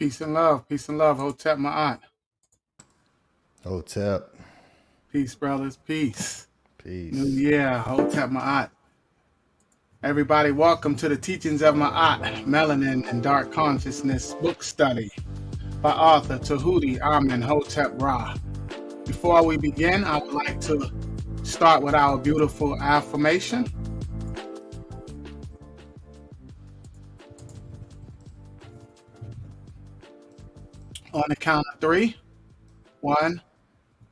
Peace and love. Peace and love. Hotep Maat. Hotep. Peace, brothers. Peace. Peace. New year. Hotep Maat. Everybody, welcome to the teachings of Maat, Melanin and Dark Consciousness book study by author Tehuti, AmunHtpRa. Before we begin, I would like to start with our beautiful affirmation. On the count of 3. 1,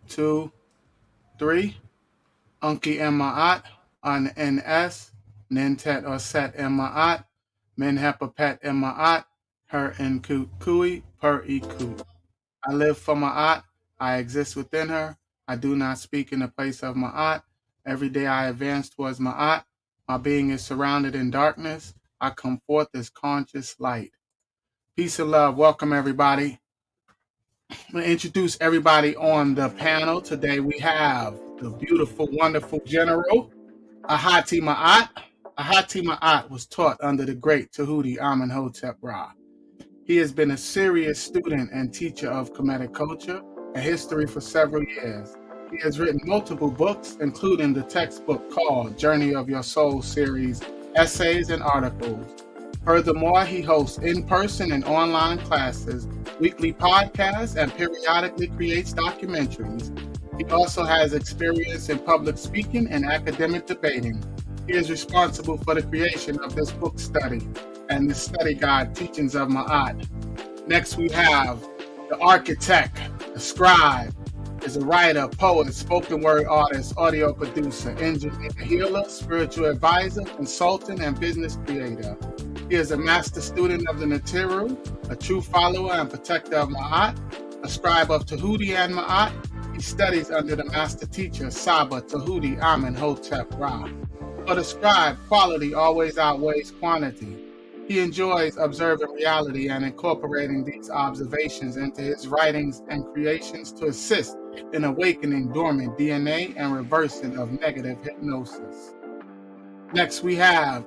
2, 3. Unki and Maat, on NS, Nintet or Set and Maat, Menhepa Pet and Maat, Her and Kui, Per Ikut. I live for Maat, I exist within her, I do not speak in the place of Maat. Every day I advance towards Maat, my being is surrounded in darkness, I come forth as conscious light. Peace and love, welcome everybody. I'm going to introduce everybody on the panel. Today we have the beautiful, wonderful General, Ahati Maat. Ahati Maat was taught under the great Tehuti AmunHtpRa. He has been a serious student and teacher of Kemetic culture and history for several years. He has written multiple books, including the textbook called Journey of Your Soul series, essays and articles. Furthermore, he hosts in-person and online classes, weekly podcasts, and periodically creates documentaries. He also has experience in public speaking and academic debating. He is responsible for the creation of this book study and the study guide, Teachings of Maat. Next, we have the architect, the scribe, is a writer, poet, spoken word artist, audio producer, engineer, healer, spiritual advisor, consultant, and business creator. He is a master student of the Natiru, a true follower and protector of Maat, a scribe of Tehuti and Maat. He studies under the master teacher Saba Tehuti AmunHtpRa. For the scribe, quality always outweighs quantity. He enjoys observing reality and incorporating these observations into his writings and creations to assist in awakening dormant DNA and reversing of negative hypnosis. Next, we have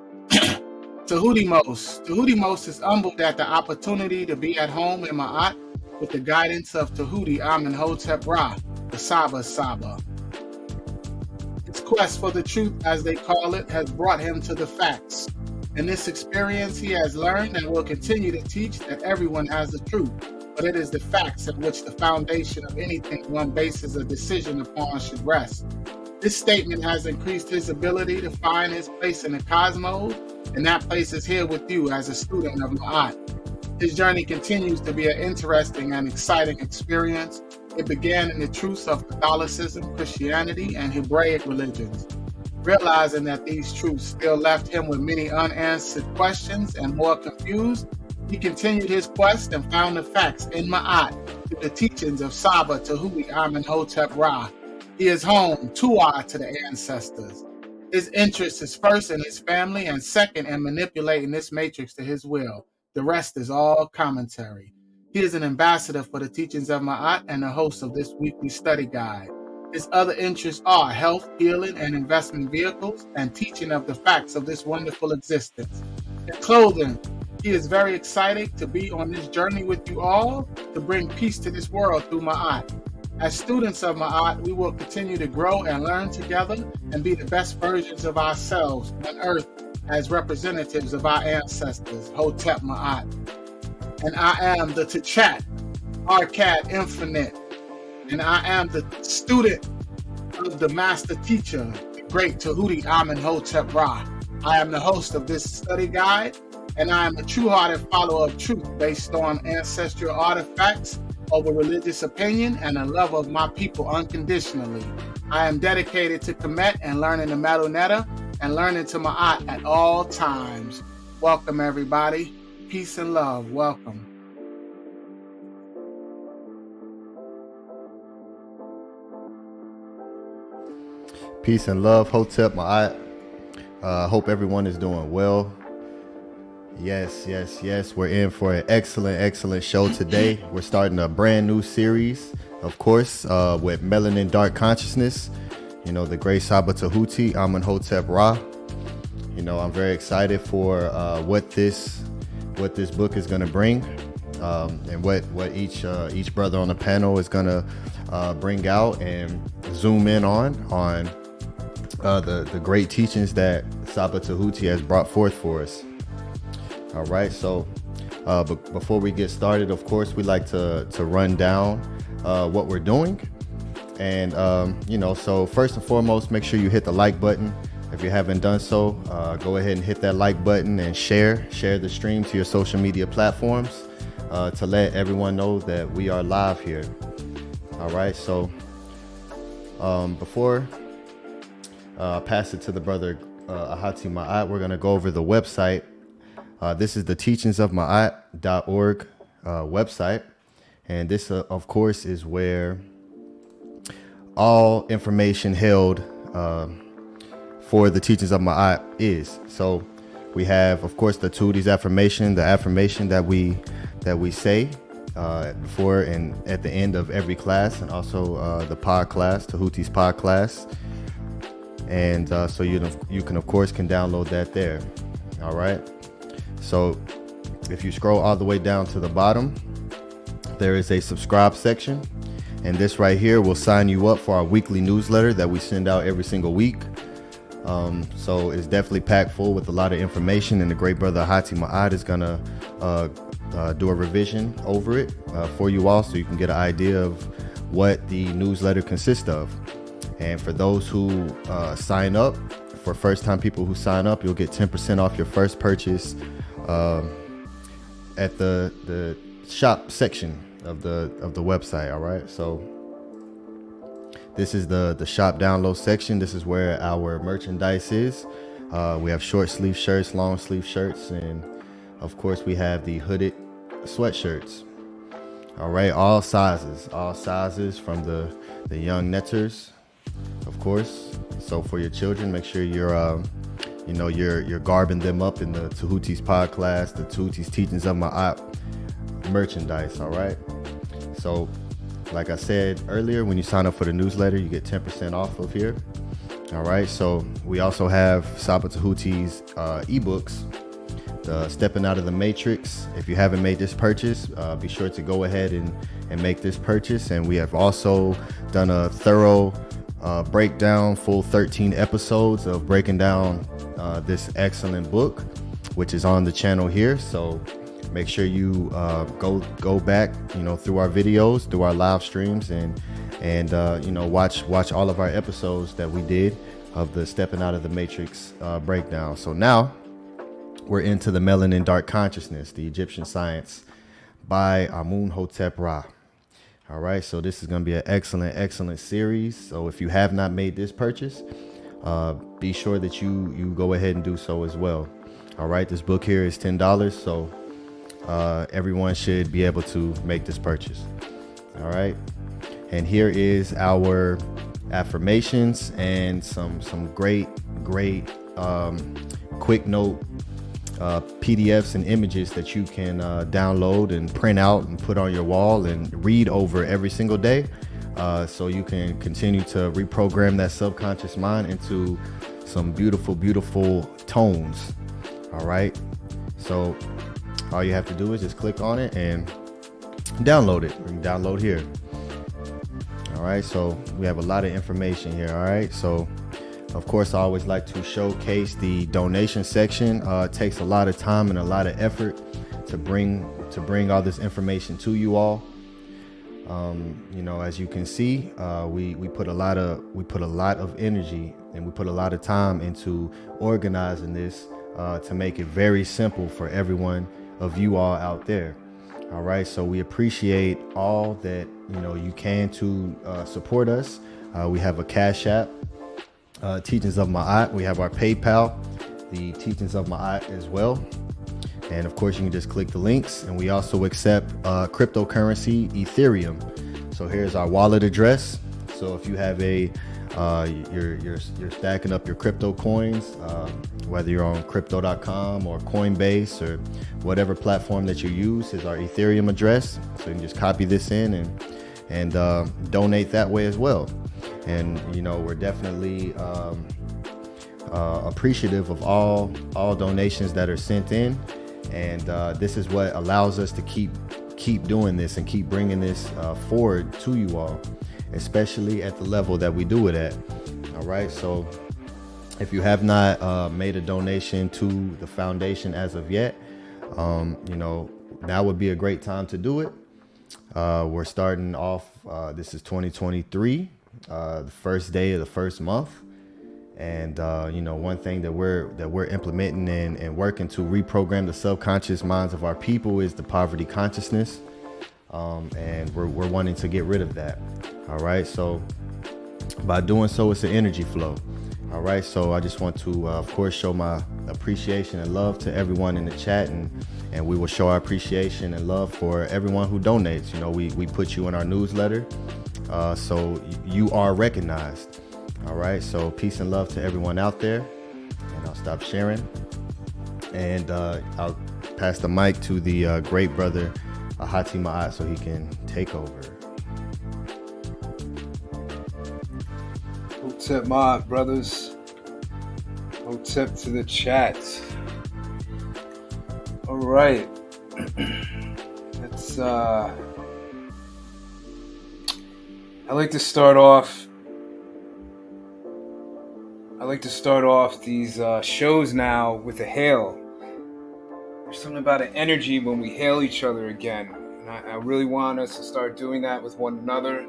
Tehuti Most. Tehuti Most is humbled at the opportunity to be at home in Maat with the guidance of Tehuti AmunHtpRa, the Saba. His quest for the truth, as they call it, has brought him to the facts. In this experience, he has learned and will continue to teach that everyone has the truth, but it is the facts in which the foundation of anything one bases a decision upon should rest. This statement has increased his ability to find his place in the cosmos, and that place is here with you as a student of Maat. His journey continues to be an interesting and exciting experience. It began in the truths of Catholicism, Christianity, and Hebraic religions. Realizing that these truths still left him with many unanswered questions and more confused, he continued his quest and found the facts in Maat through the teachings of Saba Tehuti AmunHtpRa. He is home, tuwa to the ancestors. His interest is first in his family and second in manipulating this matrix to his will. The rest is all commentary. He is an ambassador for the teachings of Maat and the host of this weekly study guide. His other interests are health, healing, and investment vehicles, and teaching of the facts of this wonderful existence. In closing, he is very excited to be on this journey with you all to bring peace to this world through Maat. As students of Maat, we will continue to grow and learn together and be the best versions of ourselves on earth as representatives of our ancestors, Hotep Maat. And I am the T'Chat, Arcad Infinte, and I am the student of the master teacher, the great Tehuti AmunHtpRa. I am the host of this study guide, and I am a true-hearted follower of truth based on ancestral artifacts over religious opinion and a love of my people unconditionally. I am dedicated to Kemet and learning the Melanin and learning to Maat at all times. Welcome, everybody. Peace and love. Welcome. Peace and love, Hotep Maat. Hope everyone is doing well. Yes. We're in for an excellent show today. We're starting a brand new series, of course, with Melanin Dark Consciousness. You know, the great Saba Tehuti AmunHtpRa. You know, I'm very excited for what this book is going to bring, and what each brother on the panel is going to bring out and zoom in on the great teachings that Saba Tehuti has brought forth for us. All right, so but before we get started, of course, we like to run down what we're doing. And you know, so first and foremost, make sure you hit the like button. If you haven't done so, go ahead and hit that like button and share the stream to your social media platforms to let everyone know that we are live here. All right, so before I pass it to the brother Ahati Maat, we're going to go over the website. This is the teachingsofmaat.org website, and this of course is where all information held for the teachings of Maat is. So we have, of course, the Tehuti's affirmation, the affirmation that we say before and at the end of every class, and also the pod class, Tehuti's pod class. And so you can of course download that there. All right. So if you scroll all the way down to the bottom, there is a subscribe section, and this right here will sign you up for our weekly newsletter that we send out every single week. So it's definitely packed full with a lot of information, and the great brother Ahati Maat is gonna do a revision over it for you all, so you can get an idea of what the newsletter consists of. And for those who sign up, for first-time people who sign up, you'll get 10% off your first purchase at the shop section of the website. All right, so this is the shop download section. This is where our merchandise is. We have short sleeve shirts, long sleeve shirts, and of course, we have the hooded sweatshirts. All right, all sizes from the young netters, of course. So for your children, make sure you're you're garbing them up in the Tehuti's pod class, the Tehuti's teachings of Maat merchandise. All right. So like I said earlier, when you sign up for the newsletter, you get 10% off of here. All right. So we also have Saba Tehuti's ebooks, the Stepping Out of the Matrix. If you haven't made this purchase, be sure to go ahead and make this purchase. And we have also done a thorough breakdown, full 13 episodes of breaking down this excellent book, which is on the channel here. So make sure you go back, through our videos, through our live streams, and watch all of our episodes that we did of the Stepping Out of the Matrix breakdown. So now we're into the Melanin Dark Consciousness, the Egyptian science by AmunHtpRa. All right, so this is going to be an excellent series. So if you have not made this purchase, be sure that you go ahead and do so as well. All right, this book here is $10, so everyone should be able to make this purchase. All right, and here is our affirmations and some great quick note PDFs and images that you can download and print out and put on your wall and read over every single day, so you can continue to reprogram that subconscious mind into some beautiful tones. All right, so all you have to do is just click on it and download it. You can download here. All right, so we have a lot of information here. All right, so of course, I always like to showcase the donation section. It takes a lot of time and a lot of effort to bring all this information to you all. As you can see, we put a lot of energy and we put a lot of time into organizing this to make it very simple for everyone of you all out there. All right, so we appreciate all that you can to support us. We have a Cash App, Teachings of Maat. We have our PayPal, the Teachings of Maat as well. And of course, you can just click the links. And we also accept cryptocurrency, Ethereum. So here's our wallet address. So if you have you're stacking up your crypto coins, whether you're on crypto.com or Coinbase or whatever platform that you use, is our Ethereum address. So you can just copy this in and donate that way as well. And we're definitely appreciative of all donations that are sent in, and this is what allows us to keep doing this and keep bringing this forward to you all, especially at the level that we do it at. All right, so if you have not made a donation to the foundation as of yet, now would be a great time to do it. We're starting off, this is 2023, the first day of the first month. And one thing that we're implementing and working to reprogram the subconscious minds of our people is the poverty consciousness. And we're wanting to get rid of that. All right, so by doing so, it's an energy flow. All right, so I just want to of course show my appreciation and love to everyone in the chat, and we will show our appreciation and love for everyone who donates. We put you in our newsletter, so you are recognized. All right, so peace and love to everyone out there, and I'll stop sharing, and I'll pass the mic to the great brother Ahati Maat so he can take over. Hotep Maat, brothers. Hotep to the chat. All right. Let's I like to start off these shows now with a hail. There's something about an energy when we hail each other again. And I really want us to start doing that with one another,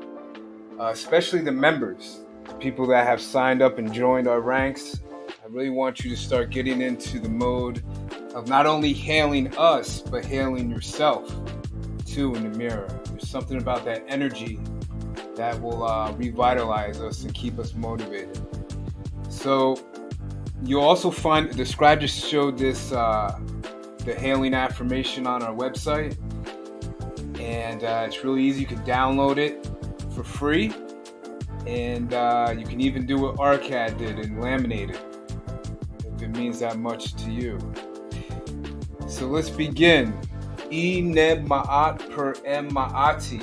especially the members, the people that have signed up and joined our ranks. I really want you to start getting into the mode of not only hailing us, but hailing yourself too in the mirror. There's something about that energy that will revitalize us and keep us motivated. So you'll also find, the scribe just showed this the hailing affirmation on our website. And it's really easy. You can download it for free. And you can even do what Arcad did and laminate it, if it means that much to you. So let's begin. ETH Maati.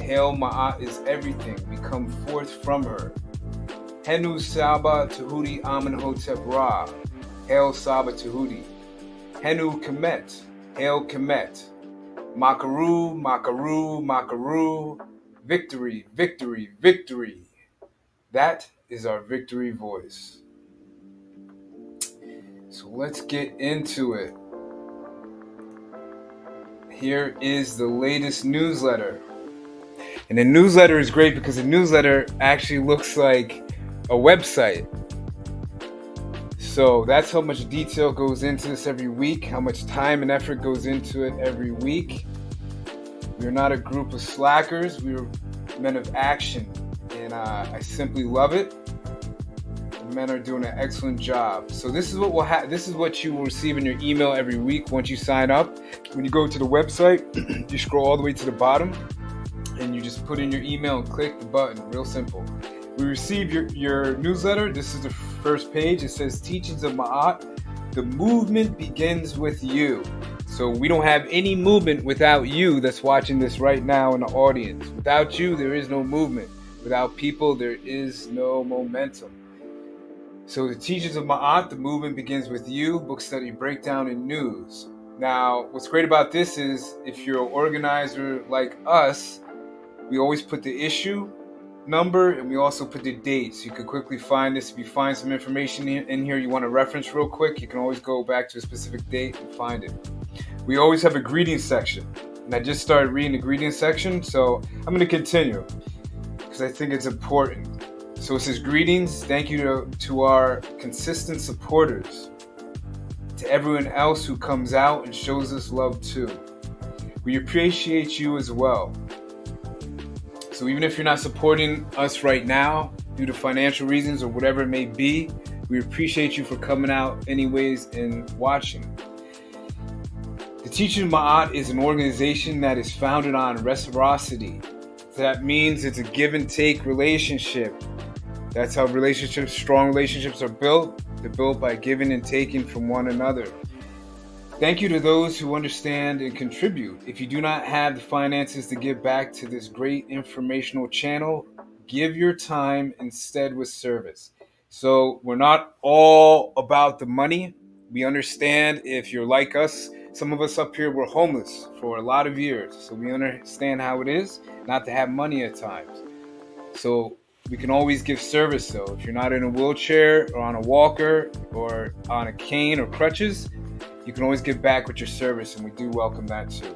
Hail Maat is everything. We come forth from her. Henu Saba Tehuti AmunHtpRa. Hail Saba Tehuti. Henu Kemet. Hail Kemet. Makaru, Makaru, Makaru. Victory, victory, victory. That is our victory voice. So let's get into it. Here is the latest newsletter. And the newsletter is great because the newsletter actually looks like a website. So that's how much detail goes into this every week, how much time and effort goes into it every week. We're not a group of slackers, we're men of action. And I simply love it. The men are doing an excellent job. So this is what this is what you will receive in your email every week once you sign up. When you go to the website, you scroll all the way to the bottom and you just put in your email and click the button. Real simple. We receive your newsletter. This is the first page. It says Teachings of Maat. The movement begins with you. So we don't have any movement without you that's watching this right now in the audience. Without you, there is no movement. Without people, there is no momentum. So the Teachings of Maat, the movement begins with you, book study, breakdown, and news. Now, what's great about this is if you're an organizer like us, we always put the issue number and we also put the date. So you can quickly find this. If you find some information in here you want to reference real quick, you can always go back to a specific date and find it. We always have a greeting section. And I just started reading the greeting section, so I'm going to continue because I think it's important. So it says, greetings, thank you to our consistent supporters, to everyone else who comes out and shows us love too. We appreciate you as well. So even if you're not supporting us right now due to financial reasons or whatever it may be, we appreciate you for coming out anyways and watching. The Teachings of Maat is an organization that is founded on reciprocity. That means it's a give and take relationship. That's how strong relationships are built. They're built by giving and taking from one another. Thank you to those who understand and contribute. If you do not have the finances to give back to this great informational channel, give your time instead with service. So we're not all about the money. We understand if you're like us, some of us up here were homeless for a lot of years. So we understand how it is not to have money at times. So we can always give service though. If you're not in a wheelchair or on a walker or on a cane or crutches, you can always give back with your service, and we do welcome that too.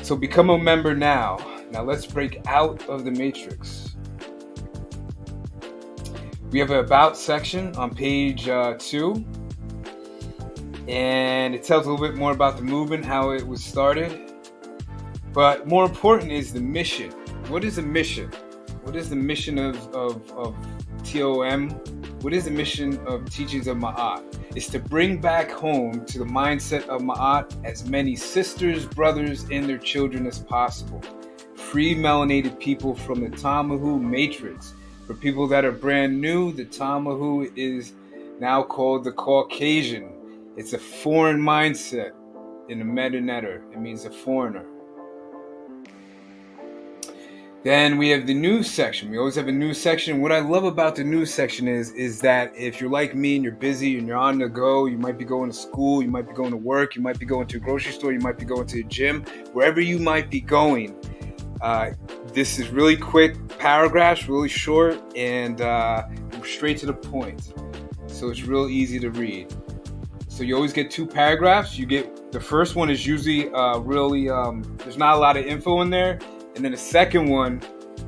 So become a member now. Now let's break out of the matrix. We have an About section on page 2. And it tells a little bit more about the movement, how it was started. But more important is the mission. What is the mission? What is the mission of T.O.M? What is the mission of Teachings of Maat? It's to bring back home to the mindset of Maat as many sisters, brothers, and their children as possible. Free melanated people from the Tamahu matrix. For people that are brand new, the Tamahu is now called the Caucasian. It's a foreign mindset in the metanetter. It means a foreigner. Then we have the news section. We always have a news section. What I love about the news section is that if you're like me and you're busy and you're on the go, you might be going to school, you might be going to work, you might be going to a grocery store, you might be going to the gym, wherever you might be going. This is really quick paragraphs, really short, and straight to the point. So it's real easy to read. So you always get 2 paragraphs. You get the first one is usually really there's not a lot of info in there. And then the second one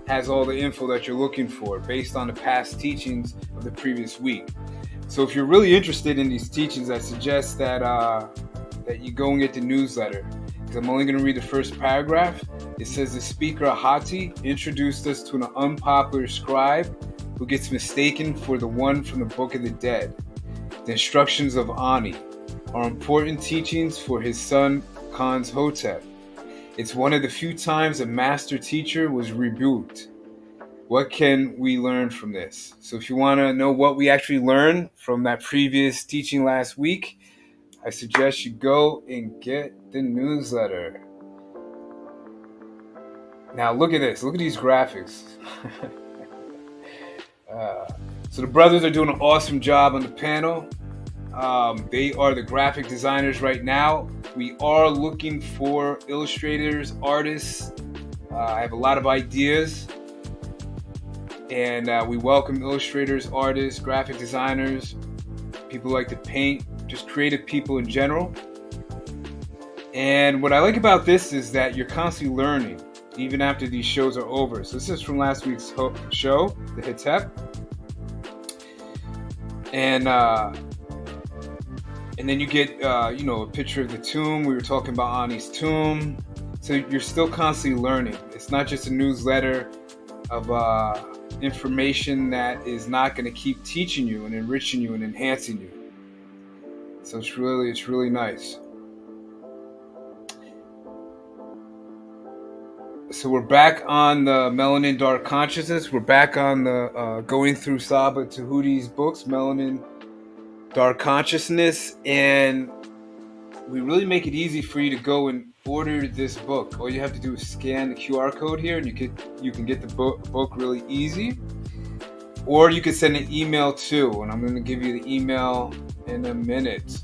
has all the info that you're looking for based on the past teachings of the previous week. So if you're really interested in these teachings, I suggest that you go and get the newsletter. Because I'm only going to read the first paragraph. It says the speaker Ahati introduced us to an unpopular scribe who gets mistaken for the one from the Book of the Dead. The instructions of Ani. are important teachings for his son AmunHtpRa. It's one of the few times a master teacher was rebuked. What can we learn from this? So if you want to know what we actually learned from that previous teaching last week, I suggest you go and get the newsletter. Now look at this. Look at these graphics. So the brothers are doing an awesome job on the panel. They are the graphic designers right now. We are looking for illustrators, artists. I have a lot of ideas. And we welcome illustrators, artists, graphic designers, people who like to paint, just creative people in general. And what I like about this is that you're constantly learning, even after these shows are over. So this is from last week's show, the Hetep. And then you get, a picture of the tomb. We were talking about Ani's tomb. So you're still constantly learning. It's not just a newsletter of information that is not going to keep teaching you and enriching you and enhancing you. So it's really nice. So we're back on the Melanin Dark Consciousness. We're back on the going through Saba Tehuti's books, Melanin Dark Consciousness, and we really make it easy for you to go and order this book. All you have to do is scan the QR code here, and you can get the book really easy. Or you can send an email too, and I'm going to give you the email in a minute.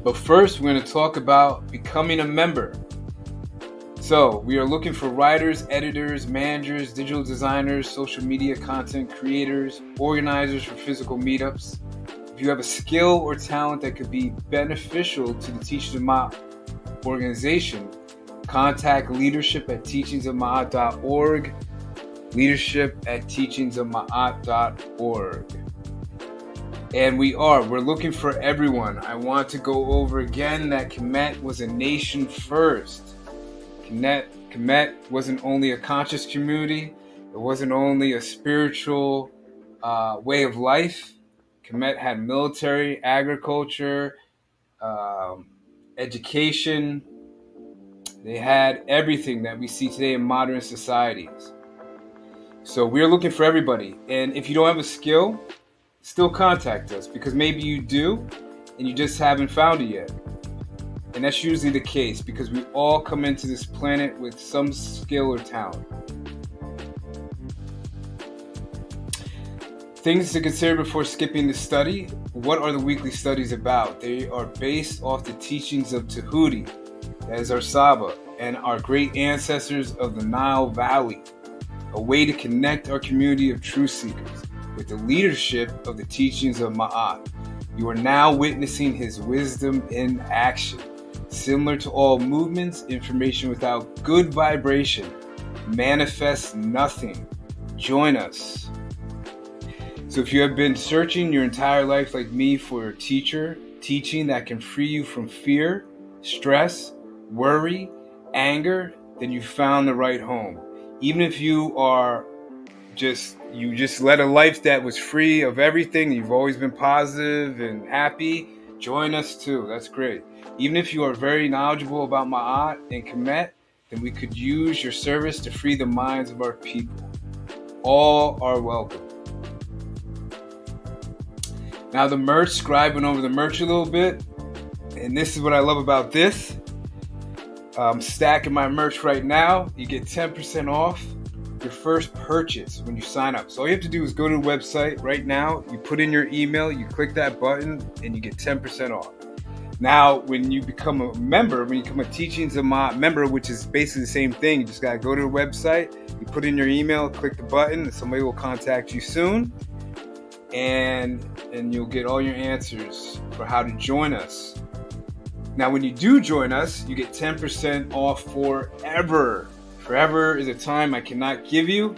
But first, we're going to talk about becoming a member. So we are looking for writers, editors, managers, digital designers, social media content creators, organizers for physical meetups. If you have a skill or talent that could be beneficial to the Teachings of Maat organization, contact leadership at teachingsofmaat.org, leadership at teachingsofmaat.org. And we're looking for everyone. I want to go over again that Kemet was a nation first. Kemet wasn't only a conscious community. It wasn't only a spiritual way of life. Kemet had military, agriculture, education. They had everything that we see today in modern societies. So we're looking for everybody. And if you don't have a skill, still contact us, because maybe you do and you just haven't found it yet. And that's usually the case, because we all come into this planet with some skill or talent. Things to consider before skipping the study. What are the weekly studies about? They are based off the teachings of Tehuti, that is our Saba, and our great ancestors of the Nile Valley. A way to connect our community of truth seekers with the leadership of the teachings of Maat. You are now witnessing his wisdom in action. Similar to all movements, information without good vibration manifests nothing. Join us. So if you have been searching your entire life like me for a teaching that can free you from fear, stress, worry, anger, then you found the right home. Even if you just led a life that was free of everything, you've always been positive and happy, join us too. That's great. Even if you are very knowledgeable about Maat and Kemet, then we could use your service to free the minds of our people. All are welcome. Now the merch, Scribe went over the merch a little bit, and this is what I love about this. I'm stacking my merch right now. You get 10% off your first purchase when you sign up. So all you have to do is go to the website right now, you put in your email, you click that button, and you get 10% off. Now, when you become a member, when you become a Teachings of Maat member, which is basically the same thing, you just got to go to the website, you put in your email, click the button, and somebody will contact you soon, and you'll get all your answers for how to join us. Now, when you do join us, you get 10% off forever. Forever is a time I cannot give you.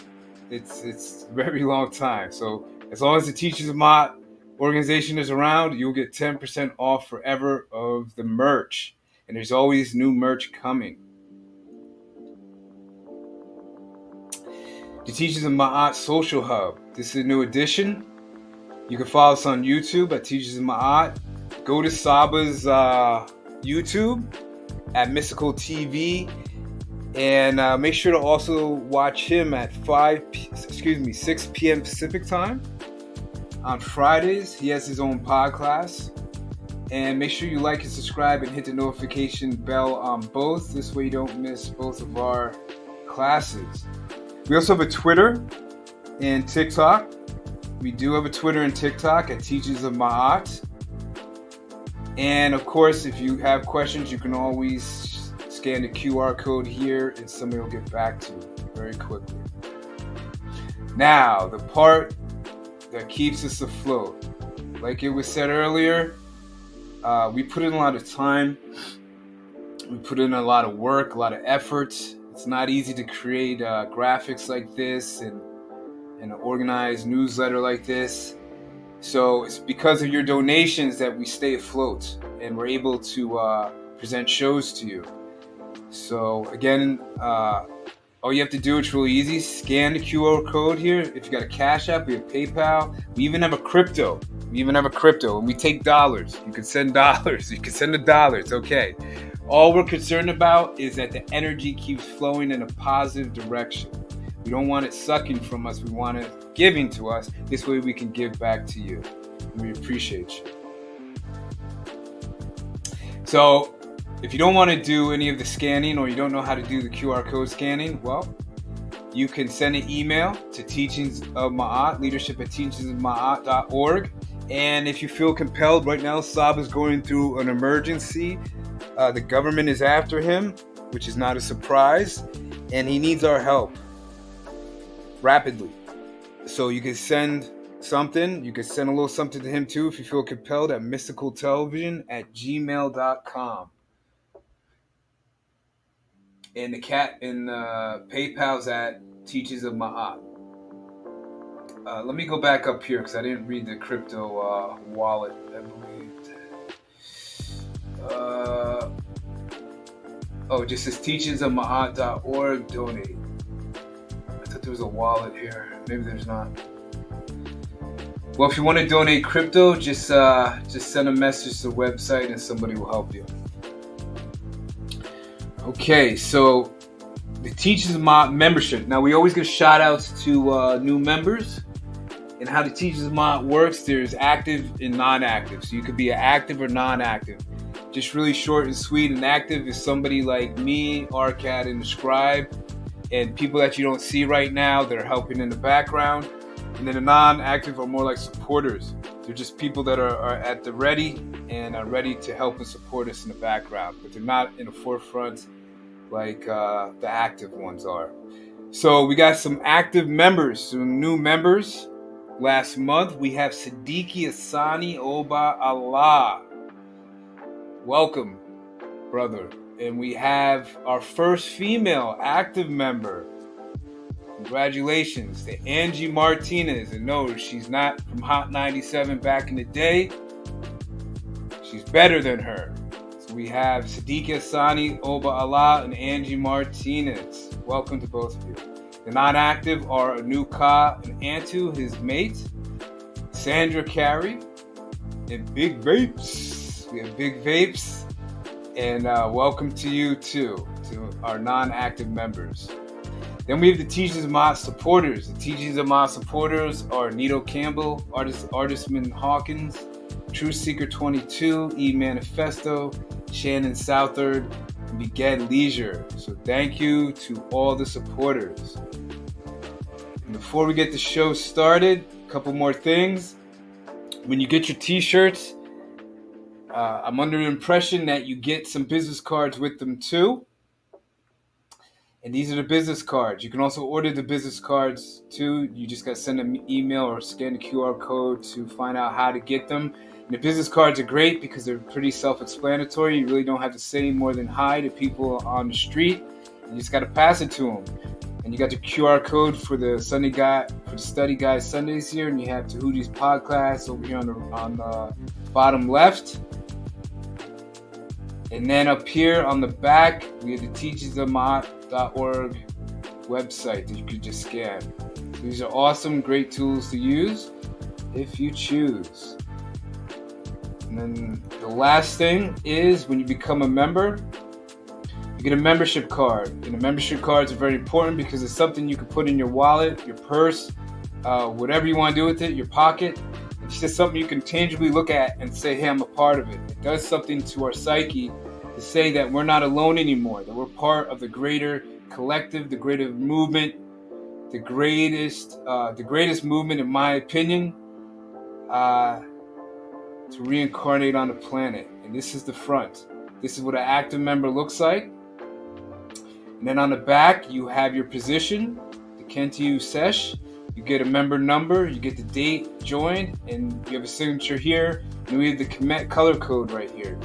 It's a very long time. So as long as the Teachings of Maat organization is around, you'll get 10% off forever of the merch. And there's always new merch coming. The Teachings of Maat Social Hub. This is a new addition. You can follow us on YouTube at Teachings of Maat. go to Saba's YouTube at Mystical TV, and make sure to also watch him at 6 p.m. Pacific time on Fridays. He has his own podcast. And make sure you like and subscribe and hit the notification bell on both. This way you don't miss both of our classes. We also have a Twitter and TikTok. We do have a Twitter and TikTok at Teachings of Maat. And of course, if you have questions, you can always scan the QR code here and somebody will get back to you very quickly. Now, the part that keeps us afloat. Like it was said earlier, we put in a lot of time. We put in a lot of work, a lot of effort. It's not easy to create graphics like this and an organized newsletter like this. So it's because of your donations that we stay afloat and we're able to present shows to you. So again, all you have to do, it's really easy. Scan the QR code here. If you got a Cash App, we have PayPal. We even have a crypto. And we take dollars. You can send dollars. You can send the dollars. Okay. All we're concerned about is that the energy keeps flowing in a positive direction. We don't want it sucking from us. We want it giving to us. This way we can give back to you. And we appreciate you. So if you don't want to do any of the scanning or you don't know how to do the QR code scanning, well, you can send an email to Teachings of Maat, leadership@teachingsofmaat.org. And if you feel compelled, right now Sab is going through an emergency. The government is after him, which is not a surprise, and he needs our help rapidly. So you can send something. You can send a little something to him too if you feel compelled at mysticaltelevision@gmail.com. And the PayPal's at Teachings of Maat. Let me go back up here because I didn't read the crypto wallet, I believe. Just says teachingsofmaat.org donate. I thought there was a wallet here. Maybe there's not. Well, if you want to donate crypto, just send a message to the website and somebody will help you. Okay, so the Teachings of Maat membership. Now, we always give shout outs to new members. And how the Teachings of Maat works, there's active and non-active. So you could be an active or non-active. Just really short and sweet. And active is somebody like me, Arcad, and the SCRIIIBE, and people that you don't see right now that are helping in the background. And then the non-active are more like supporters. They're just people that are at the ready and are ready to help and support us in the background. But they're not in the forefront like the active ones are. So we got some active members, some new members. Last month, we have Sadeeki Asani Oba Allah. Welcome, brother. And we have our first female active member. Congratulations to Angie Martinez. And no, she's not from Hot 97 back in the day. She's better than her. So we have Sadeeki Asani Oba Allah and Angie Martinez. Welcome to both of you. The non-active are Anuka and Antu, his mate, Sandra Carey, and Big Vapes. We have Big Vapes, and welcome to you too, to our non-active members. Then we have the Teachings of Maat supporters. The Teachings of Maat supporters are Nito Campbell, Artistman Hawkins, True Seeker 22, E Manifesto, Shannon Southard, and Began Leisure. So thank you to all the supporters. And before we get the show started, a couple more things. When you get your t-shirts, I'm under the impression that you get some business cards with them too. And these are the business cards. You can also order the business cards too. You just got to send an email or scan the QR code to find out how to get them. And the business cards are great because they're pretty self-explanatory. You really don't have to say more than hi to people on the street. You just got to pass it to them. And you got the QR code for the Study Guide Sundays here, and you have Tehuti's podcast over here on the bottom left. And then up here on the back, we have the teachingsofmaat.org website that you could just scan. So these are awesome, great tools to use if you choose. And then the last thing is when you become a member, you get a membership card. And the membership cards are very important because it's something you can put in your wallet, your purse, whatever you want to do with it, your pocket. It's just something you can tangibly look at and say, hey, I'm a part of it. It does something to our psyche to say that we're not alone anymore, that we're part of the greater collective, the greater movement, the greatest movement, in my opinion, to reincarnate on the planet. And this is the front. This is what an active member looks like. And then on the back, you have your position, the Kentiu Sesh. You get a member number, you get the date joined, and you have a signature here. And we have the color code right here,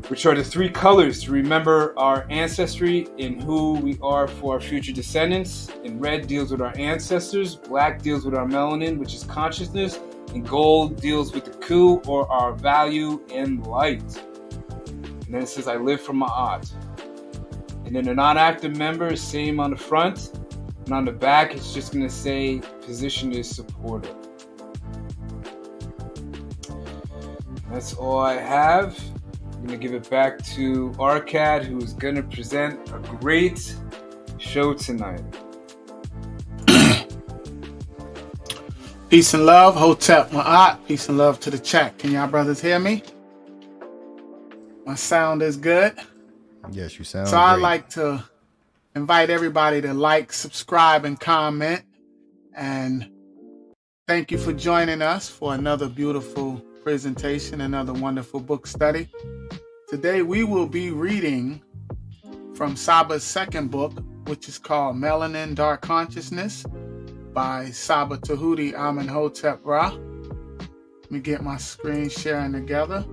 which are the 3 colors to remember our ancestry and who we are for our future descendants. And red deals with our ancestors, black deals with our melanin, which is consciousness, and gold deals with the coup, or our value and light. And then it says, I live for Maat. And then the non-active member is same on the front, and on the back it's just going to say position is supporter. That's all I have. I'm going to give it back to Arcad, who is going to present a great show tonight. Peace and love, Hotep Maat. Peace and love to the chat. Can y'all brothers hear me? My sound is good. Yes, you sound So great. I'd like to invite everybody to like, subscribe, and comment. And thank you for joining us for another beautiful presentation, another wonderful book study. Today we will be reading from Saba's second book, which is called Melanin, Dark Consciousness by Saba Tehuti, AmunHtpRa. Let me get my screen sharing together.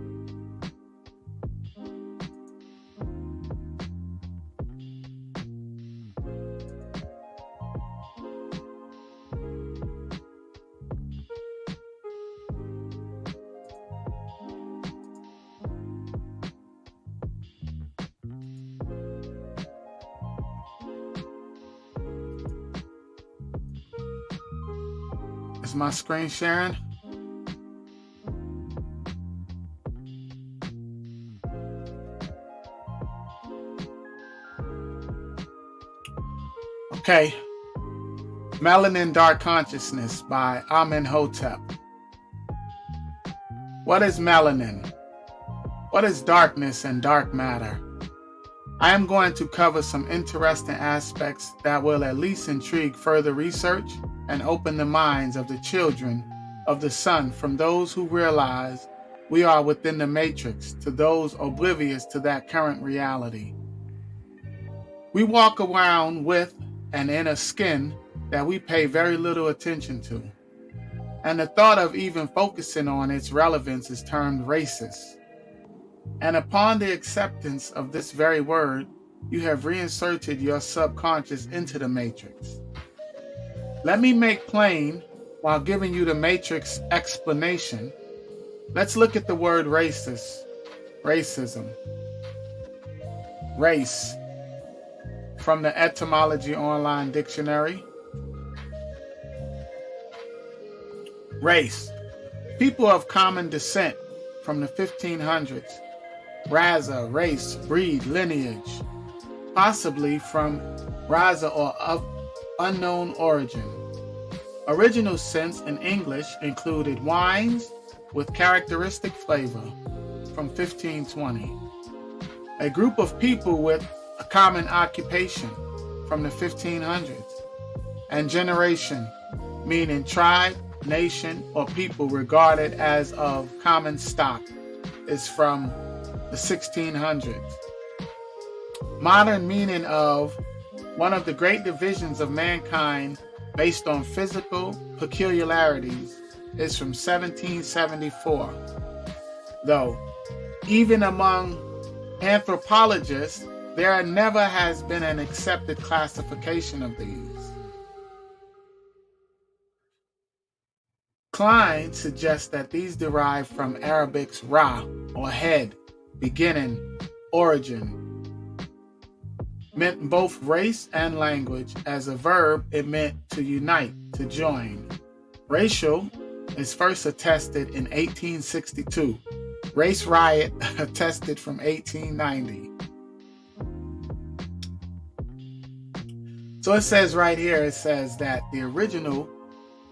Is my screen sharing? Okay. Melanin, Dark Consciousness by AmunHtpRa. What is melanin? What is darkness and dark matter? I am going to cover some interesting aspects that will at least intrigue further research and open the minds of the children of the sun from those who realize we are within the matrix to those oblivious to that current reality. We walk around with and in a skin that we pay very little attention to, and the thought of even focusing on its relevance is termed racist. And upon the acceptance of this very word, you have reinserted your subconscious into the matrix. Let me make plain, while giving you the matrix explanation, let's look at the word racist, racism. Race, from the Etymology Online Dictionary. Race, people of common descent from the 1500s. Raza, race, breed, lineage, possibly from Raza or of unknown origin. Original sense in English included wines with characteristic flavor from 1520. A group of people with a common occupation from the 1500s. And generation, meaning tribe, nation, or people regarded as of common stock, is from the 1600s. Modern meaning of one of the great divisions of mankind based on physical peculiarities is from 1774. Though, even among anthropologists, there never has been an accepted classification of these. Klein suggests that these derive from Arabic's ra, or head, beginning, origin, meant both race and language. As a verb, it meant to unite, to join. Racial is first attested in 1862 Race riot attested from 1890. So it says right here, it says that the original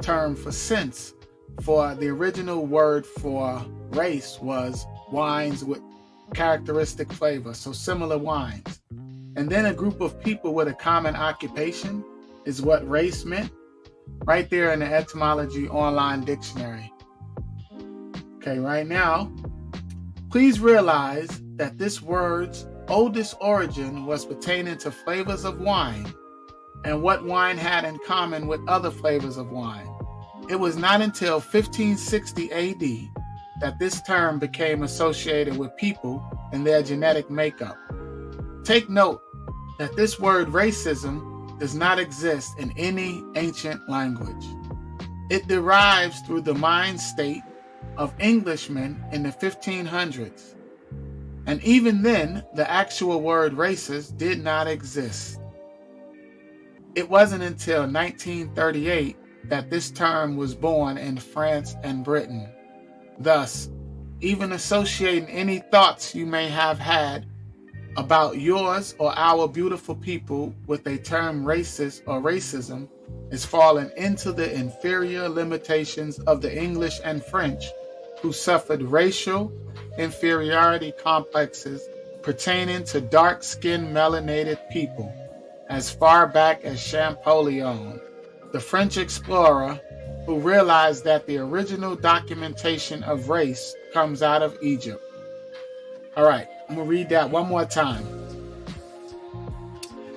term for sense, for the original word for race, was wines with characteristic flavor, so similar wines. And then a group of people with a common occupation is what race meant, right there in the etymology online dictionary. Okay, right now, please realize that this word's oldest origin was pertaining to flavors of wine and what wine had in common with other flavors of wine. It was not until 1560 AD that this term became associated with people and their genetic makeup. Take note that this word racism does not exist in any ancient language. It derives through the mind state of Englishmen in the 1500s. And even then, the actual word racist did not exist. It wasn't until 1938 that this term was born in France and Britain. Thus, even associating any thoughts you may have had about yours or our beautiful people with a term racist or racism is falling into the inferior limitations of the English and French, who suffered racial inferiority complexes pertaining to dark-skinned melanated people as far back as Champollion, the French explorer who realized that the original documentation of race comes out of Egypt. All right, I'm going to read that one more time.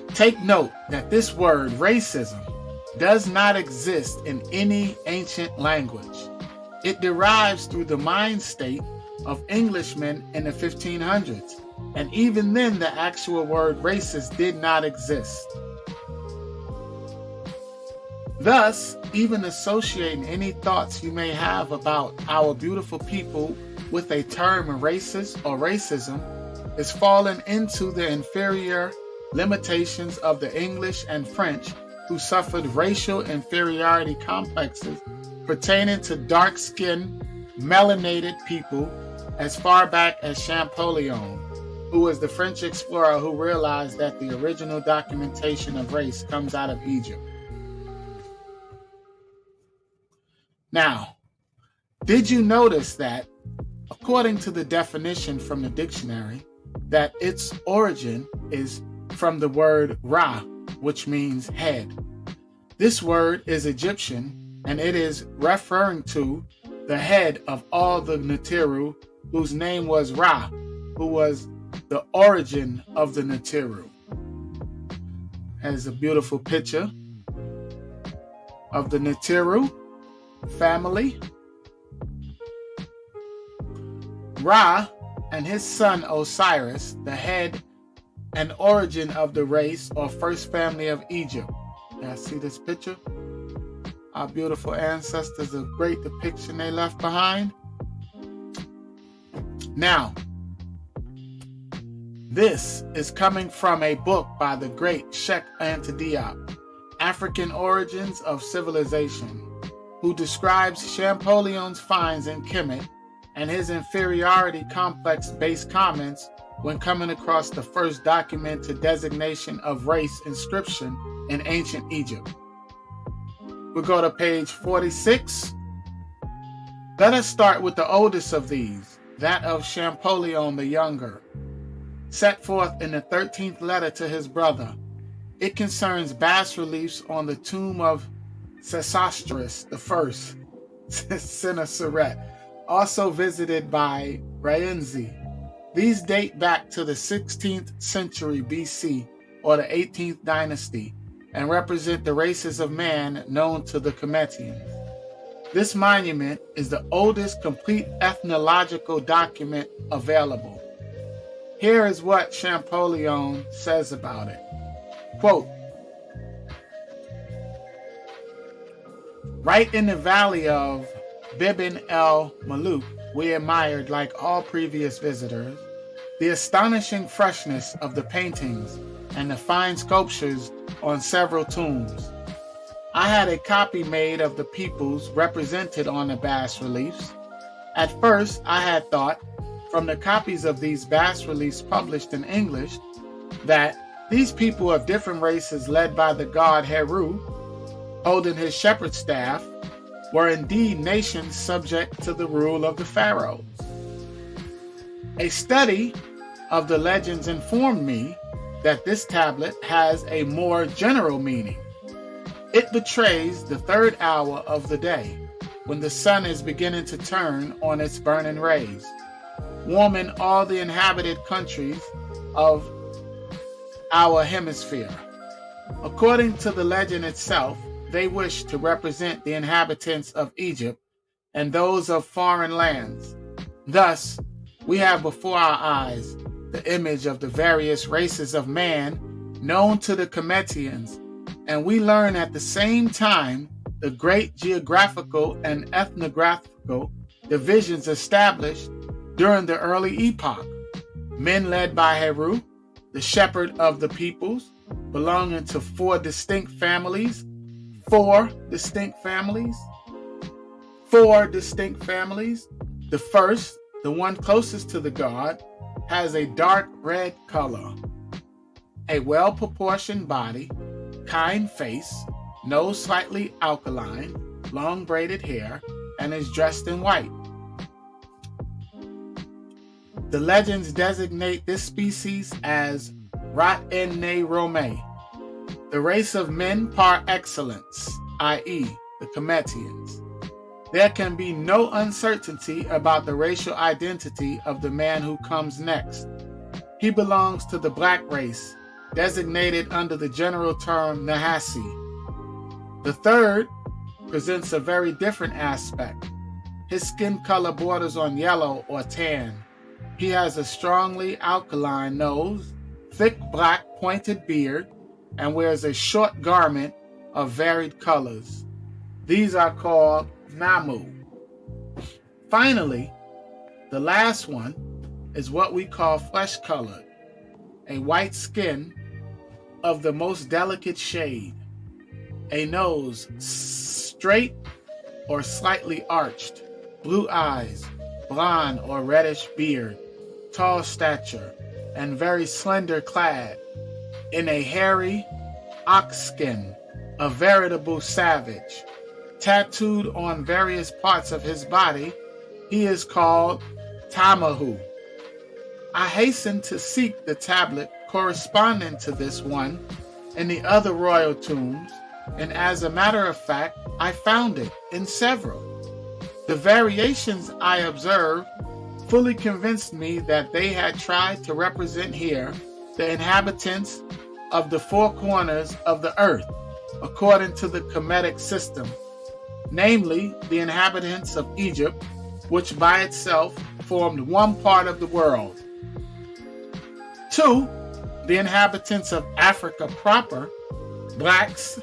Take note that this word racism does not exist in any ancient language. It derives through the mind state of Englishmen in the 1500s, and even then the actual word racist did not exist. Thus, even associating any thoughts you may have about our beautiful people with a term racist or racism is falling into the inferior limitations of the English and French, who suffered racial inferiority complexes pertaining to dark-skinned, melanated people as far back as Champollion, who was the French explorer who realized that the original documentation of race comes out of Egypt. Now, did you notice that, according to the definition from the dictionary, that its origin is from the word Ra, which means head? This word is Egyptian, and it is referring to the head of all the Neteru, whose name was Ra, who was the origin of the Neteru. Has a beautiful picture of the Neteru family. Ra and his son Osiris, the head and origin of the race or first family of Egypt. Y'all see this picture? Our beautiful ancestors, a great depiction they left behind. Now, this is coming from a book by the great Sheikh Anta Diop, African Origins of Civilization, who describes Champollion's finds in Kemet and his inferiority complex-based comments when coming across the first documented designation of race inscription in ancient Egypt. We'll go to page 46. Let us start with the oldest of these, that of Champollion the Younger, set forth in the 13th letter to his brother. It concerns bas-reliefs on the tomb of Sesostris I, Senuseret, also visited by Rienzi. These date back to the 16th century BC or the 18th dynasty and represent the races of man known to the Kemetians. This monument is the oldest complete ethnological document available. Here is what Champollion says about it. Quote, right in the valley of Bibin el Malouk, we admired, like all previous visitors, the astonishing freshness of the paintings and the fine sculptures on several tombs. I had a copy made of the peoples represented on the bas-reliefs. At first, I had thought from the copies of these bas-reliefs published in English that these people of different races led by the god Heru, holding his shepherd staff, were indeed nations subject to the rule of the pharaohs. A study of the legends informed me that this tablet has a more general meaning. It betrays the third hour of the day, when the sun is beginning to turn on its burning rays, warming all the inhabited countries of our hemisphere. According to the legend itself, they wish to represent the inhabitants of Egypt and those of foreign lands. Thus, we have before our eyes the image of the various races of man known to the Cometians, and we learn at the same time the great geographical and ethnographical divisions established during the early epoch. Men led by Heru, the shepherd of the peoples, belonging to four distinct families. The first, the one closest to the god, has a dark red color, a well-proportioned body, kind face, nose slightly alkaline, long braided hair, and is dressed in white. The legends designate this species as Rat-en-ne-Rome, the race of men par excellence, i.e., the Cometians. There can be no uncertainty about the racial identity of the man who comes next. He belongs to the black race, designated under the general term Nahasi. The third presents a very different aspect. His skin color borders on yellow or tan. He has a strongly alkaline nose, thick black pointed beard, and wears a short garment of varied colors. These are called Namu. Finally, the last one is what we call flesh-colored, a white skin of the most delicate shade, a nose straight or slightly arched, blue eyes, blonde or reddish beard, tall stature, and very slender clad in a hairy ox skin, a veritable savage. Tattooed on various parts of his body, he is called Tamahu. I hastened to seek the tablet corresponding to this one in the other royal tombs, and as a matter of fact, I found it in several. The variations I observed fully convinced me that they had tried to represent here the inhabitants of the four corners of the earth, according to the Kemetic system, namely the inhabitants of Egypt, which by itself formed one part of the world. 2, the inhabitants of Africa proper, blacks,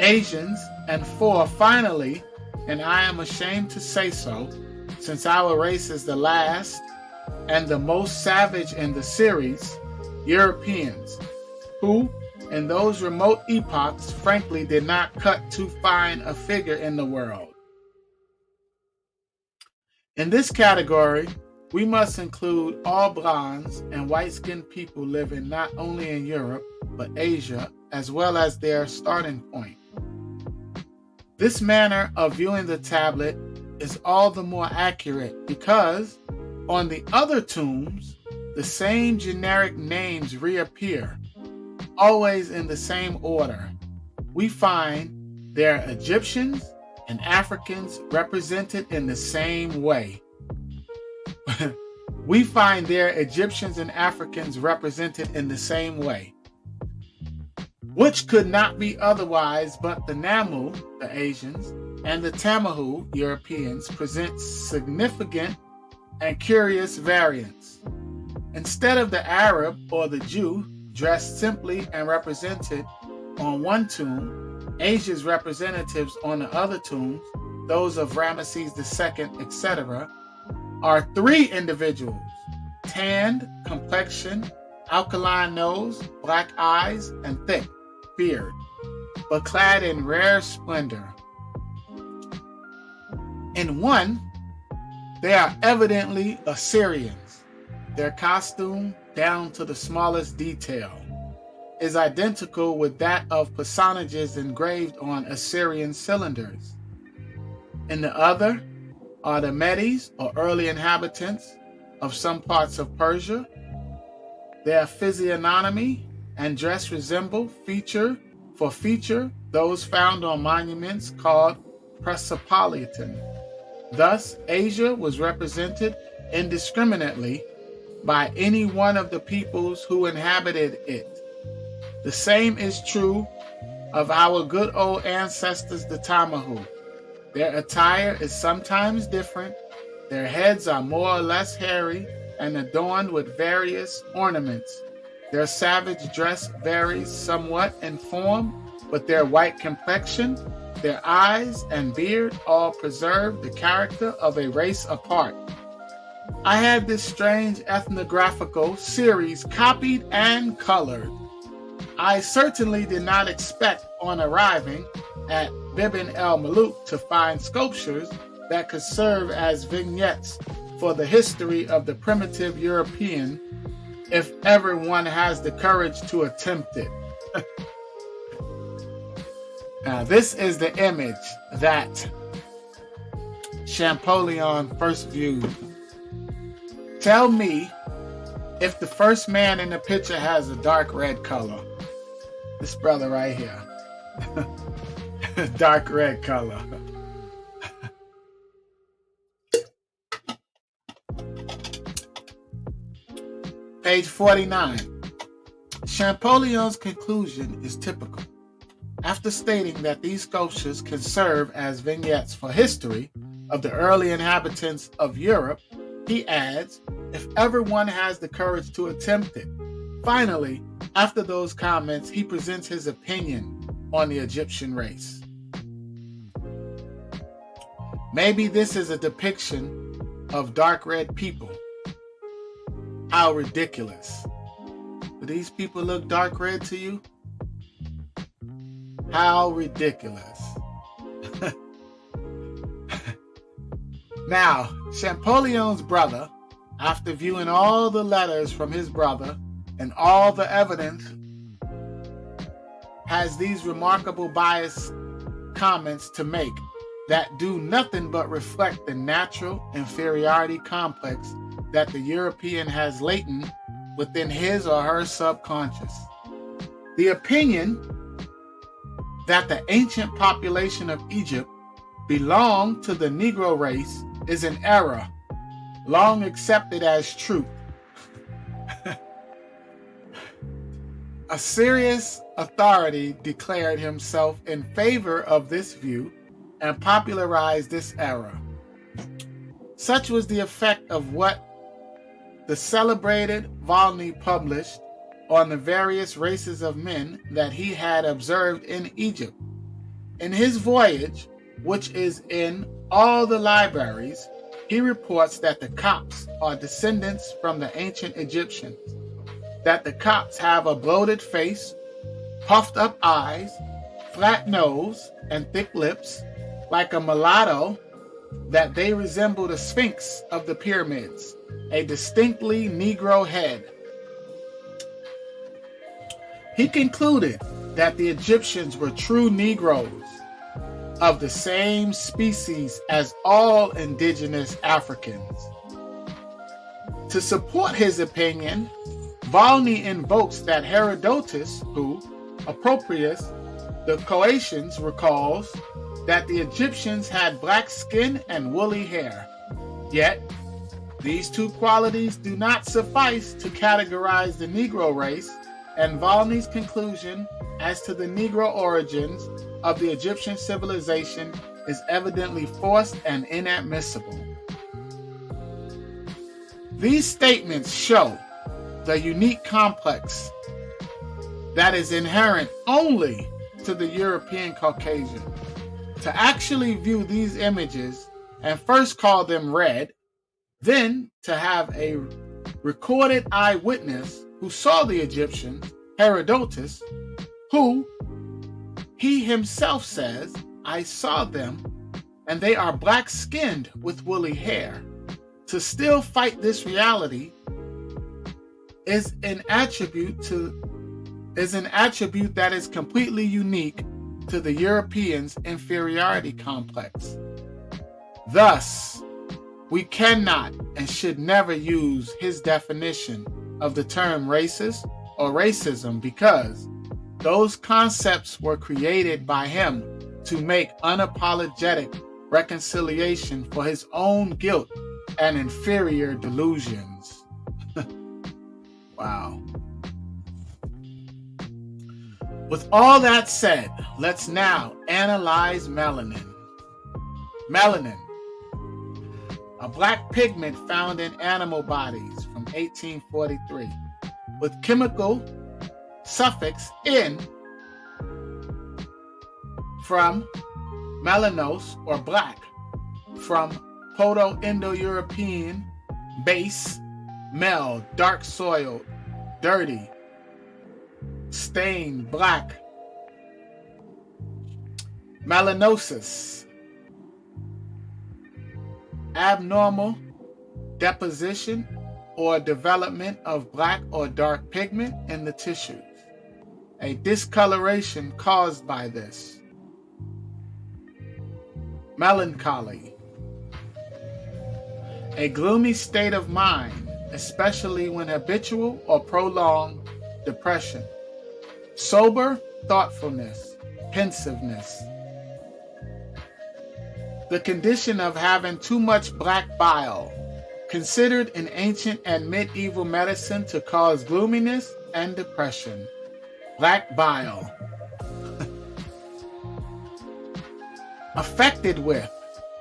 Asians, and 4, finally, and I am ashamed to say so, since our race is the last and the most savage in the series, Europeans, who, in those remote epochs, frankly did not cut too fine a figure in the world. In this category, we must include all blondes and white-skinned people living not only in Europe, but Asia, as well as their starting point. This manner of viewing the tablet is all the more accurate because on the other tombs, the same generic names reappear, always in the same order. We find there Egyptians and Africans represented in the same way. We find there Egyptians and Africans represented in the same way, which could not be otherwise but the Namu, the Asians, and the Tamahu, Europeans, present significant and curious variants. Instead of the Arab or the Jew dressed simply and represented on one tomb, Asia's representatives on the other tombs, those of Ramesses II, etc., are 3 individuals: tanned complexion, alkaline nose, black eyes, and thick beard, but clad in rare splendor. In one, They are evidently Assyrians. Their costume, down to the smallest detail, is identical with that of personages engraved on Assyrian cylinders. In the other are the Medes, or early inhabitants of some parts of Persia. Their physiognomy and dress resemble feature for feature those found on monuments called Persepolitan. Thus, Asia was represented indiscriminately by any one of the peoples who inhabited it. The same is true of our good old ancestors, the Tamahu. Their attire is sometimes different. Their heads are more or less hairy and adorned with various ornaments. Their savage dress varies somewhat in form, but their white complexion, their eyes and beard all preserve the character of a race apart. I had this strange ethnographical series copied and colored. I certainly did not expect on arriving at Biban el Maluk to find sculptures that could serve as vignettes for the history of the primitive European, if ever one has the courage to attempt it. Now, this is the image that Champollion first viewed. Tell me if the first man in the picture has a dark red color. This brother right here. Dark red color. Page 49. Champollion's conclusion is typical. After stating that these sculptures can serve as vignettes for history of the early inhabitants of Europe, he adds, if ever one has the courage to attempt it. Finally, after those comments, he presents his opinion on the Egyptian race. Maybe this is a depiction of dark red people. How ridiculous. Do these people look dark red to you? How ridiculous. Now, Champollion's brother, after viewing all the letters from his brother and all the evidence, has these remarkable biased comments to make that do nothing but reflect the natural inferiority complex that the European has latent within his or her subconscious. The opinion that the ancient population of Egypt belonged to the Negro race is an error, long accepted as truth. A serious authority declared himself in favor of this view and popularized this error. Such was the effect of what the celebrated Volney published on the various races of men that he had observed in Egypt. In his voyage, which is in all the libraries, he reports that the Copts are descendants from the ancient Egyptians, that the Copts have a bloated face, puffed up eyes, flat nose, and thick lips, like a mulatto, that they resemble the Sphinx of the pyramids, a distinctly Negro head. He concluded that the Egyptians were true Negroes of the same species as all indigenous Africans. To support his opinion, Volney invokes that Herodotus, who, appropriate the Coatians, recalls that the Egyptians had black skin and woolly hair. Yet, these two qualities do not suffice to categorize the Negro race, and Volney's conclusion as to the Negro origins of the Egyptian civilization is evidently forced and inadmissible. These statements show the unique complex that is inherent only to the European Caucasian. To actually view these images and first call them red, then to have a recorded eyewitness who saw the Egyptians, Herodotus, who he himself says, I saw them, and they are black-skinned with woolly hair. to still fight this reality is an attribute that is completely unique to the Europeans' inferiority complex. Thus, we cannot and should never use his definition of the term racist or racism, because those concepts were created by him to make unapologetic reconciliation for his own guilt and inferior delusions. Wow. With all that said, let's now analyze melanin. Melanin, a black pigment found in animal bodies from 1843, with chemical suffix in from melanos or black, from Proto-Indo-European base, mel, dark soiled, dirty, stained black. Melanosis, abnormal deposition or development of black or dark pigment in the tissues, a discoloration caused by this. Melancholy, a gloomy state of mind, especially when habitual or prolonged depression. Sober thoughtfulness, pensiveness. The condition of having too much black bile, considered in ancient and medieval medicine to cause gloominess and depression. Black bile. Affected with,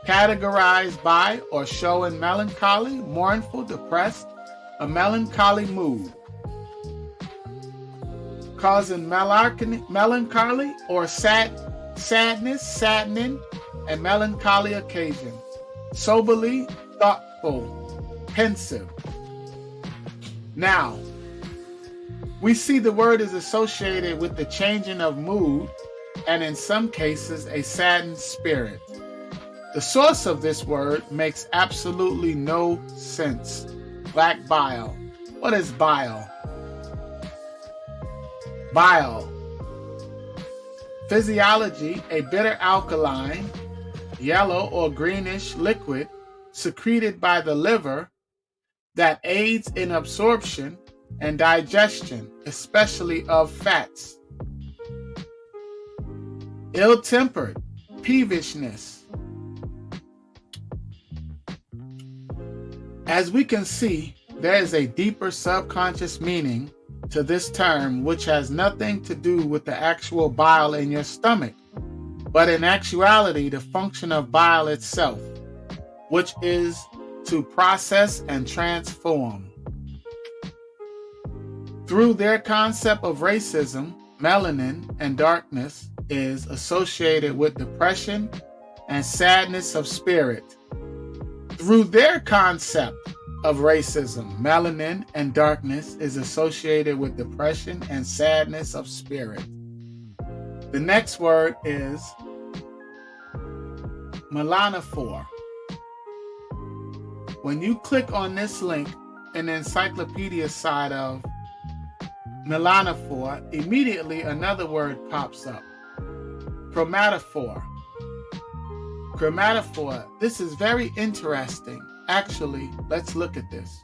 categorized by, or showing melancholy, mournful, depressed, a melancholy mood. Causing melancholy or sadness, saddening, and melancholy occasion. Soberly thoughtful, pensive. Now, we see the word is associated with the changing of mood, and in some cases, a saddened spirit. The source of this word makes absolutely no sense. Black bile. What is bile? Bile. Physiology, a bitter alkaline, yellow or greenish liquid secreted by the liver that aids in absorption and digestion, especially of fats. Ill-tempered, peevishness. As we can see, there is a deeper subconscious meaning to this term, which has nothing to do with the actual bile in your stomach, but in actuality the function of bile itself, which is to process and transform. Through their concept of racism, melanin and darkness is associated with depression and sadness of spirit. Through their concept of racism, melanin and darkness is associated with depression and sadness of spirit. The next word is melanophore. When you click on this link in the encyclopedia side of melanophore, immediately another word pops up. Chromatophore. Chromatophore. This is very interesting. Actually, let's look at this.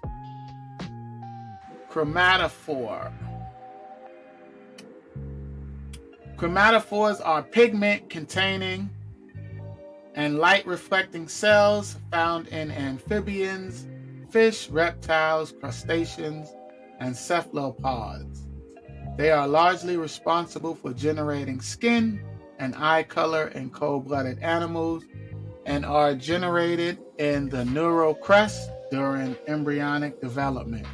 Chromatophore. Chromatophores are pigment containing and light reflecting cells found in amphibians, fish, reptiles, crustaceans, and cephalopods. They are largely responsible for generating skin and eye color in cold-blooded animals, and are generated in the neural crest during embryonic development.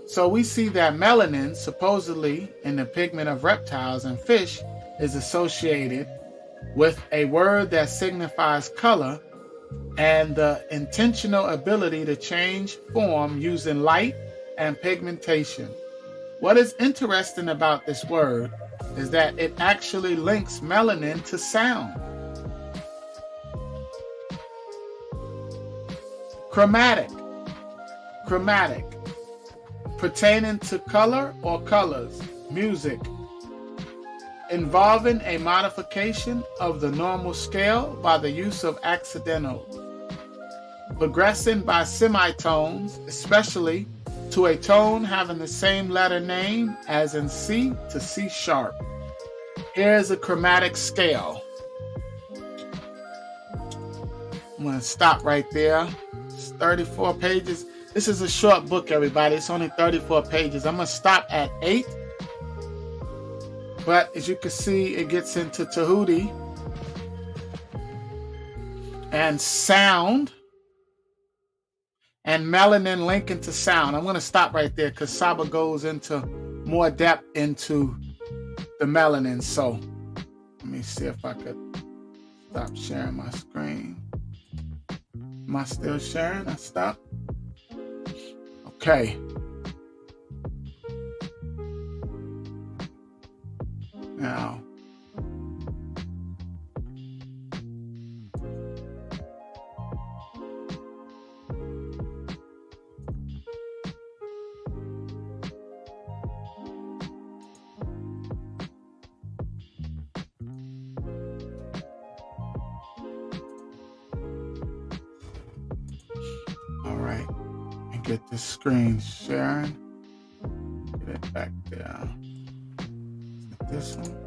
So we see that melanin, supposedly in the pigment of reptiles and fish, is associated with a word that signifies color and the intentional ability to change form using light and pigmentation. What is interesting about this word is that it actually links melanin to sound. Chromatic. Chromatic. Pertaining to color or colors. Music. Involving a modification of the normal scale by the use of accidental. Progressing by semitones, especially to a tone having the same letter name as in C to C sharp. Here's a chromatic scale. I'm going to stop right there. It's 34 pages. This is a short book, everybody. It's only 34 pages. I'm going to stop at 8. But as you can see, it gets into Tehuti and sound and melanin linking to sound. I'm going to stop right there because Saba goes into more depth into the melanin. So let me see if I could stop sharing my screen. Am I still sharing? I stopped. Okay. Now, all right, and get the screen sharing. Get it back there. Is it this one?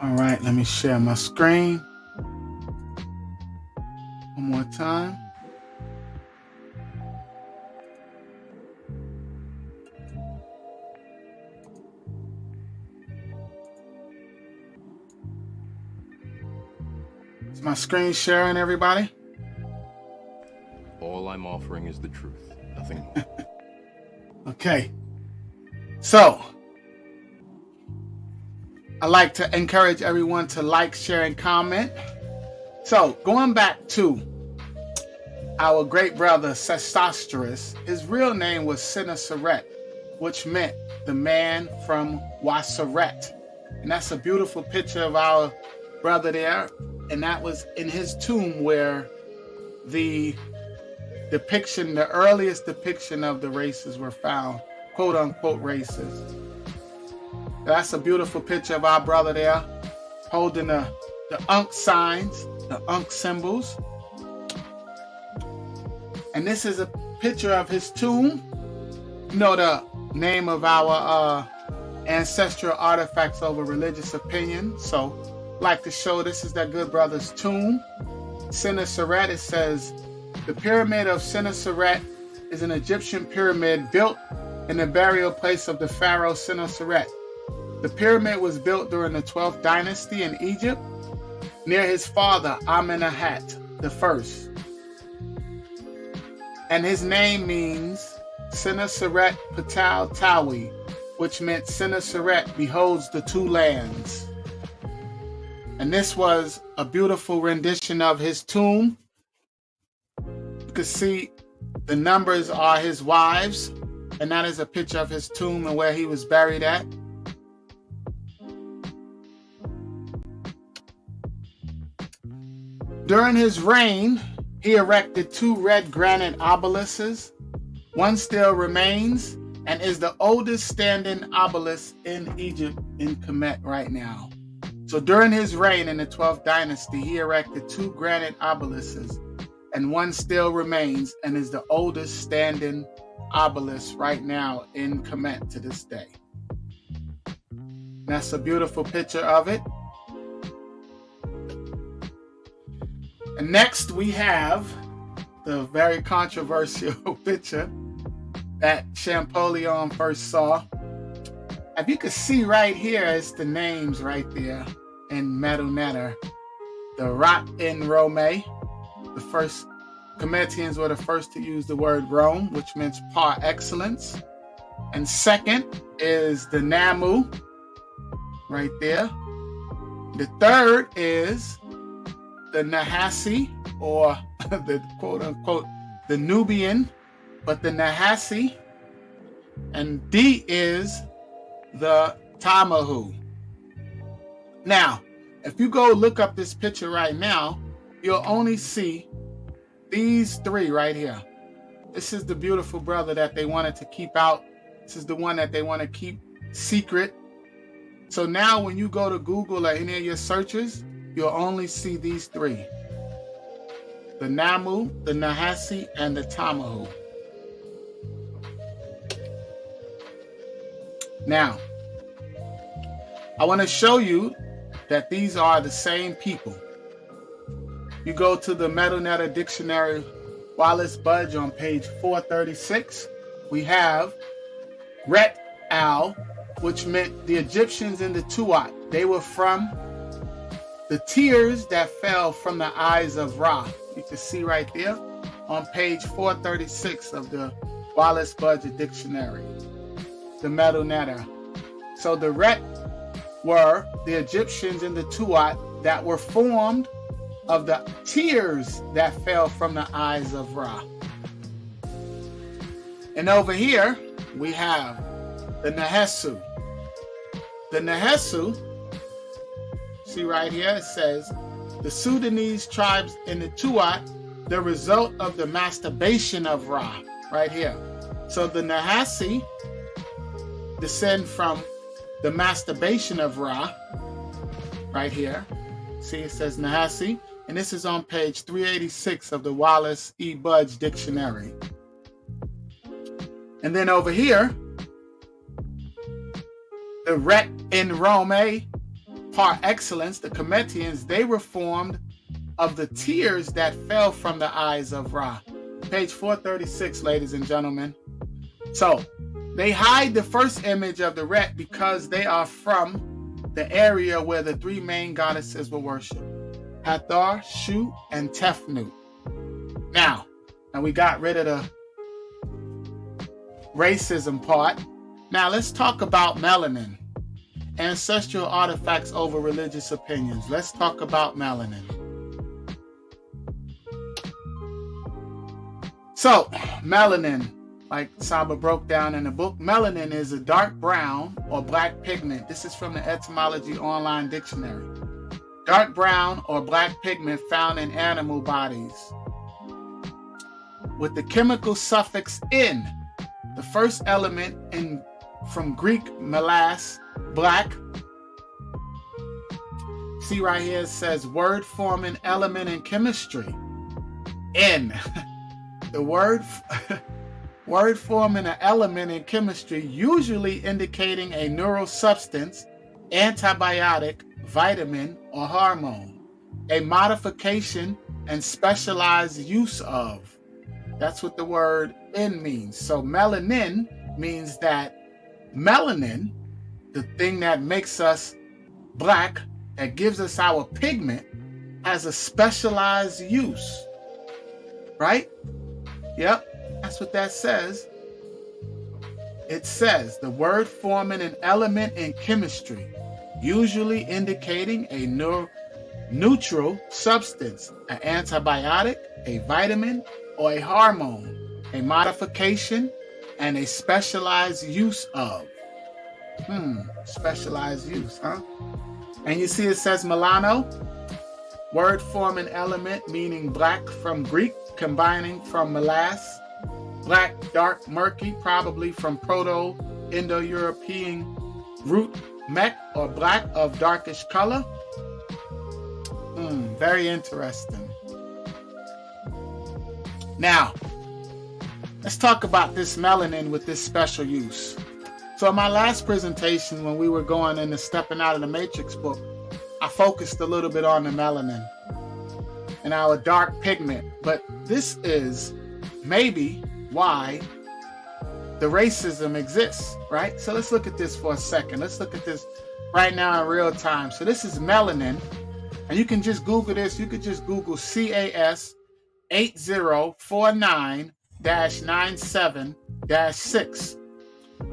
All right, let me share my screen one more time. Is my screen sharing, everybody? All I'm offering is the truth, nothing more. Okay. So, I like to encourage everyone to like, share, and comment. So, going back to our great brother Sesostris, his real name was Sennacherib, which meant the man from Wasseret. And that's a beautiful picture of our brother there. And that was in his tomb where the depiction, the earliest depiction of the races were found, quote unquote races. That's a beautiful picture of our brother there, holding the Ankh signs, the Ankh symbols. And this is a picture of his tomb. You know the name of our ancestral artifacts over religious opinion. So, like to show this is that good brother's tomb. Sennacherib, it says, the pyramid of Sennacherib is an Egyptian pyramid built in the burial place of the pharaoh Sennacherib. The pyramid was built during the 12th dynasty in Egypt, near his father AmunHtpRa I. And his name means Sennacherib Patal Tawi, which meant Sennacherib beholds the two lands. And this was a beautiful rendition of his tomb. You can see the numbers are his wives, and that is a picture of his tomb and where he was buried at. During his reign, he erected 2 red granite obelisks. One still remains and is the oldest standing obelisk in Egypt in Kemet right now. So during his reign in the 12th dynasty, he erected 2 granite obelisks, and one still remains and is the oldest standing obelisk right now in Kemet to this day. That's a beautiful picture of it. And next we have the very controversial picture that Champollion first saw. If you can see right here, it's the names right there in Metal Netter. The Rat in Rome. The first Kemetians were the first to use the word Rome, which means par excellence. And second is the Namu, right there. The third is the Nahasi, or the quote unquote the Nubian, but the Nahasi, and D is the Tamahu. Now, if you go look up this picture right now, you'll only see these three right here. This is the beautiful brother that they wanted to keep out. This is the one that they want to keep secret. So now when you go to Google or any of your searches, you'll only see these three: the Namu, the Nahasi, and the Tamahu. Now, I want to show you that these are the same people. You go to the Melanin Dictionary Wallace Budge on page 436. We have Ret Al, which meant the Egyptians in the Tuat. They were from the tears that fell from the eyes of Ra. You can see right there on page 436 of the Wallace Budge Dictionary, the Melanin. So the Ret were the Egyptians in the Tuat that were formed of the tears that fell from the eyes of Ra. And over here, we have the Nehesu. The Nehesu, see right here, it says, the Sudanese tribes in the Tuat, the result of the masturbation of Ra, right here. So the Nahasi descend from the masturbation of Ra, right here. See, it says Nahasi, and this is on page 386 of the Wallace E. Budge Dictionary. And then over here, the Ret in Rome, par excellence, the Cometians, they were formed of the tears that fell from the eyes of Ra. Page 436, ladies and gentlemen. So, they hide the first image of the Ret because they are from the area where the three main goddesses were worshipped: Hathor, Shu, and Tefnut. Now we got rid of the racism part. Now let's talk about melanin. Ancestral artifacts over religious opinions. Let's talk about melanin. So, melanin, like Saba broke down in the book, melanin is a dark brown or black pigment. This is from the Etymology Online Dictionary. Dark brown or black pigment found in animal bodies with the chemical suffix in, the first element in from Greek melas, black. See right here, it says word forming element in chemistry. In. The word forming an element in chemistry, usually indicating a neural substance, antibiotic, vitamin, or hormone. A modification and specialized use of. That's what the word in means. So melanin means that melanin, the thing that makes us black, that gives us our pigment, has a specialized use. Right? Yep, that's what that says. It says the word forming an element in chemistry, usually indicating a neutral substance, an antibiotic, a vitamin, or a hormone, a modification, and a specialized use of. Specialized use, huh? And you see it says melano, word forming element meaning black from Greek, combining from melas, black, dark, murky, probably from Proto-Indo-European root mek, or black of darkish color. Very interesting. Now, let's talk about this melanin with this special use. So in my last presentation, when we were going into Stepping Out of the Matrix book, I focused a little bit on the melanin and our dark pigment. But this is maybe why the racism exists, right? So let's look at this for a second. Let's look at this right now in real time. So this is melanin, and you can just Google this. You could just Google CAS 8049-97-6.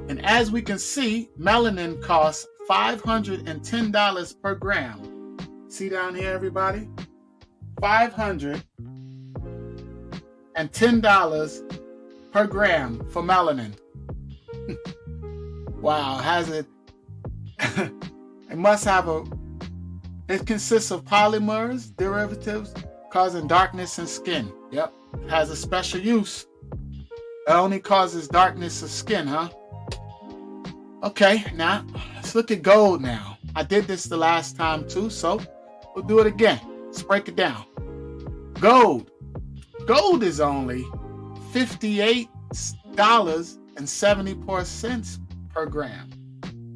And as we can see, melanin costs $510 per gram. See down here, everybody? $510 per gram for melanin. Wow, has it? It must have it consists of polymers, derivatives, causing darkness in skin. Yep, it has a special use. It only causes darkness of skin, huh? Okay, now let's look at gold now. I did this the last time too, so we'll do it again. Let's break it down. Gold. Gold is only $58.74 per gram.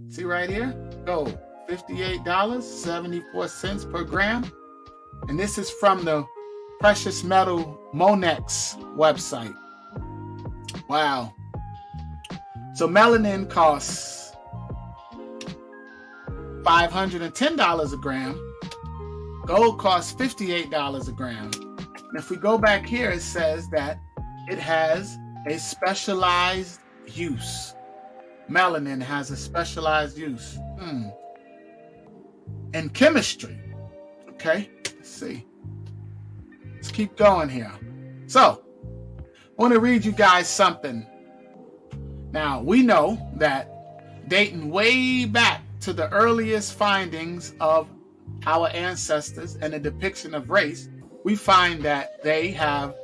See right here? Gold. $58.74 per gram. And this is from the Precious Metal Monex website. Wow. So melanin costs $510 a gram. Gold costs $58 a gram. And if we go back here, it says that it has a specialized use. Melanin has a specialized use. In chemistry. Okay, let's see. Let's keep going here. So, I want to read you guys something. Now, we know that dating way back to the earliest findings of our ancestors and the depiction of race, we find that they have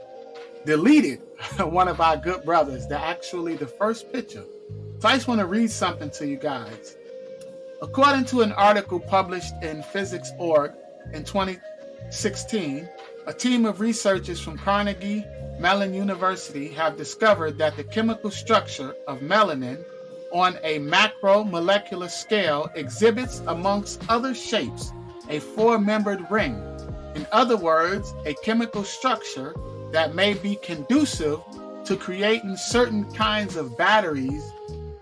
deleted one of our good brothers, actually the first picture. So I just want to read something to you guys. According to an article published in Physics.org in 2016, a team of researchers from Carnegie Mellon University have discovered that the chemical structure of melanin on a macromolecular scale exhibits, amongst other shapes, a four-membered ring. In other words, a chemical structure that may be conducive to creating certain kinds of batteries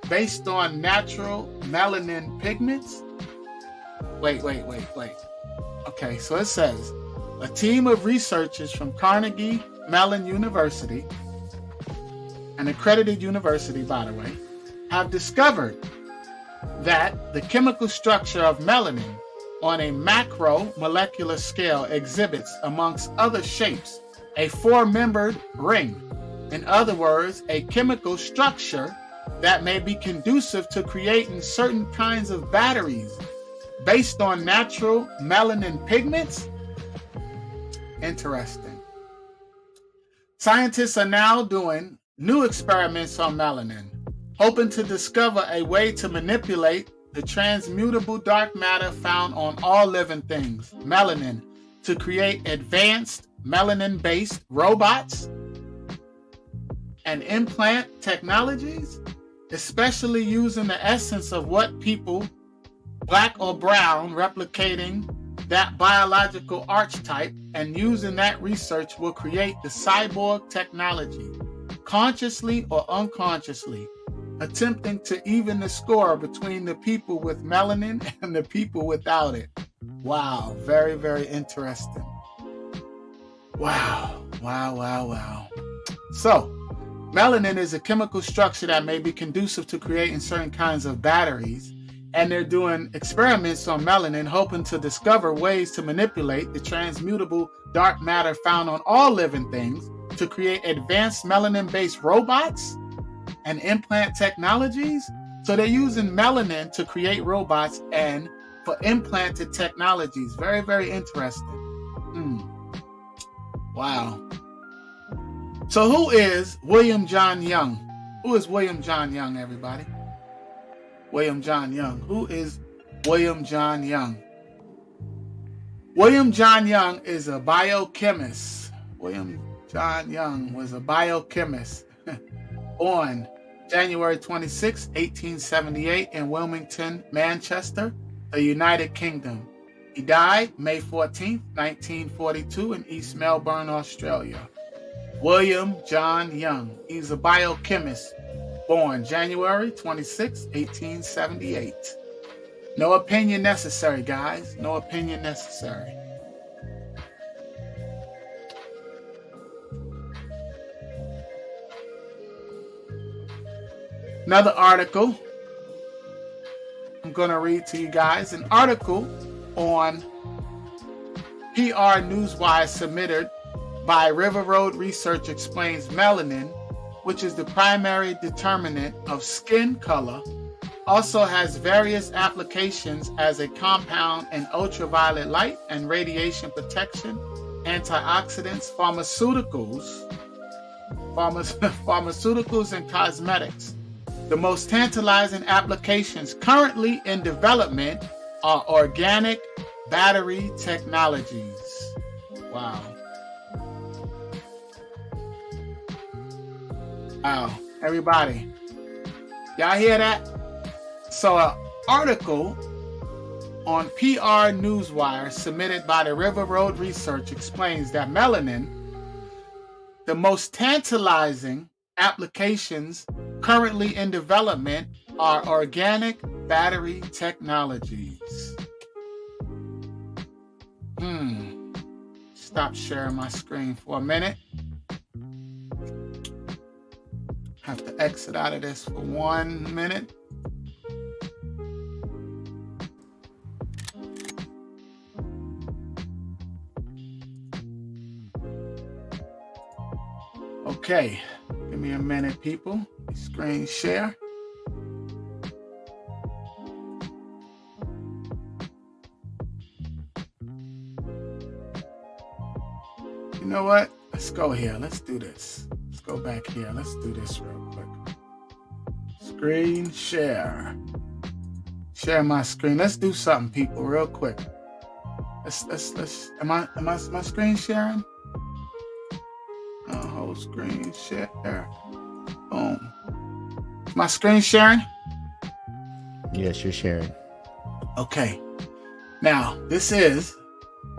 based on natural melanin pigments. Wait. Okay, so it says, a team of researchers from Carnegie Mellon University, an accredited university, by the way, have discovered that the chemical structure of melanin on a macromolecular scale exhibits, amongst other shapes, a four-membered ring. In other words, a chemical structure that may be conducive to creating certain kinds of batteries based on natural melanin pigments. Interesting. Scientists are now doing new experiments on melanin, hoping to discover a way to manipulate the transmutable dark matter found on all living things, melanin, to create advanced melanin-based robots and implant technologies, especially using the essence of what people, black or brown, replicating that biological archetype, and using that research will create the cyborg technology, consciously or unconsciously, attempting to even the score between the people with melanin and the people without it. Wow, very, very interesting. Wow. So, melanin is a chemical structure that may be conducive to creating certain kinds of batteries, and they're doing experiments on melanin, hoping to discover ways to manipulate the transmutable dark matter found on all living things to create advanced melanin-based robots and implant technologies. So they're using melanin to create robots and for implanted technologies. Very, very interesting. Wow. So who is William John Young? Who is William John Young, everybody? William John Young. Who is William John Young? William John Young is a biochemist. William John Young was a biochemist born January 26, 1878 in Wilmington, Manchester, the United Kingdom. He died May 14, 1942 in East Melbourne, Australia. William John Young. He's a biochemist born January 26, 1878. No opinion necessary, guys. No opinion necessary. Another article I'm going to read to you guys. An article on PR Newswire submitted by River Road Research explains melanin, which is the primary determinant of skin color, also has various applications as a compound in ultraviolet light and radiation protection, antioxidants, pharmaceuticals, and cosmetics. The most tantalizing applications currently in development are organic battery technologies. Wow. Wow. Everybody, y'all hear that? So an article on PR Newswire submitted by the River Road Research explains that melanin, the most tantalizing applications currently in development are organic battery technologies. Stop sharing my screen for a minute. Have to exit out of this for 1 minute. Okay, give me a minute, people. Screen share. You know what? Let's go here. Let's do this. Let's go back here. Let's do this real quick. Screen share. Share my screen. Let's do something, people, real quick. Let's. Am I screen sharing? Whole screen share. Boom. Is my screen sharing? Yes, you're sharing. Okay. Now, this is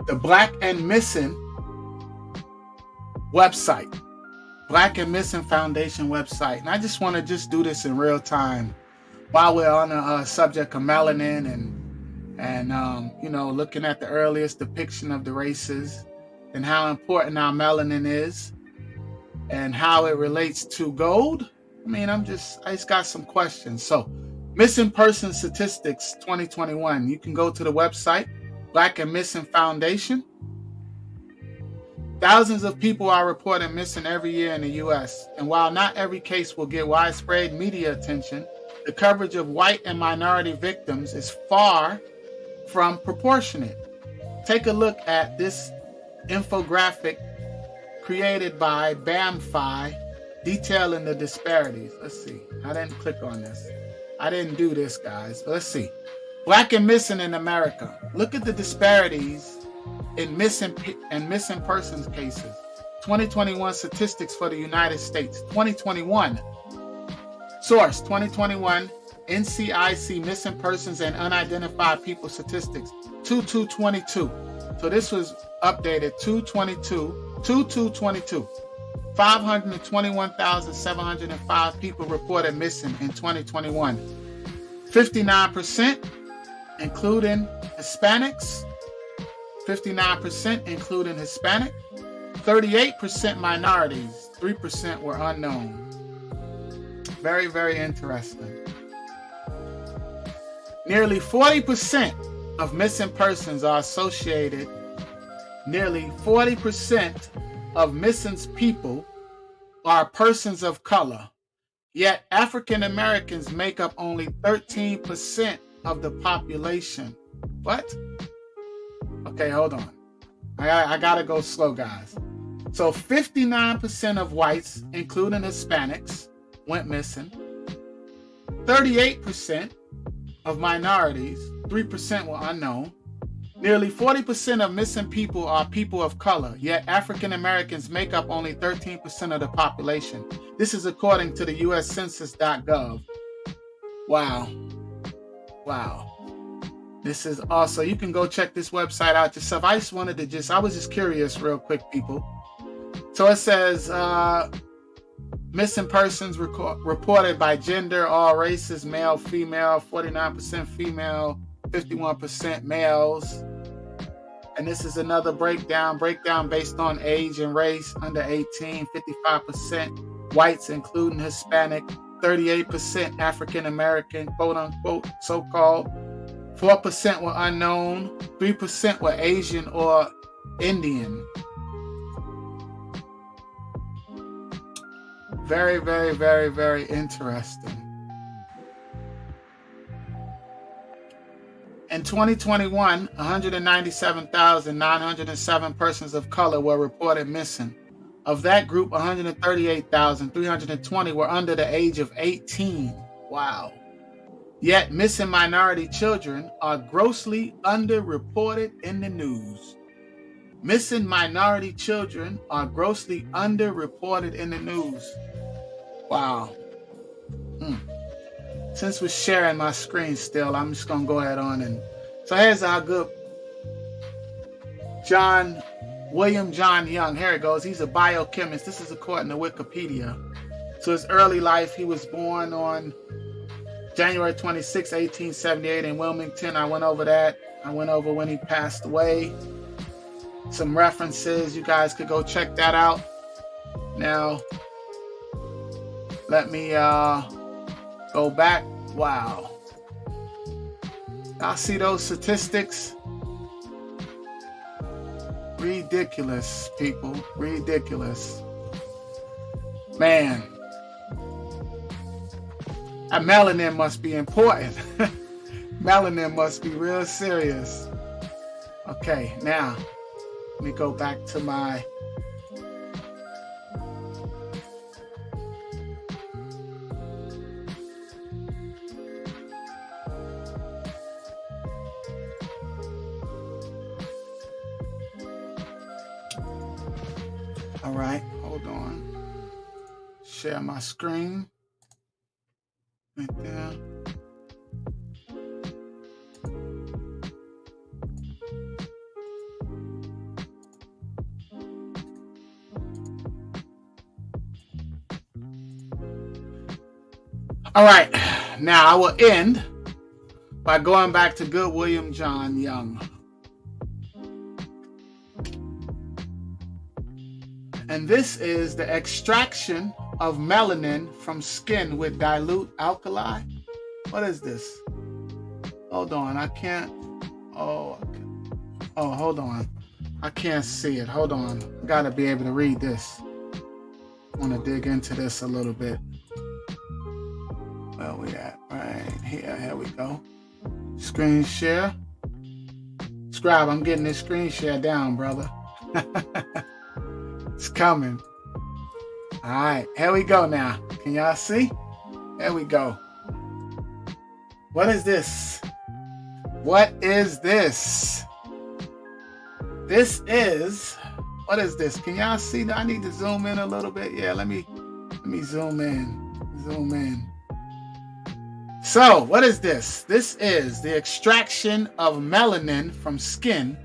the Black and Missing website. Black and Missing Foundation website. And I just want to do this in real time while we're on the subject of melanin and looking at the earliest depiction of the races and how important our melanin is and how it relates to gold. I just got some questions. So, missing person statistics 2021. You can go to the website, Black and Missing Foundation. Thousands of people are reported missing every year in the U.S. And while not every case will get widespread media attention, the coverage of white and minority victims is far from proportionate. Take a look at this infographic created by BAMFI detailing the disparities. Let's see. I didn't click on this. I didn't do this, guys. But let's see. Black and missing in America. Look at the disparities in missing persons cases. 2021 statistics for the United States. 2021. Source 2021 NCIC missing persons and unidentified people statistics 2222. So this was updated 2222. 521,705 people reported missing in 2021. 59% including Hispanics. 59% including Hispanic. 38% minorities. 3% were unknown. Very, very interesting. Nearly 40% of missing persons are associated. Nearly 40% of missing people are persons of color. Yet African Americans make up only 13% of the population. What? Okay, hold on. I gotta go slow, guys. So 59% of whites, including Hispanics, went missing. 38% of minorities, 3% were unknown. Nearly 40% of missing people are people of color, yet African Americans make up only 13% of the population. This is according to the US Census.gov. Wow. This is also, you can go check this website out yourself. I was just curious real quick, people. So it says, missing persons reported by gender, all races, male, female, 49% female, 51% males. And this is another breakdown based on age and race. Under 18, 55% whites, including Hispanic, 38% African American, quote unquote, so-called. 4% were unknown, 3% were Asian or Indian. Very, very, very, very interesting. In 2021, 197,907 persons of color were reported missing. Of that group, 138,320 were under the age of 18. Wow. Yet missing minority children are grossly underreported in the news. Missing minority children are grossly underreported in the news. Wow. Since we're sharing my screen still, I'm just going to go ahead on and... So here's our good William John Young. Here it goes. He's a biochemist. This is according to Wikipedia. So his early life, he was born on January 26, 1878 in Wilmington. I went over that. I went over when he passed away. Some references. You guys could go check that out. Now, let me go back. Wow. Y'all see those statistics? Ridiculous, people. Ridiculous. Man. That melanin must be important. Melanin must be real serious. Okay, now, let me go back to my... All right, hold on. Share my screen. Right there. All right, now I will end by going back to good William John Young. And this is the extraction of melanin from skin with dilute alkali. What is this? Hold on, I can't. Oh, hold on. I can't see it. Hold on. I gotta be able to read this. I want to dig into this a little bit. Where we at? Right here. Here we go. Screen share. Scribe, I'm getting this screen share down, brother. It's coming. All right, here we go now. Can y'all see? There we go. What is this? What is this? This is, what is this? Can y'all see? I need to zoom in a little bit. Yeah, let me zoom in. Zoom in. So, what is this? This is the extraction of melanin from skin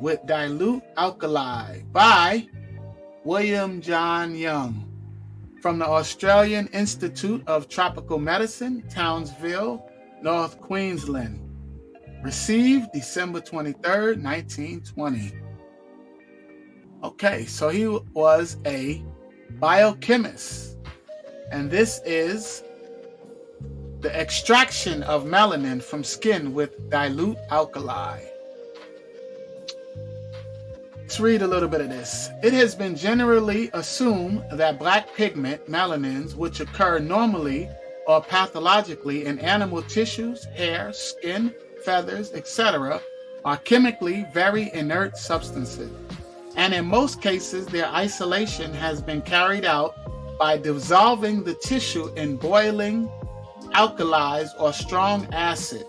with dilute alkali by William John Young from the Australian Institute of Tropical Medicine, Townsville, North Queensland. Received December 23rd, 1920. Okay, so he was a biochemist. And this is the extraction of melanin from skin with dilute alkali. Let's read a little bit of this. It has been generally assumed that black pigment melanins, which occur normally or pathologically in animal tissues, hair, skin, feathers, etc., are chemically very inert substances. And in most cases, their isolation has been carried out by dissolving the tissue in boiling alkalis or strong acid.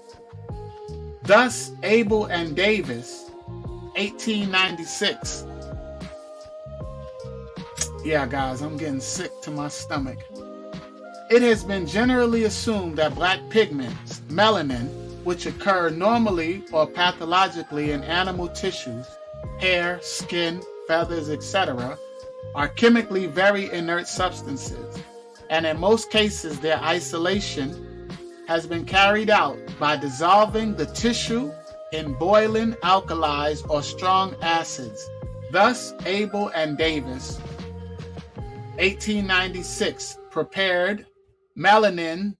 Thus, Abel and Davis, 1896. Yeah, guys, I'm getting sick to my stomach. It has been generally assumed that black pigments, melanin, which occur normally or pathologically in animal tissues, hair, skin, feathers, etc., are chemically very inert substances, and in most cases their isolation has been carried out by dissolving the tissue in boiling alkalis or strong acids. Thus, Abel and Davis, 1896, prepared melanin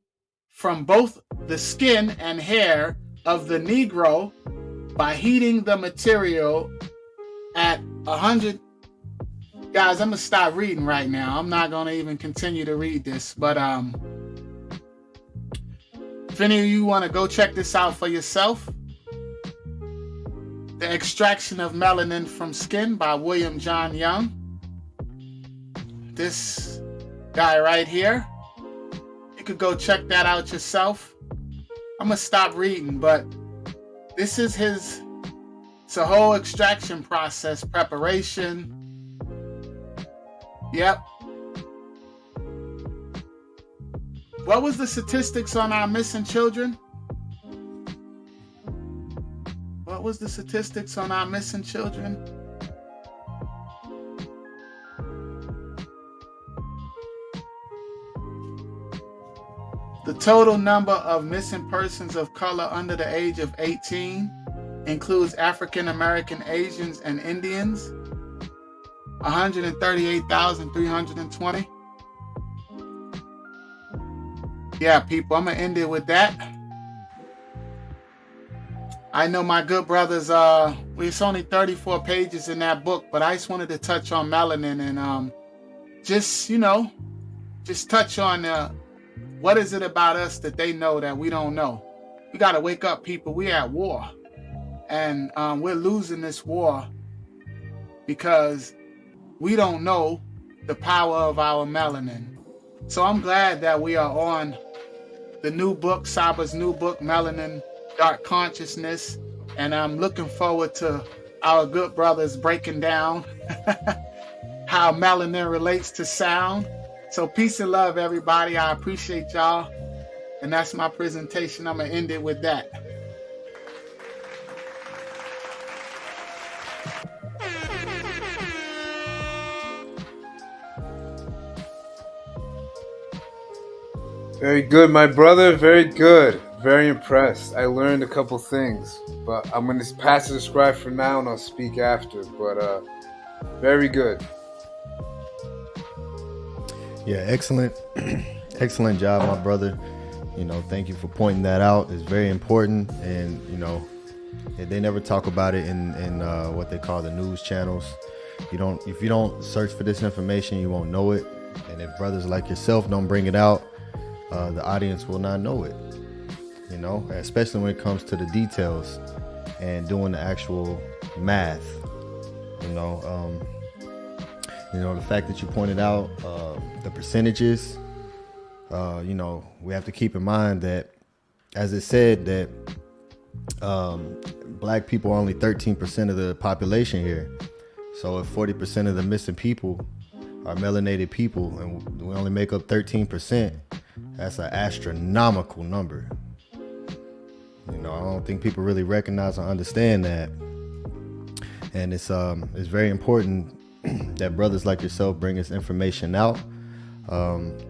from both the skin and hair of the Negro by heating the material at 100. Guys, I'm gonna stop reading right now. I'm not gonna even continue to read this, but if any of you want to go check this out for yourself, The Extraction of Melanin from Skin by William John Young. This guy right here, you could go check that out yourself. I'm gonna stop reading, but this is it's a whole extraction process, preparation. Yep. What was the statistics on our missing children? What was the statistics on our missing children? The total number of missing persons of color under the age of 18 includes African American, Asians, and Indians. 138,320. Yeah, people, I'm gonna end it with that. I know my good brothers, it's only 34 pages in that book, but I just wanted to touch on melanin and just touch on what is it about us that they know that we don't know. We got to wake up, people. We're at war, and we're losing this war because we don't know the power of our melanin. So I'm glad that we are on the new book, Saba's new book, Melanin, Dark Consciousness. And I'm looking forward to our good brothers breaking down how melanin relates to sound. So peace and love, everybody. I appreciate y'all. And that's my presentation. I'm going to end it with that. Very good, my brother. Very good. Very impressed. I learned a couple things, but I'm going to pass the scribe for now and I'll speak after. But very good. Yeah, excellent. Excellent job, my brother. Thank you for pointing that out. It's very important. And, they never talk about it in what they call the news channels. If you don't search for this information, you won't know it. And if brothers like yourself don't bring it out, the audience will not know it, especially when it comes to the details and doing the actual math. The fact that you pointed out the percentages, we have to keep in mind that, as it said, that black people are only 13% of the population here. So if 40% of the missing people are melanated people and we only make up 13%, that's an astronomical number. I don't think people really recognize or understand that. And it's very important that brothers like yourself bring this information out,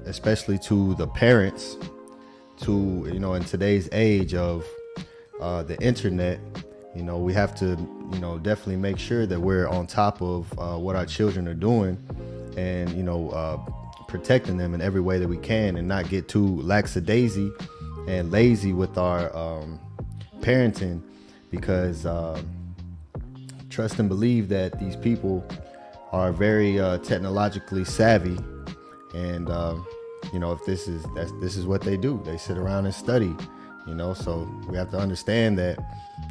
especially to the parents, to, in today's age of the internet. We have to, definitely make sure that we're on top of what our children are doing and, protecting them in every way that we can and not get too lackadaisy and lazy with our parenting, because trust and believe that these people are very technologically savvy, and if this is what they do. They sit around and study, so we have to understand that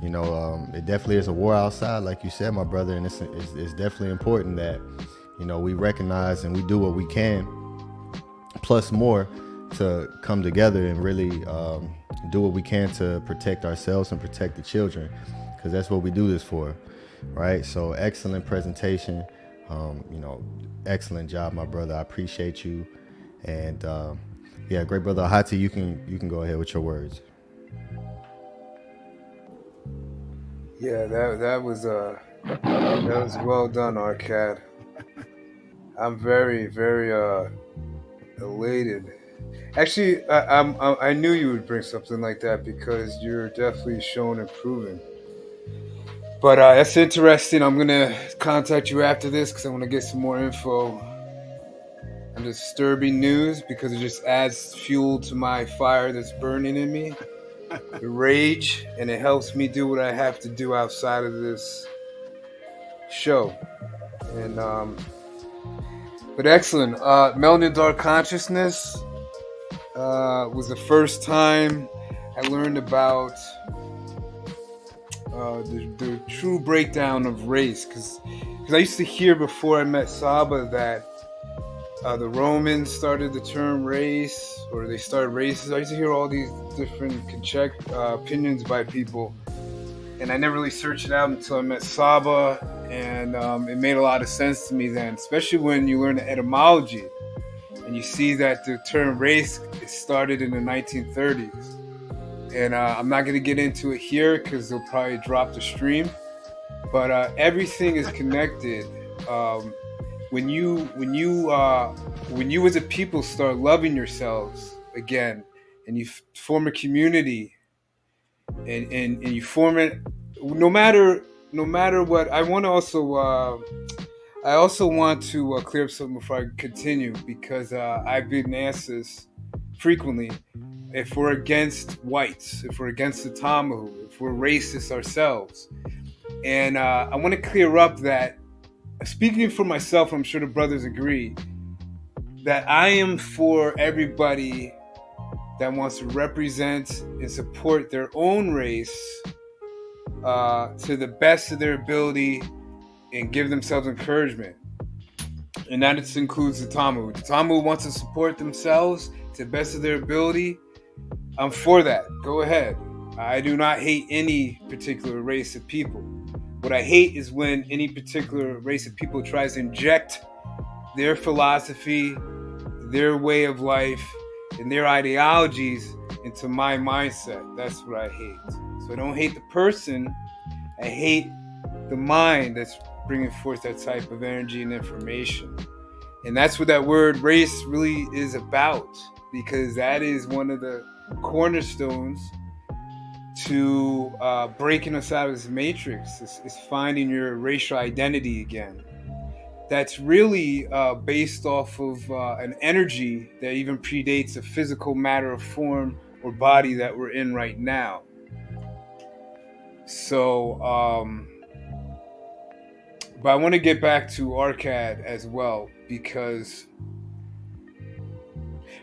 it definitely is a war outside, like you said, my brother, and it's definitely important that we recognize and we do what we can, plus more, to come together and really do what we can to protect ourselves and protect the children, because that's what we do this for, right? So excellent presentation. Excellent job, my brother. I appreciate you. And great brother Ahati, you can go ahead with your words. Yeah, that was well done, Arcad. I'm very, very elated. Actually, I knew you would bring something like that because you're definitely showing improving. But that's interesting. I'm gonna contact you after this because I want to get some more info on disturbing news, because it just adds fuel to my fire that's burning in me, the rage, and it helps me do what I have to do outside of this show. And but excellent. Melanin Dark Consciousness was the first time I learned about the true breakdown of race, because I used to hear before I met Saba that the Romans started the term race, or they started races. I used to hear all these different opinions by people, and I never really searched it out until I met Saba, and it made a lot of sense to me then, especially when you learn the etymology and you see that the term race started in the 1930s. And I'm not going to get into it here because they'll probably drop the stream, but everything is connected. When you as a people start loving yourselves again, and you form a community, and you form it, no matter what. I want to also want to clear up something before I continue, because I've been asked this frequently. If we're against whites, if we're against the Tamahu, if we're racist ourselves. And I want to clear up that, speaking for myself, I'm sure the brothers agree, that I am for everybody that wants to represent and support their own race to the best of their ability and give themselves encouragement. And that includes the Tamahu. The Tamahu wants to support themselves to the best of their ability. I'm for that. Go ahead. I do not hate any particular race of people. What I hate is when any particular race of people tries to inject their philosophy, their way of life, and their ideologies into my mindset. That's what I hate. So I don't hate the person. I hate the mind that's bringing forth that type of energy and information. And that's what that word race really is about, because that is one of the cornerstones to breaking us out of this matrix, is finding your racial identity again. That's really based off of an energy that even predates the physical matter of form or body that we're in right now. So, but I want to get back to Arcad as well, because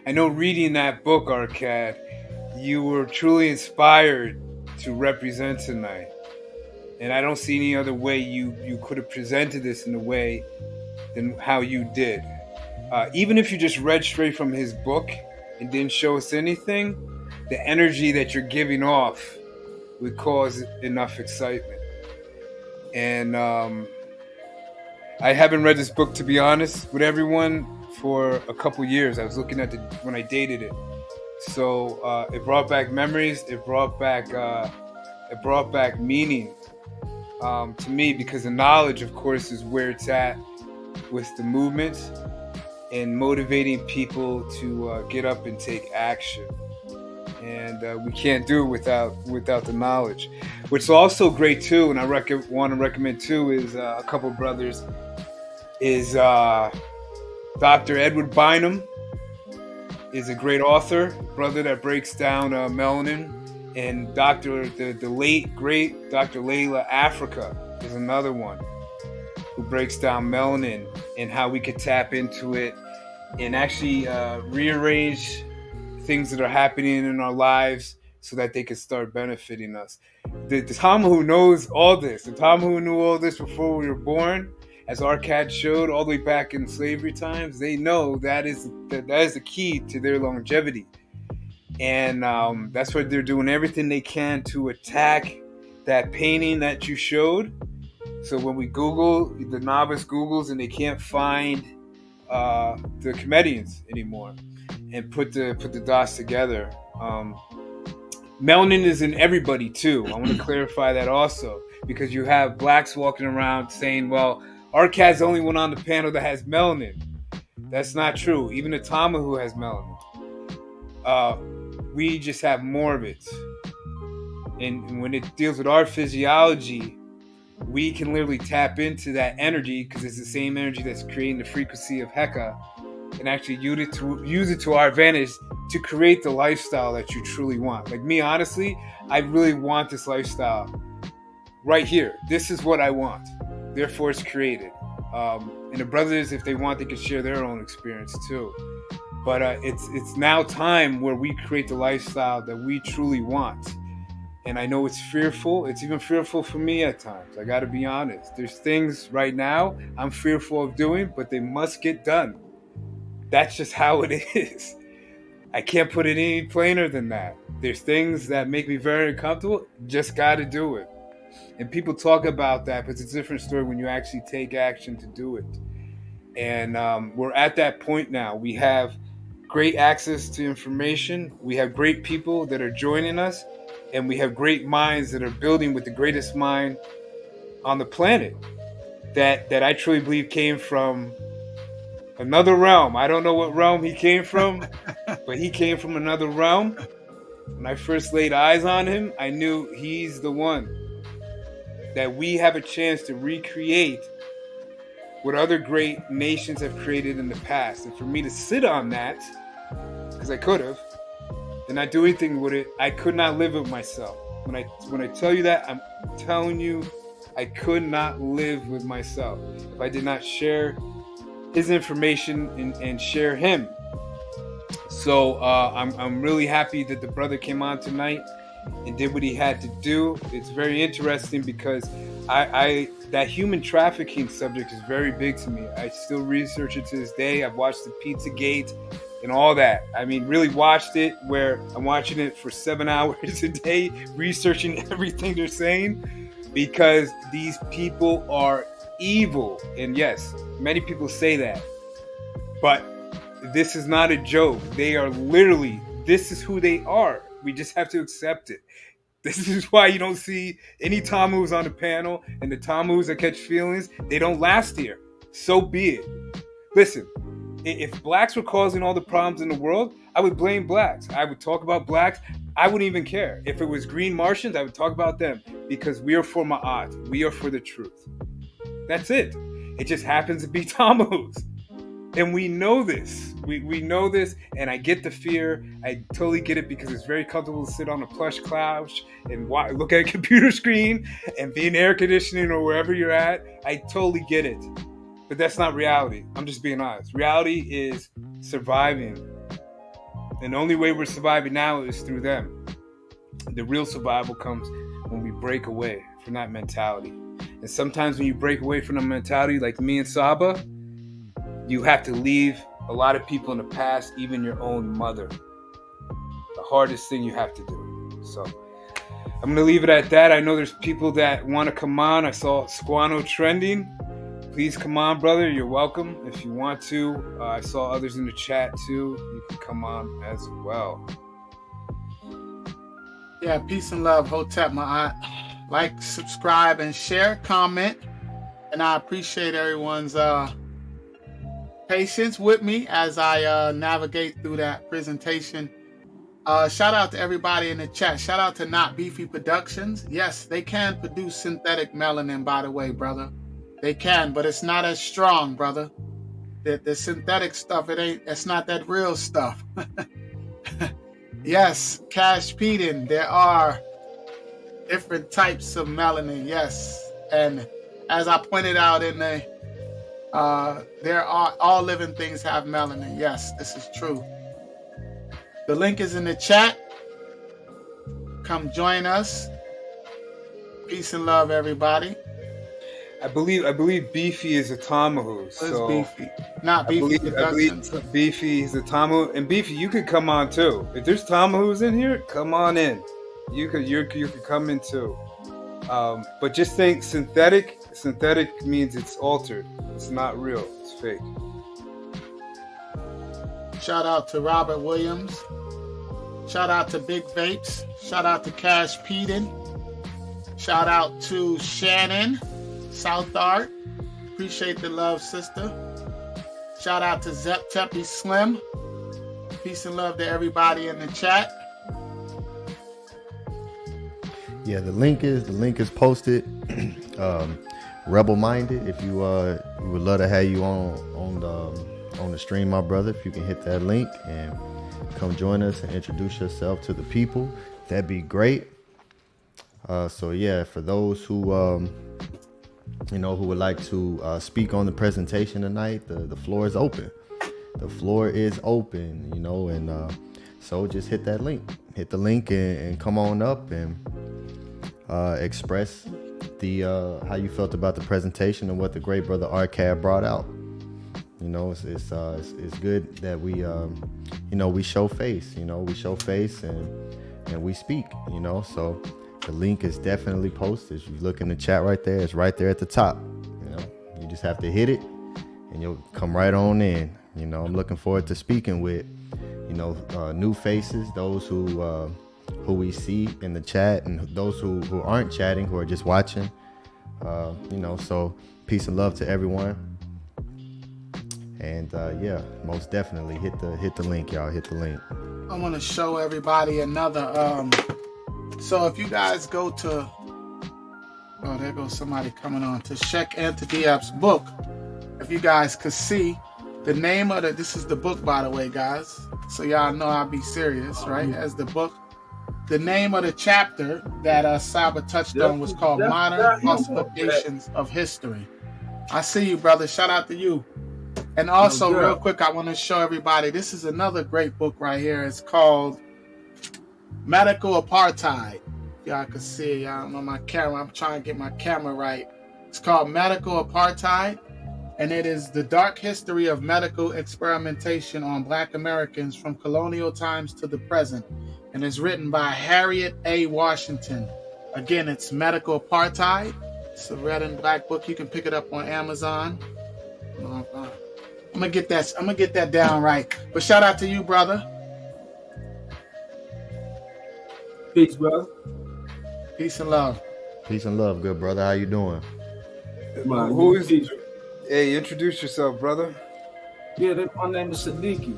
I know reading that book, Arcad, you were truly inspired to represent tonight. And I don't see any other way you could have presented this in a way than how you did. Even if you just read straight from his book and didn't show us anything, the energy that you're giving off would cause enough excitement. And I haven't read this book, to be honest with everyone, for a couple years. I was looking at when I dated it. So it brought back memories. It brought back meaning to me, because the knowledge, of course, is where it's at with the movement and motivating people to get up and take action. And we can't do it without the knowledge. What's also great too, and I want to recommend too, is a couple brothers, is Dr. Edward Bynum is a great author, brother that breaks down melanin, and the late great Dr. Layla Africa is another one who breaks down melanin and how we could tap into it and actually rearrange things that are happening in our lives so that they can start benefiting us. The Tamahu knows all this. The Tamahu knew all this before we were born, as Arcad showed all the way back in slavery times. They know that is the key to their longevity. And that's why they're doing everything they can to attack that painting that you showed. So when we Google, the novice Googles, and they can't find the comedians anymore and put the dots together. Melanin is in everybody too. I want to clarify that also, because you have blacks walking around saying, well, Arcad's the only one on the panel that has melanin. That's not true. Even the Tamahu has melanin. We just have more of it. And when it deals with our physiology, we can literally tap into that energy, because it's the same energy that's creating the frequency of Heka, and actually use it to our advantage to create the lifestyle that you truly want. Like me, honestly, I really want this lifestyle right here. This is what I want. Therefore, it's created. And the brothers, if they want, they can share their own experience too. But it's now time where we create the lifestyle that we truly want. And I know it's fearful. It's even fearful for me at times. I got to be honest. There's things right now I'm fearful of doing, but they must get done. That's just how it is. I can't put it any plainer than that. There's things that make me very uncomfortable. Just got to do it. And people talk about that, but it's a different story when you actually take action to do it. And we're at that point now. We have great access to information. We have great people that are joining us. And we have great minds that are building with the greatest mind on the planet that I truly believe came from another realm. I don't know what realm he came from, but he came from another realm. When I first laid eyes on him, I knew he's the one that we have a chance to recreate what other great nations have created in the past. And for me to sit on that, because I could have, and not do anything with it, I could not live with myself. When I tell you that, I'm telling you, I could not live with myself if I did not share his information and share him. So I'm really happy that the brother came on tonight and did what he had to do. It's very interesting because I that human trafficking subject is very big to me. I still research it to this day. I've watched the Pizzagate and all that. I mean, really watched it where I'm watching it for 7 hours a day, researching everything they're saying, because these people are evil. And yes, many people say that, but this is not a joke. They are literally, this is who they are. We just have to accept it. This is why you don't see any Tammuz on the panel, and the Tammuz that catch feelings, they don't last here. So be it. Listen, if blacks were causing all the problems in the world, I would blame blacks. I would talk about blacks. I wouldn't even care. If it was green Martians, I would talk about them, because we are for Maat. We are for the truth. That's it. It just happens to be Tammuz. And we know this. We know this, and I get the fear. I totally get it, because it's very comfortable to sit on a plush couch and look at a computer screen and be in air conditioning or wherever you're at. I totally get it. But that's not reality. I'm just being honest. Reality is surviving. And the only way we're surviving now is through them. The real survival comes when we break away from that mentality. And sometimes when you break away from the mentality, like me and Saba, you have to leave a lot of people in the past, even your own mother. The hardest thing you have to do. So I'm going to leave it at that. I know there's people that want to come on. I saw Squano trending. Please come on, brother. You're welcome if you want to. I saw others in the chat too. You can come on as well. Yeah, peace and love. Hotep, my aunt. Like, subscribe, and share, comment. And I appreciate everyone's patience with me as I navigate through that presentation. Shout out to everybody in the chat. Shout out to Not Beefy Productions. Yes, they can produce synthetic melanin, by the way, brother. They can, but it's not as strong, brother. The synthetic stuff, it's not that real stuff. Yes, Cash Peden, there are different types of melanin, yes. And as I pointed out in the, there are, all living things have melanin. Yes, this is true. The link is in the chat. Come join us. Peace and love, everybody. I believe Beefy is a Tammuz. So Beefy? Not Beefy. I believe Beefy is a Tammuz, and Beefy, you could come on too. If there's Tammuz in here, come on in. You could come in too. But just think, synthetic means it's altered. It's not real. It's fake. Shout out to Robert Williams. Shout out to Big Vapes. Shout out to Cash Peden. Shout out to Shannon Southard. Appreciate the love, sister. Shout out to Zep Teppy Slim. Peace and love to everybody in the chat. Yeah, the link is posted. Rebel Minded, if you we would love to have you on the stream, my brother. If you can hit that link and come join us and introduce yourself to the people, that'd be great. So yeah, for those who you know, who would like to speak on the presentation tonight, the floor is open. The floor is open, you know, and so just hit that link. Hit the link and come on up and express the how you felt about the presentation and what the great brother Arcad brought out. You know, it's good that we you know, we show face. You know, we show face and we speak. You know, so the link is definitely posted. You look in the chat right there. It's right there at the top. You know, you just have to hit it, and you'll come right on in. You know, I'm looking forward to speaking with, you know, new faces, those who we see in the chat, and those who aren't chatting, who are just watching. You know, so peace and love to everyone. And yeah, most definitely hit the link, y'all. Hit the link. I want to show everybody another. So if you guys go to, oh, there goes somebody coming on to Sheikh Anta Diab's book. If you guys could see the name of this is the book, by the way, guys. So y'all know I'll be serious, right? As the book, the name of the chapter that Saba touched on was called Modern Falsifications of History. I see you, brother. Shout out to you. And also, real quick, I want to show everybody, this is another great book right here. It's called Medical Apartheid. Y'all can see it. Y'all don't know my camera. I'm trying to get my camera right. It's called Medical Apartheid, and it is the dark history of medical experimentation on Black Americans from colonial times to the present. And it's written by Harriet A. Washington. Again, it's Medical Apartheid. It's a red and black book. You can pick it up on Amazon. I'm gonna get that down right. But shout out to you, brother. Peace, brother. Peace and love. Peace and love, good brother. How you doing? Who is he? Hey, introduce yourself, brother. Yeah, my name is Sadeeki.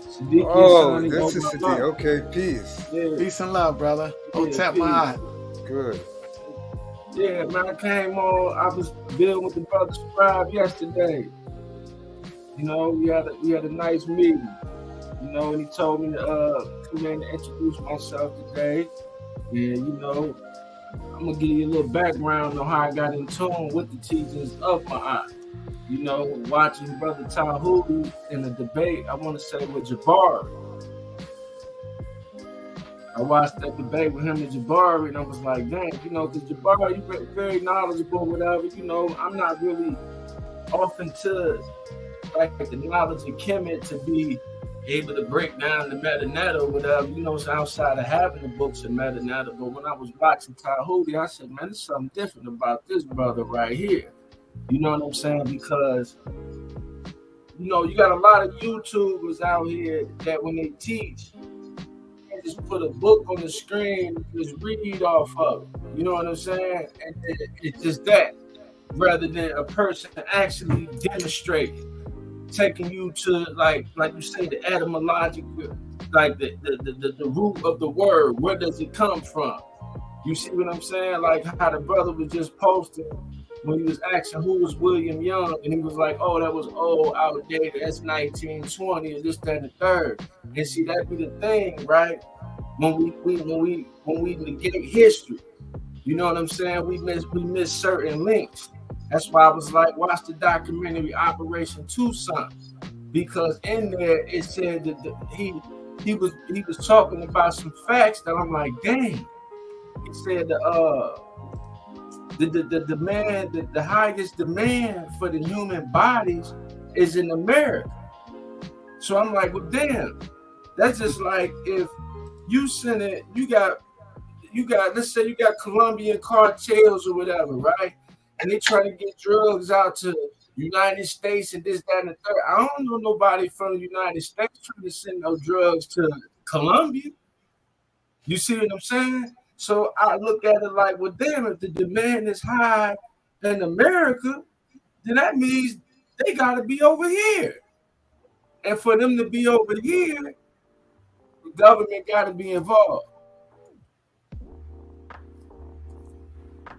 Sadeeki. Oh, this is Sadeeki. Okay, peace. Yeah. Peace and love, brother. Hotep Maat. Good. Yeah, man, I came on. I was building with the brother SCRIIIBE yesterday. You know, we had a nice meeting. You know, and he told me to come in and introduce myself today. And you know, I'm gonna give you a little background on how I got in tune with the teachings of Maat. You know, watching Brother Tehuti in a debate, I want to say with Jabari. I watched that debate with him and Jabari, and I was like, dang, you know, because Jabari, you're very knowledgeable, whatever. You know, I'm not really often to like the knowledge of Kemet to be able to break down the Melanin or whatever, you know, it's outside of having the books of Melanin. But when I was watching Tehuti, I said, man, there's something different about this brother right here. You know what I'm saying? Because, you know, you got a lot of YouTubers out here that when they teach, they just put a book on the screen and just read off of it. You know what I'm saying? And it's just that, rather than a person actually demonstrating, taking you to like you say, the etymological, like the root of the word. Where does it come from? You see what I'm saying? Like how the brother was just posting when he was asking who was William Young, and he was like, "Oh, that was old, outdated. That's 1920, and this, that, and the third." And see, that be the thing, right? When we negate history, you know what I'm saying? We miss certain links. That's why I was like, watch the documentary Operation Tucson, because in there it said that he was talking about some facts that I'm like, dang. He said the highest demand for the human bodies is in America. So I'm like, well, damn. That's just like if you send it, you got let's say you got Colombian cartels or whatever, right? And they try to get drugs out to the United States and this, that, and the third. I don't know nobody from the United States trying to send no drugs to Colombia. You see what I'm saying? So I look at it like, well, damn, if the demand is high in America, then that means they got to be over here. And for them to be over here, the government got to be involved.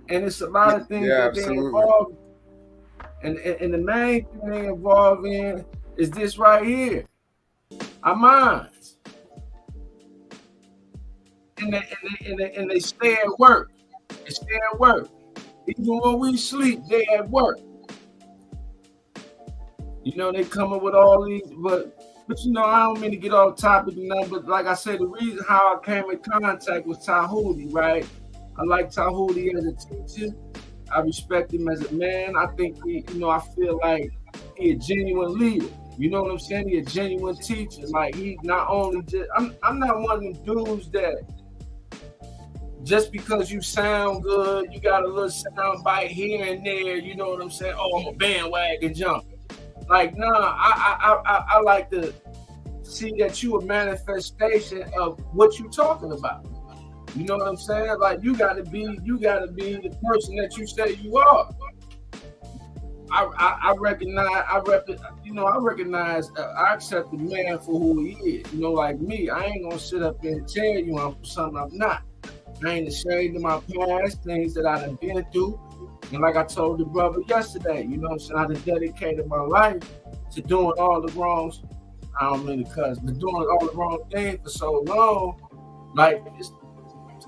And it's a lot of things that they involved in. And the main thing they involved in is this right here. Our minds. And they stay at work. They stay at work. Even when we sleep, they at work. You know, they coming with all these, but you know, I don't mean to get off topic and nothing, but like I said, the reason how I came in contact with Tehuti, right? I like Tehuti as a teacher. I respect him as a man. I think he, you know, I feel like he a genuine leader. You know what I'm saying? He a genuine teacher. Like he not only just, I'm not one of them dudes that just because you sound good, you got a little sound bite here and there, you know what I'm saying? Oh, I'm a bandwagon jumper. Like, nah, I like to see that you a manifestation of what you talking about. You know what I'm saying? Like you gotta be the person that you say you are. I accept the man for who he is. You know, like me, I ain't gonna sit up there and tell you I'm something I'm not. I ain't ashamed of my past, things that I done been through. And like I told the brother yesterday, you know what I'm saying, I done dedicated my life to doing all the wrongs. I don't mean to cuss, but doing all the wrong things for so long, like it's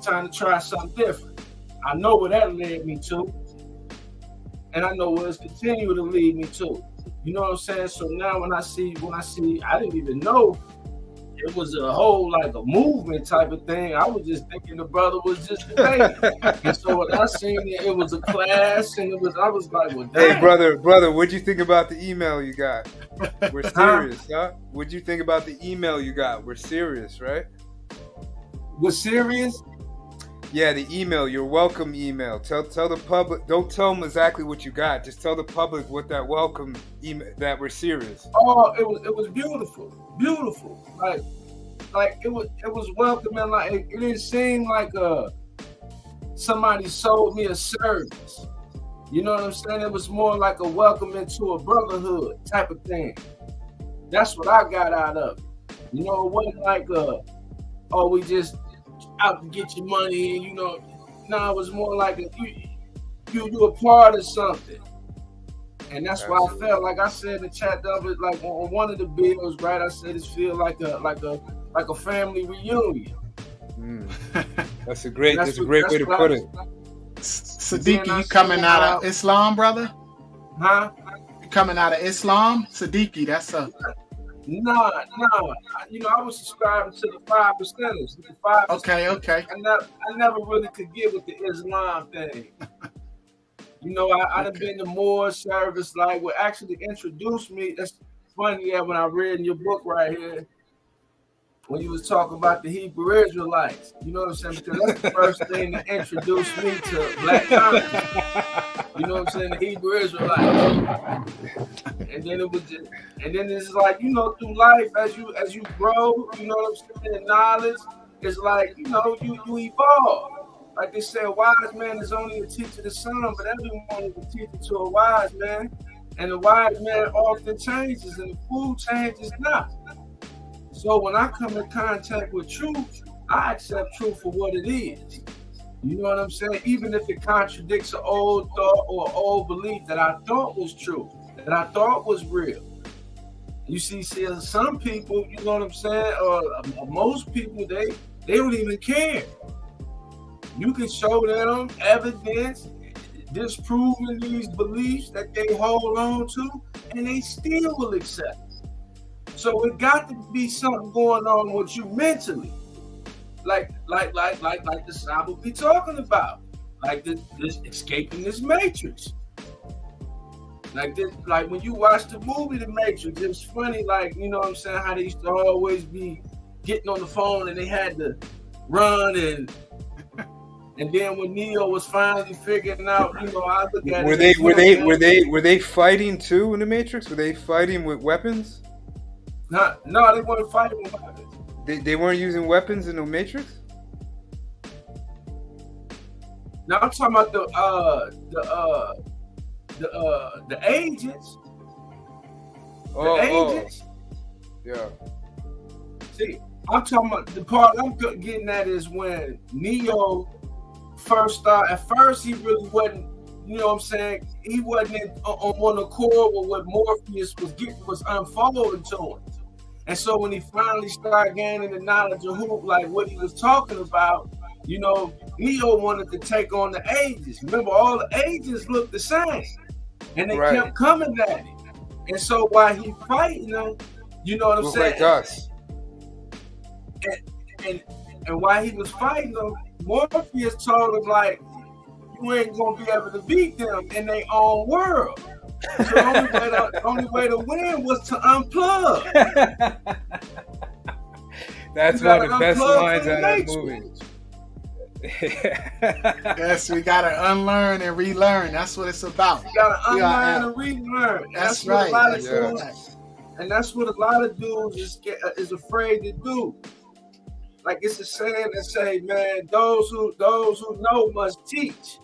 time to try something different. I know where that led me to, and I know where it's continuing to lead me to. You know what I'm saying? So now when I see, I didn't even know it was a whole like a movement type of thing. I was just thinking the brother was just debating. And so when I seen it was a class, and I was like, well, damn. Hey, brother, what'd you think about the email you got? We're serious, huh? What'd you think about the email you got? We're serious, right? We're serious? Yeah, the email, your welcome email. Tell the public. Don't tell them exactly what you got. Just tell the public what that welcome email, that we're serious. Oh, it was beautiful. Like it was welcoming. Like it didn't seem like somebody sold me a service. You know what I'm saying? It was more like a welcome into a brotherhood type of thing. That's what I got out of it. You know, it wasn't like we just out to get your money, and you know, no, it was more like you a part of something, and that's why I felt like I said in the chat of it, like on one of the bills, right? I said it feel like a family reunion. That's a great way to put it. Sadeeki, you coming out of Islam, brother? Huh? You coming out of Islam, Sadeeki? That's a. No. You know, I was subscribing to the 5%ers. The 5%. Okay. I never really could get with the Islam thing. You know, I done been to more service, like what actually introduced me. That's funny, when I read in your book right here, when you was talking about the Hebrew Israelites. You know what I'm saying? Because that's the first thing that introduced me to black consciousness. You know what I'm saying? The Hebrew Israelites. And then it was just, and then it's like, you know, through life as you grow, you know what I'm saying, in knowledge, it's like, you know, you evolve. Like they say, a wise man is only a teacher to some, but everyone is a teacher to a wise man. And the wise man often changes, and the fool changes not. So when I come in contact with truth, I accept truth for what it is. You know what I'm saying? Even if it contradicts an old thought or old belief that I thought was true, that I thought was real. You see, some people, you know what I'm saying, or most people, they don't even care. You can show them evidence disproving these beliefs that they hold on to, and they still will accept it. So it got to be something going on with you mentally, like the Bible be talking about, like this escaping this matrix. Like this, like when you watch the movie The Matrix, it's funny, like, you know what I'm saying, how they used to always be getting on the phone and they had to run and then when Neo was finally figuring out, you know, I look at were they fighting too in the Matrix? Were they fighting with weapons? No, they weren't fighting with weapons. They weren't using weapons in the Matrix? Now I'm talking about the agents. Agents. Yeah. See, I'm talking about the part I'm getting at is when Neo first started. At first, he really wasn't. You know what I'm saying? He wasn't on one accord with what Morpheus was unfolding to him. And so when he finally started gaining the knowledge of what he was talking about, You know, Neo wanted to take on the ages. Remember, all the ages looked the same, and they kept coming at him. And so while he fighting them, you know what I'm saying? Like us. And while he was fighting them, Morpheus told him, like, you ain't gonna be able to beat them in their own world. So the only way to win was to unplug. That's one of the best lines out of that movie. Yes, we gotta unlearn and relearn. That's what it's about. You gotta unlearn and relearn. That's right. And that's what a lot of dudes is afraid to do. Like it's a saying that say, man, those who know must teach.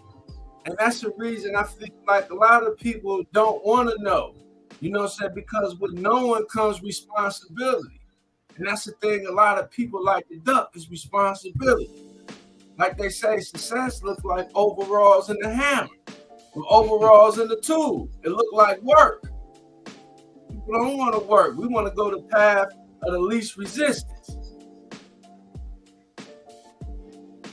And that's the reason I feel like a lot of people don't want to know. You know what I'm saying? Because with knowing comes responsibility. And that's the thing a lot of people like to duck is responsibility. Like they say, success looks like overalls and the hammer, or overalls and the tool. It look like work. People don't want to work. We want to go the path of the least resistance.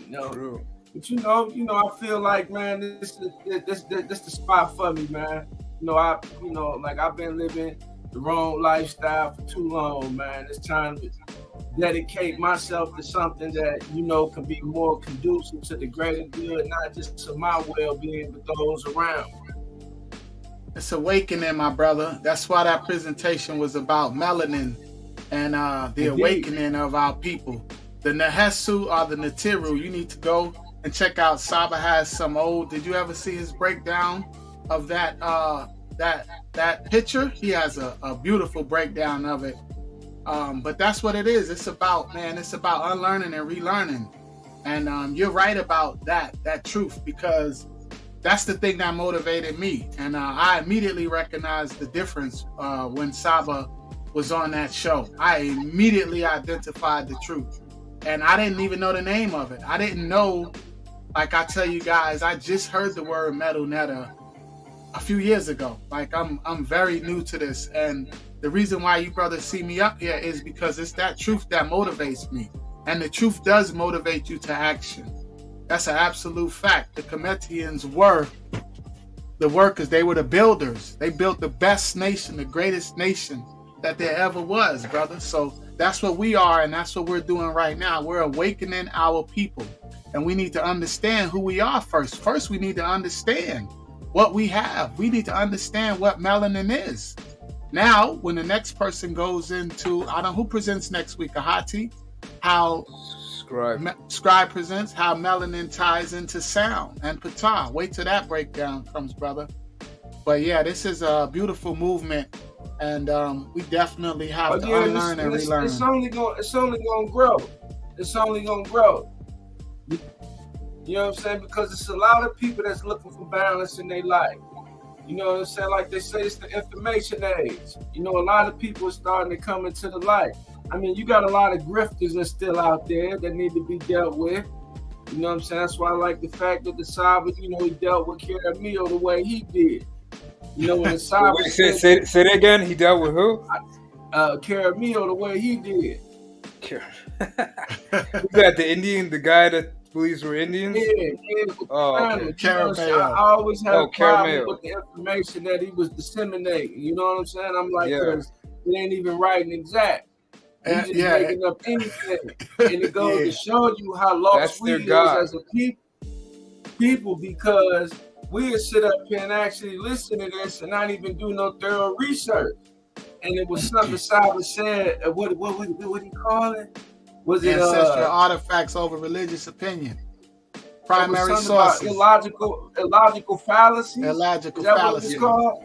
You know, True. but you know, I feel like, man, this the spot for me, man. Like I've been living the wrong lifestyle for too long, man. It's time to dedicate myself to something that, you know, can be more conducive to the greater good, not just to my well-being, but those around. It's awakening, my brother. That's why that presentation was about melanin and the awakening of our people. The Nehesu or the Natiru, you need to go and check out. Saba has some old. Did you ever see his breakdown of that that picture? He has a beautiful breakdown of it. But that's what it is. It's about, man, it's about unlearning and relearning. And you're right about that truth, because that's the thing that motivated me. And I immediately recognized the difference when Saba was on that show. I immediately identified the truth. And I didn't even know the name of it. I didn't know, like I tell you guys, I just heard the word Metal Netta a few years ago. Like I'm very new to this. And the reason why you brothers see me up here is because it's that truth that motivates me. And the truth does motivate you to action. That's an absolute fact. The Cometians were the workers. They were the builders. They built the best nation, the greatest nation that there ever was, brother. So that's what we are, and that's what we're doing right now. We're awakening our people. And we need to understand who we are first. First, we need to understand what we have. We need to understand what melanin is. Now, when the next person goes into, I don't know who presents next week, Ahati, how Scribe presents how melanin ties into sound and pata. Wait till that breakdown comes, brother. But yeah, this is a beautiful movement, and we definitely have to unlearn and relearn. It's only gonna grow. It's only gonna grow. You know what I'm saying? Because it's a lot of people that's looking for balance in their life. You know what I'm saying? Like they say, it's the information age. You know, a lot of people are starting to come into the light. I mean, you got a lot of grifters that's still out there that need to be dealt with. You know what I'm saying? That's why I like the fact that the Saba, you know, he dealt with Caramillo the way he did. You know, when the Saba... say that again? He dealt with who? Caramillo the way he did. Who's that, the Indian, the guy that believes we're Indians? Yeah. Oh, okay. I always had a problem with the information that he was disseminating. You know what I'm saying? I'm like, because it ain't even right and exact. He's just making up anything. And it goes to show you how lost we is as a people, because we'll sit up here and actually listen to this and not even do no thorough research. And it was something Saba said, what do you call it? Was it ancestral artifacts over religious opinion? Primary sources. Illogical fallacies. Illogical fallacies. Is that fallacies. what it's called?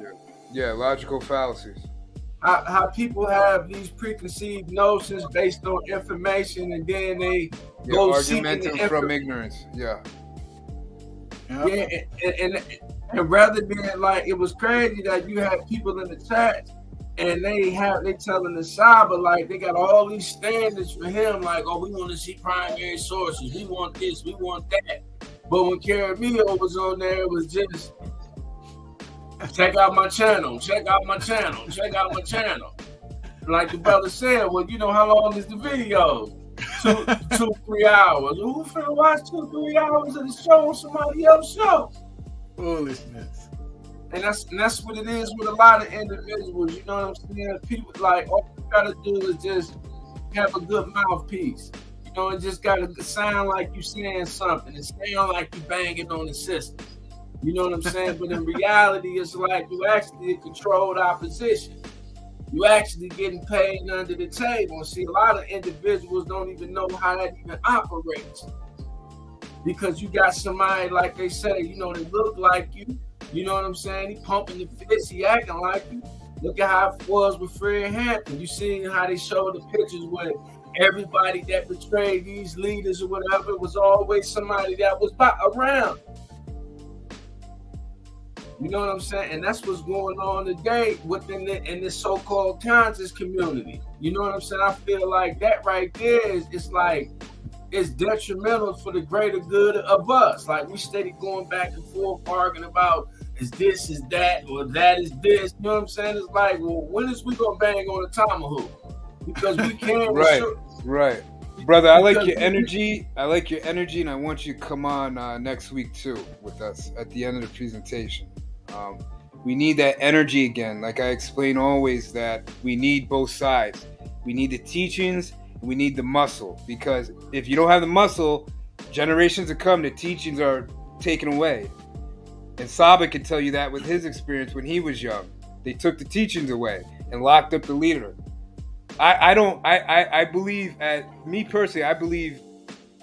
Yeah, logical fallacies. How people have these preconceived notions based on information, and then they go argumenting from ignorance. Yeah. And rather than, like, it was crazy that you had people in the chat and they telling the Saba, like, they got all these standards for him, like, oh, we want to see primary sources, we want this, we want that. But when Caramillo was on there, it was just check out my channel. Like the brother said, well, you know, how long is the video? two, 3 hours. Who finna watch 2-3 hours of the show on somebody else's show? Foolishness. And that's what it is with a lot of individuals. You know what I'm saying? People like all you gotta do is just have a good mouthpiece. You know, it just gotta sound like you saying something and sound like you banging on the system. You know what I'm saying? But in reality, it's like you actually a controlled opposition. You actually getting paid under the table. And see, a lot of individuals don't even know how that even operates. Because you got somebody, like they say, you know, they look like you. You know what I'm saying? He pumping the fist, he acting like you. Look at how it was with Fred Hampton. You seen how they showed the pictures with everybody that betrayed these leaders or whatever. It was always somebody that was around. You know what I'm saying? And that's what's going on today in this so-called conscious community. You know what I'm saying? I feel like that right there is like, it's detrimental for the greater good of us. Like we steady going back and forth arguing about is this, is that, or that is this. You know what I'm saying? It's like, well, when is we gonna bang on the tomahawk? Because we can't. Right. Brother, I like your energy. I like your energy, and I want you to come on next week too with us at the end of the presentation. We need that energy again. Like I explain always, that we need both sides. We need the teachings, and we need the muscle. Because if you don't have the muscle, generations to come, the teachings are taken away. And Saba can tell you that with his experience when he was young. They took the teachings away and locked up the leader. I believe, me personally, I believe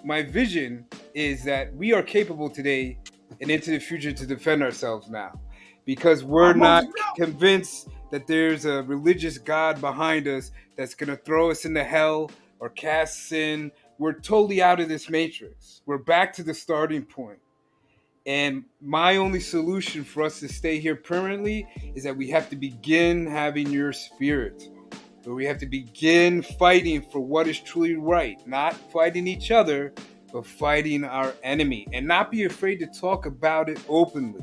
my vision is that we are capable today and into the future to defend ourselves now. Because we're not convinced that there's a religious God behind us that's going to throw us into hell or cast sin. We're totally out of this matrix. We're back to the starting point. And my only solution for us to stay here permanently is that we have to begin having your spirit. But we have to begin fighting for what is truly right. Not fighting each other, but fighting our enemy. And not be afraid to talk about it openly.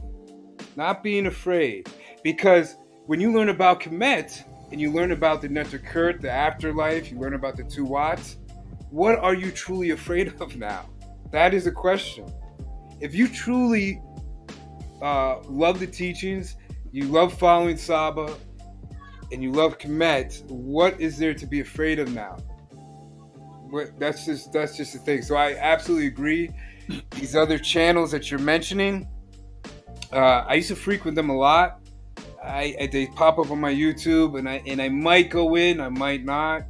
Not being afraid. Because when you learn about Kemet, and you learn about the Neterkurt, the afterlife, you learn about the 2 Watts, what are you truly afraid of now? That is the question. If you truly love the teachings, you love following Saba, and you love Kemet, what is there to be afraid of now? That's just the thing. So I absolutely agree. These other channels that you're mentioning, I used to frequent them a lot. They pop up on my YouTube, and I might go in, I might not.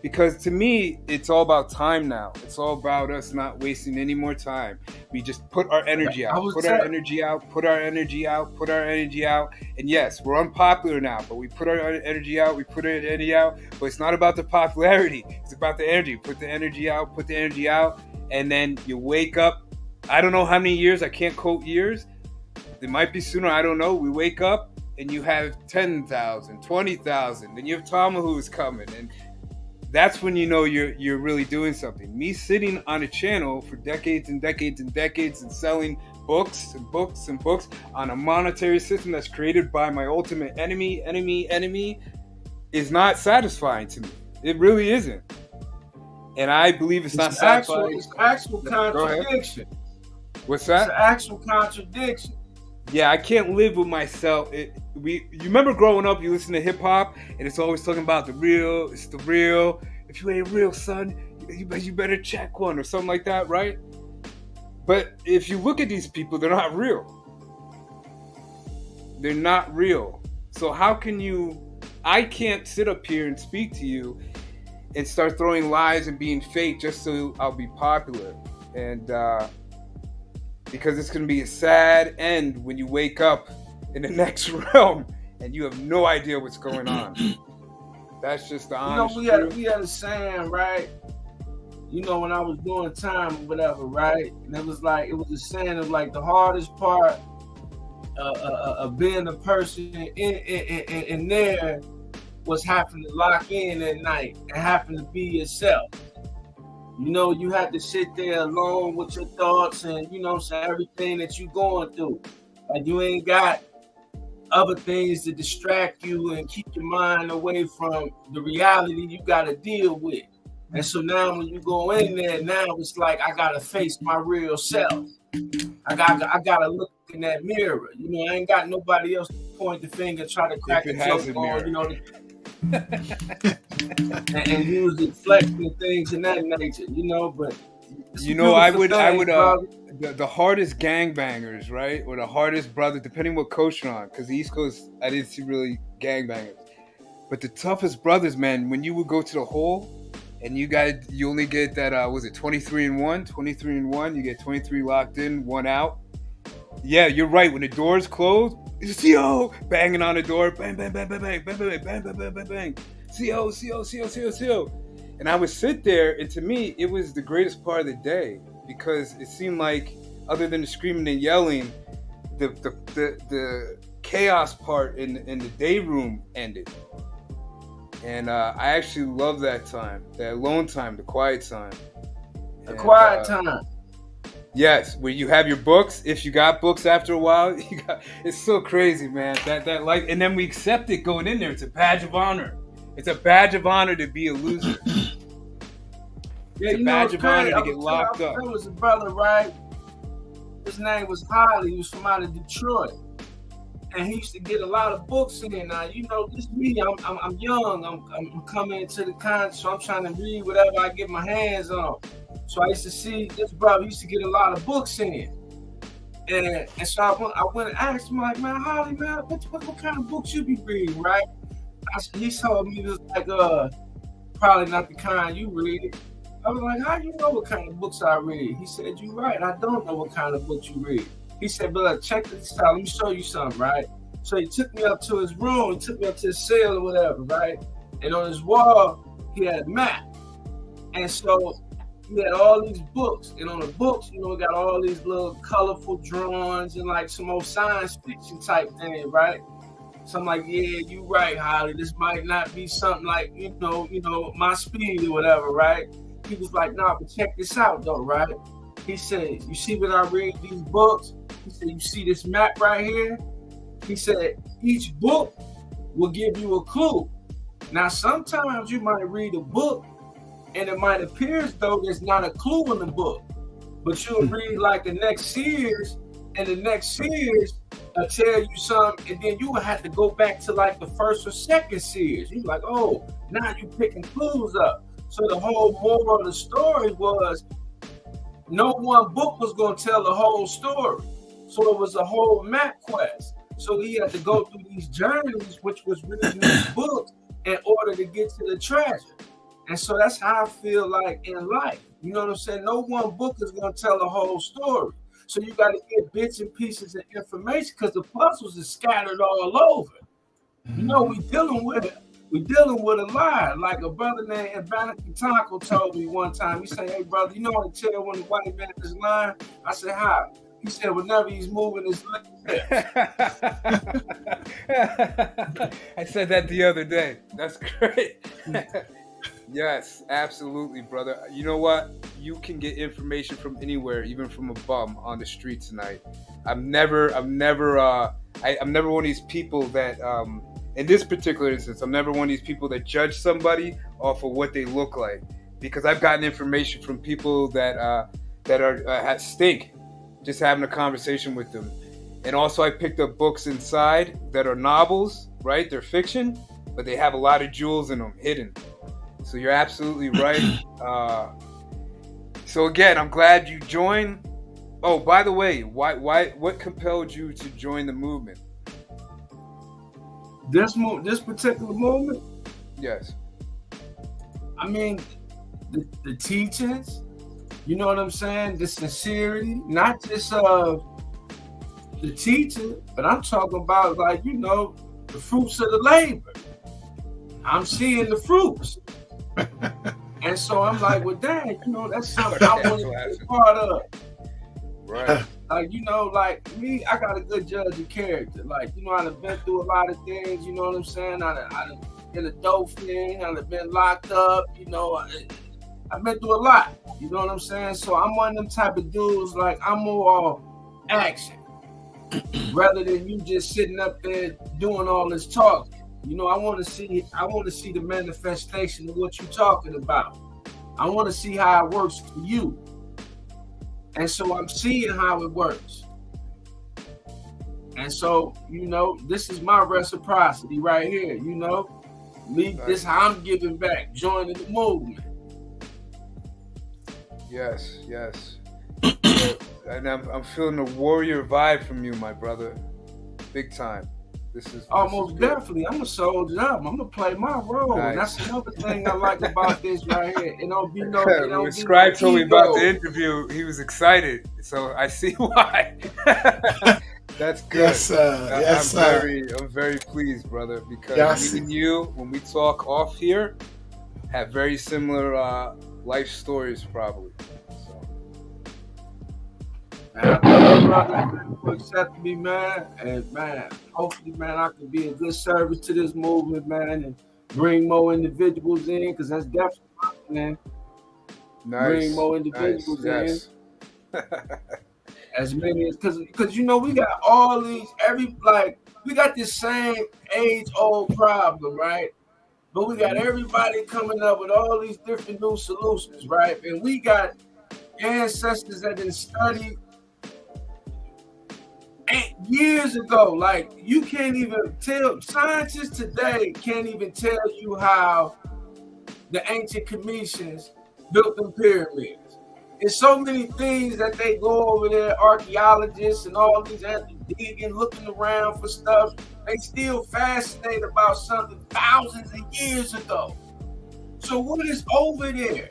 Because to me, it's all about time now. It's all about us not wasting any more time. We just put our energy out, put our energy out. And yes, we're unpopular now, but we put our energy out, But it's not about the popularity. It's about the energy. Put the energy out. And then you wake up. I don't know how many years. I can't quote years. It might be sooner. I don't know. We wake up and you have 10,000, 20,000. Then you have Tomahawks coming. And that's when you know you're really doing something. Me sitting on a channel for decades and decades and decades and selling books and books and books on a monetary system that's created by my ultimate enemy is not satisfying to me. It really isn't. And I believe it's not satisfying. It's actual contradiction. What's that? It's an actual contradiction. Yeah, I can't live with myself. You remember growing up, you listen to hip hop, and it's always talking about the real. It's the real. If you ain't real, son, you better check one or something like that, right? But if you look at these people, they're not real. They're not real. So how can you? I can't sit up here and speak to you and start throwing lies and being fake just so I'll be popular. And because it's going to be a sad end when you wake up in the next realm and you have no idea what's going on. That's just the honest truth. We had a saying, right? You know, when I was doing time or whatever, right? And it was a saying of like the hardest part of being a person in there was having to lock in at night and having to be yourself. You know, you had to sit there alone with your thoughts and, you know, everything that you're going through. Like you ain't got other things to distract you and keep your mind away from the reality you got to deal with. And so now when you go in there, now it's like I gotta face my real self. I gotta look in that mirror. You know, I ain't got nobody else to point the finger, try to crack a joke on, you know, and use the flex and things in that nature, you know. But you know, I would the hardest gangbangers, right, or the hardest brother, depending what coach you're on, because the East Coast I didn't see really gangbangers, but the toughest brothers, man, when you would go to the hole and you only get that was it 23 and 1, you get 23 locked in, 1 out. Yeah, you're right. When the doors close, it's CO banging on the door, bang, bang, bang, bang, bang, bang, bang, bang, bang, bang, bang, bang, CO. And I would sit there, and to me, it was the greatest part of the day because it seemed like, other than the screaming and yelling, the chaos part in the day room ended. And I actually love that time, that alone time, the quiet time. The quiet time. Yes, where you have your books. If you got books after a while, it's so crazy, man. That like, and then we accept it going in there. It's a badge of honor. It's a badge of honor to be a loser. Yeah, it's a badge of honor to get locked up. There was a brother, right? His name was Ahati. He was from out of Detroit, and he used to get a lot of books in. Now, you know, this me. I'm young. I'm coming into the con, so I'm trying to read whatever I get my hands on. So I used to see this brother used to get a lot of books in. And so I went and asked him, like, man, Holly, man, what kind of books you be reading, right? He told me it was like, probably not the kind you read. I was like, how you know what kind of books I read? He said, you're right, I don't know what kind of books you read. He said, but check this out, let me show you something, right? So he took me up to his room, he took me up to his cell or whatever, right? And on his wall, he had a map. And so he had all these books, and on the books, you know, got all these little colorful drawings and like some old science fiction type thing, right? So I'm like, yeah, you right, Holly. This might not be something like, you know, my speed or whatever, right? He was like, nah, but check this out though, right? He said, you see when I read these books? He said, you see this map right here? He said, each book will give you a clue. Now, sometimes you might read a book and it might appear as though there's not a clue in the book, but you'll read like the next series, and the next series will tell you something, and then you will have to go back to like the first or second series. You're like, oh, now you're picking clues up. So the whole moral of the story was no one book was going to tell the whole story. So it was a whole map quest. So he had to go through these journeys, which was reading these books in order to get to the treasure. And so that's how I feel like in life. You know what I'm saying? No one book is going to tell the whole story. So you got to get bits and pieces of information because the puzzles are scattered all over. You know, we dealing with a lie. Like a brother named Ahati told me one time. He said, hey, brother, you know how to tell when the white man is lying? I said, how? He said, whenever he's moving his lips. I said that the other day. That's great. Yes, absolutely, brother. You know what? You can get information from anywhere, even from a bum on the street tonight. I'm never one of these people that, in this particular instance, I'm never one of these people that judge somebody off of what they look like, because I've gotten information from people that are stink, just having a conversation with them. And also, I picked up books inside that are novels, right? They're fiction, but they have a lot of jewels in them, hidden. So you're absolutely right. So again, I'm glad you joined. Oh, by the way, what compelled you to join the movement? This particular movement? Yes. I mean, the teachings, you know what I'm saying? The sincerity, not just the teaching, but I'm talking about, like, you know, the fruits of the labor. I'm seeing the fruits. And so I'm like, well, dang, you know, that's something I want to be a part of. Right. Like, you know, like me, I got a good judge of character. Like, you know, I've been through a lot of things, you know what I'm saying? I've been a dope thing, I've been locked up, you know, I've been through a lot, you know what I'm saying? So I'm one of them type of dudes, like, I'm more action rather than you just sitting up there doing all this talking. You know, I want to see the manifestation of what you're talking about. I want to see how it works for you. And so I'm seeing how it works. And so, you know, this is my reciprocity right here, you know. Me, this is how I'm giving back, joining the movement. Yes, yes. And I'm feeling the warrior vibe from you, my brother. Big time. This is almost definitely. I'm gonna soldier up. I'm gonna play my role. Nice. And that's another thing I like about this right here. It don't be no. When Scribe told me about the interview, he was excited. So I see why. That's good. Yes, I'm very pleased, brother, because me and you, when we talk off here, have very similar life stories, probably. Brother, for accepting me, man, and man, hopefully, man, I can be a good service to this movement, man, and bring more individuals in, because that's definitely man. Nice. Bring more individuals in. As many as, because you know we got all these we got this same age-old problem, right? But we got everybody coming up with all these different new solutions, right? And we got ancestors that didn't study years ago. Like, you can't even tell, scientists today can't even tell you how the ancient Cometians built them pyramids. There's so many things that they go over there, archaeologists and all these digging, looking around for stuff. They still fascinated about something thousands of years ago. So what is over there?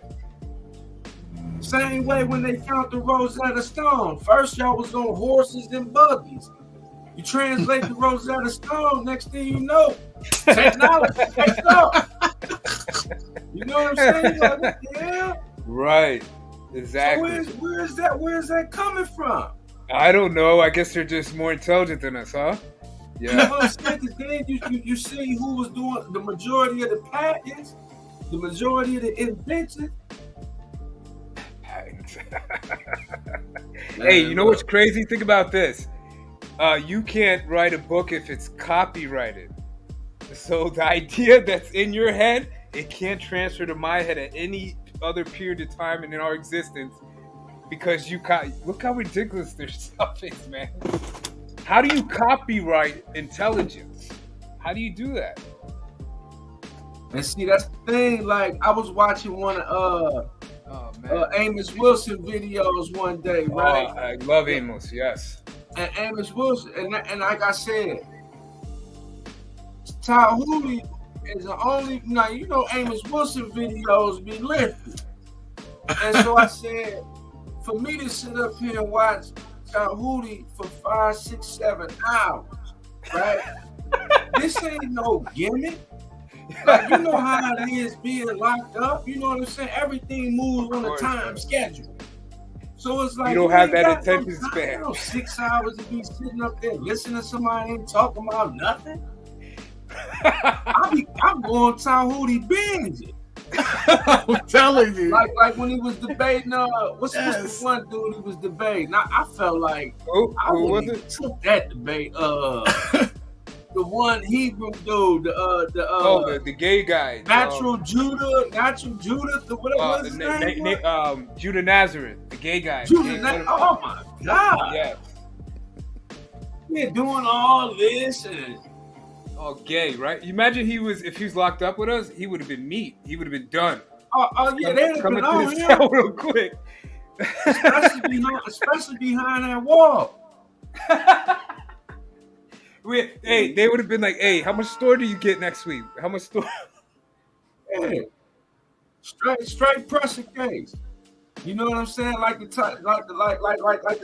Same way when they found the Rosetta Stone. First, y'all was on horses and buggies. You translate the Rosetta Stone, next thing you know, technology takes off. You know what I'm saying? Like, what the hell? Right. Exactly. So where's that coming from? I don't know. I guess they're just more intelligent than us, huh? Yeah. You know what I'm saying? Then you see who was doing the majority of the patents, the majority of the inventions. Hey, you know what's crazy? Think about this. You can't write a book if it's copyrighted. So the idea that's in your head, it can't transfer to my head at any other period of time in our existence, because look how ridiculous their stuff is, man. How do you copyright intelligence? How do you do that? And see, that's the thing. Like, I was watching one of Amos Wilson videos one day, right? I love Amos, yes. And Amos Wilson, and like I said, Tehuti is the only, now you know Amos Wilson videos be lengthy. And so I said, for me to sit up here and watch Tehuti for 5, 6, 7 hours, right? This ain't no gimmick. Like, you know how it is being locked up. You know what I'm saying? Everything moves on a time schedule. So it's like, you don't have that attention span. You know, 6 hours to be sitting up there listening to somebody ain't talking about nothing. I'm going Tehuti binging. I'm telling you. Like when he was debating, what's the one dude he was debating? I felt like I wouldn't took that debate. The one Hebrew dude, the gay guy, Natural Judith, or whatever his name. Judah Nazareth, the gay guy. Oh my God! Yeah, yeah, doing all this and all gay, right? You imagine if he was locked up with us, he would have been meat. He would have been done. Oh yeah, they'd have been on him real quick, especially behind that wall. They would have been like, "Hey, how much store do you get next week? How much store?" Hey, straight pressure case. You know what I'm saying? Like the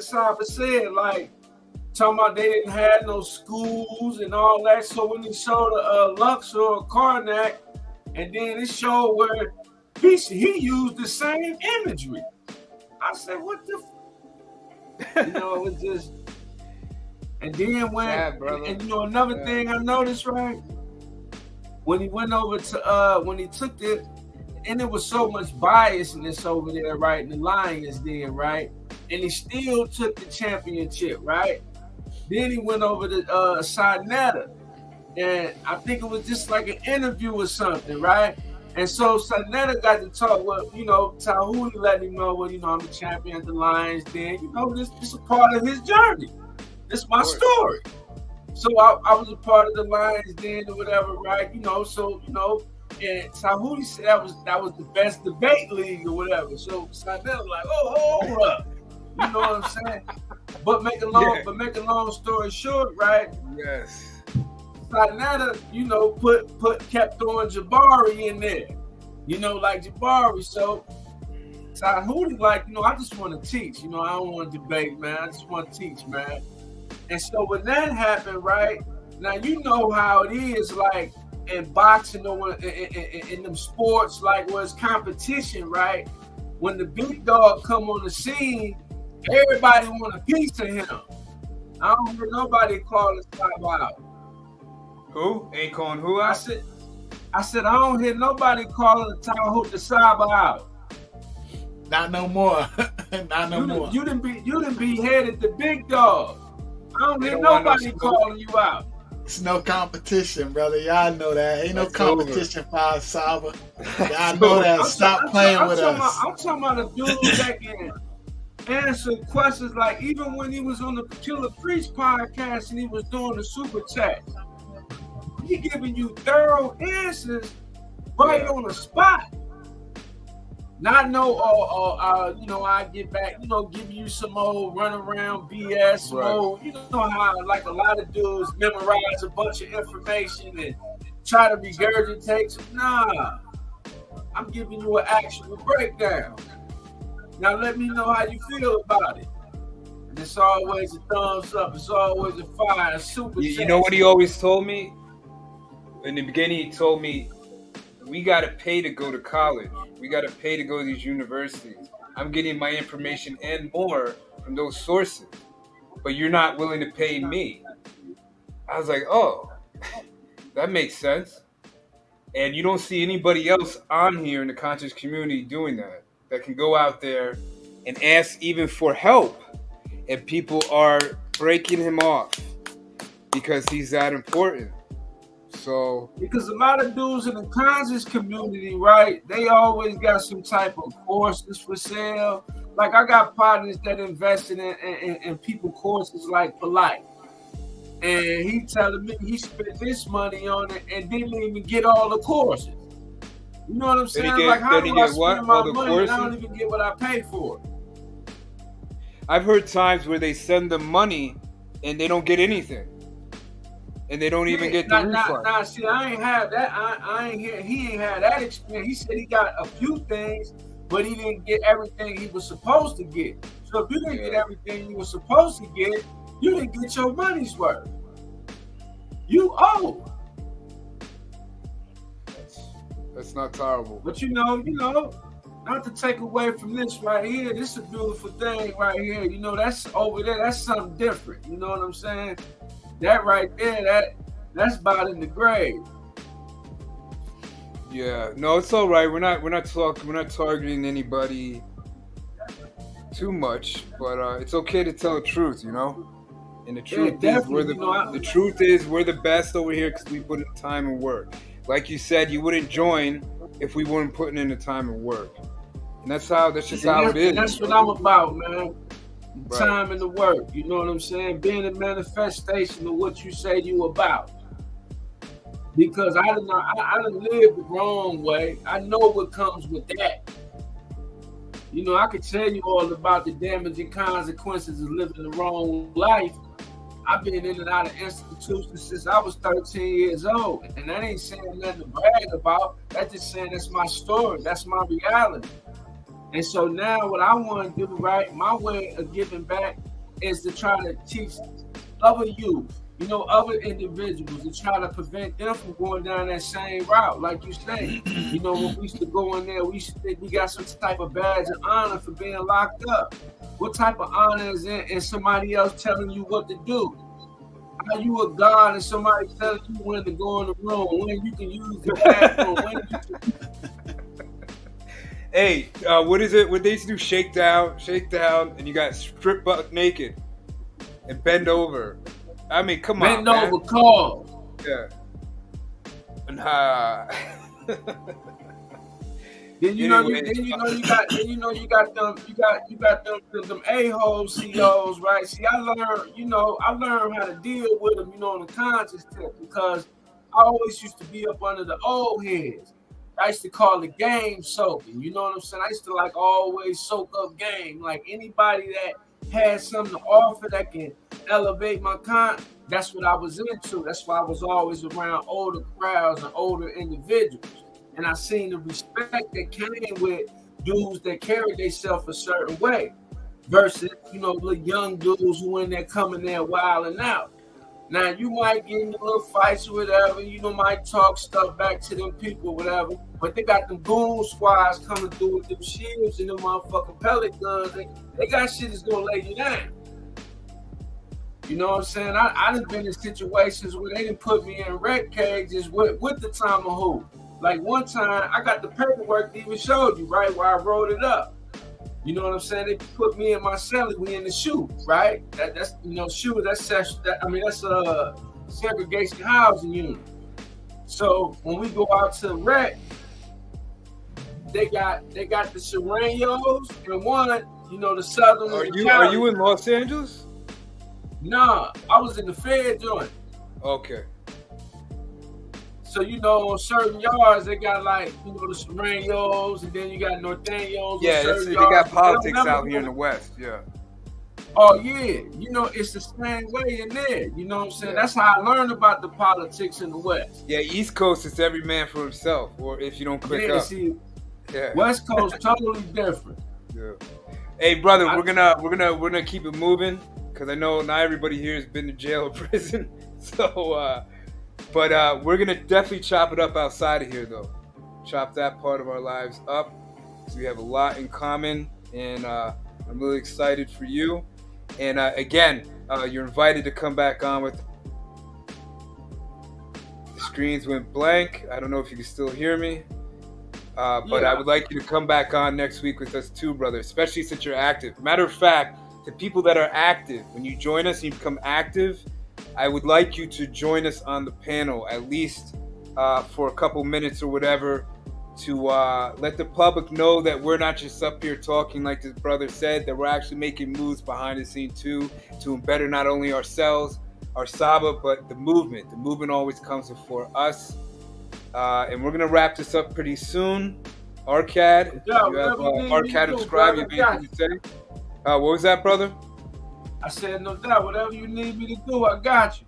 Saba said, like talking about they didn't have no schools and all that. So when he showed Luxor or Karnak, and then it showed where he used the same imagery. I said, "What the?" You know, it was just. And then and you know another thing I noticed, right? When he went over to when he took and there was so much biasness over there, right? In the Lions then, right? And he still took the championship, right? Then he went over to Sadnetta, and I think it was just like an interview or something, right? And so Sanetta got to talk with, Tehuti let him know, well, I'm a champion at the Lions Den. This is a part of his journey. This is my story. So I was a part of the Lions Den or whatever, right? And Tehuti said that was the best debate league or whatever. So Sanetta was like, hold up. You know what I'm saying? But make a long story short, right? Yes. Sanetta, kept throwing Jabari in there. Like Jabari. So Tehuti, I just want to teach. I don't want to debate, man. I just want to teach, man. And so when that happened, right, now you know how it is, like in boxing or in them sports, like where it's competition, right? When the big dog come on the scene, everybody want a piece of him. I don't hear nobody calling Saba out. Who? Ain't calling who out? I said I don't hear nobody calling the Saba out. Not no more. Not no more. You didn't be headed the big dog. I don't hear nobody calling you out. It's no competition, brother. Y'all know that. Ain't no competition for Saba. Y'all know that. Stop playing with us. I'm talking about a dude that can answer questions, like even when he was on the Killer Priest podcast and he was doing the super chat. He giving you thorough answers right on the spot. Not I get back, give you some old runaround BS, how like a lot of dudes memorize a bunch of information and try to regurgitate some. Nah, I'm giving you an actual breakdown. Now let me know how you feel about it. And it's always a thumbs up. It's always a fire, a super. You know what he always told me? In the beginning, he told me, we got to pay to go to college. We got to pay to go to these universities. I'm getting my information and more from those sources, but you're not willing to pay me. I was like, oh, that makes sense. And you don't see anybody else on here in the conscious community doing that can go out there and ask even for help. And people are breaking him off because he's that important. So, because a lot of dudes in the conscious community, right, they always got some type of courses for sale. Like I got partners that invested in people courses like Polite. And he telling me he spent this money on it and didn't even get all the courses. You know what I'm saying? How do I spend my money and I don't even get what I pay for? I've heard times where they send them money and they don't get anything. And they don't even get the refund. Nah, see, I ain't have that. I ain't hear. He ain't had that experience. He said he got a few things, but he didn't get everything he was supposed to get. So if you didn't get everything you were supposed to get, you didn't get your money's worth. You owe. That's not terrible. But not to take away from this right here. This is a beautiful thing right here. That's over there. That's something different. You know what I'm saying? That right there, that's about in the grave. Yeah, no, it's all right. We're not targeting anybody too much, but it's okay to tell the truth, And the truth is we're the best over here because we put in time and work. Like you said, you wouldn't join if we weren't putting in the time and work, and that's just how it is. That's what I'm about, man. Time and the work, you know what I'm saying? Being a manifestation of what you say you about. Because I done lived the wrong way. I know what comes with that. I could tell you all about the damaging consequences of living the wrong life. I've been in and out of institutions since I was 13 years old. And that ain't saying nothing to brag about. That's just saying that's my story. That's my reality. And so now what I want to do, right, my way of giving back is to try to teach other youth, other individuals, to try to prevent them from going down that same route. Like you say, when we used to go in there, we got some type of badge of honor for being locked up. What type of honor is in somebody else telling you what to do? Are you a god and somebody telling you when to go in the room, when you can use the bathroom, when you can... Hey, what is it? What they used to do? Shake down, and you got strip butt naked and bend over. I mean, come on, bend over, call. Yeah. And Then you know you got them a-hole CEOs, right? See, I learned how to deal with them, on the conscious tip, because I always used to be up under the old heads. I used to call it game soaking. You know what I'm saying? I used to like always soak up game. Like anybody that has something to offer that can elevate my that's what I was into. That's why I was always around older crowds and older individuals. And I seen the respect that came with dudes that carried themselves a certain way versus, the young dudes who in there coming there wilding out. Now, you might get into little fights or whatever, might talk stuff back to them people, whatever, but they got them goon squads coming through with them shields and them motherfucking pellet guns. They got shit that's gonna lay you down. You know what I'm saying? I done been in situations where they didn't put me in red cages with the tomahawk. Like one time, I got the paperwork that even showed you, right, where I wrote it up. You know what I'm saying? They put me in my cell, we in the shoe, right? That's shoe. That's segregation housing unit. So when we go out to rec, they got the Serranos and one, the Southern. Are you in Los Angeles? Nah, I was in the Fed joint. Okay. So, on certain yards, they got like, the Serranos, and then you got Norteños. Yeah, they got politics out here in the West, yeah. Oh, yeah. It's the same way in there. You know what I'm saying? Yeah. That's how I learned about the politics in the West. Yeah, East Coast is every man for himself, or if you don't click up. See, West Coast totally different. Yeah. Hey, brother, we're gonna keep it moving, because I know not everybody here has been to jail or prison. So, but we're going to definitely chop it up outside of here, though. Chop that part of our lives up. So we have a lot in common, and I'm really excited for you. And again, you're invited to come back on with... The screens went blank. I don't know if you can still hear me. But I would like you to come back on next week with us too, brother, especially since you're active. Matter of fact, the people that are active, when you join us and you become active, I would like you to join us on the panel, at least for a couple minutes or whatever, to let the public know that we're not just up here talking like this brother said, that we're actually making moves behind the scene too, to better not only ourselves, our Saba, but the movement. The movement always comes before us. And we're going to wrap this up pretty soon. Arcad, you have Arcad Infinte, you have anything to say? What was that, brother? I said, no doubt, whatever you need me to do, I got you.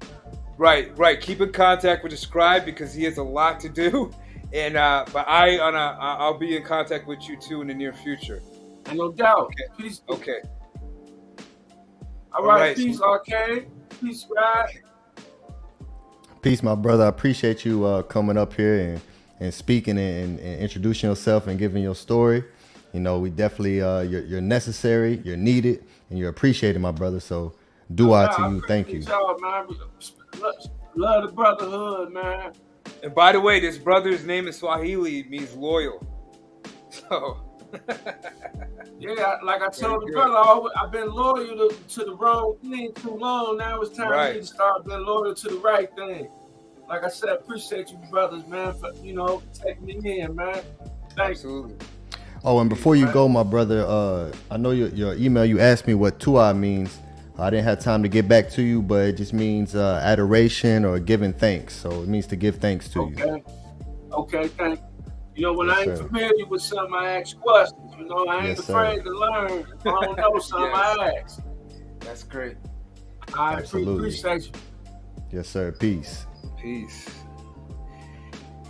Right. Keep in contact with the Scribe because he has a lot to do. And but I'll be in contact with you too in the near future. And no doubt. Okay. Peace. Okay. All right. Peace, Arcade. Peace, Scribe. Peace, my brother. I appreciate you coming up here and speaking and introducing yourself and giving your story. We definitely you're necessary, you're needed, and you're appreciated, my brother. So dua to you. Thank you. Man. Love the brotherhood, man. And by the way, this brother's name in Swahili means loyal. So yeah, like I told the brother, I've been loyal to the wrong thing too long. Now it's time for me to start being loyal to the right thing. Like I said, appreciate you brothers, man, for taking me in, man. Thanks. Absolutely. Oh, and before you go, my brother, I know your email, you asked me what Tua means. I didn't have time to get back to you, but it just means adoration or giving thanks. So it means to give thanks to you. Okay, thank you. When I ain't familiar with something, I ask questions. I ain't afraid to learn. If I don't know something, I ask. That's great. I appreciate you. Yes, sir. Peace.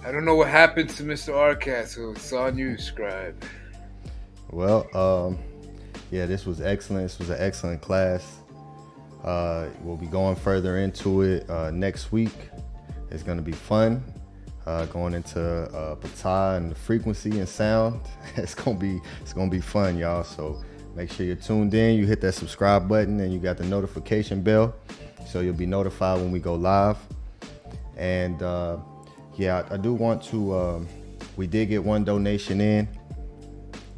I don't know what happened to Mr. Arcad, so it's on you, Scribe. Well, this was excellent. This was an excellent class. We'll be going further into it next week. It's going to be fun. Going into Patah and the frequency and sound. It's gonna be fun, y'all. So make sure you're tuned in. You hit that subscribe button and you got the notification bell, so you'll be notified when we go live. And I do want to. We did get one donation in.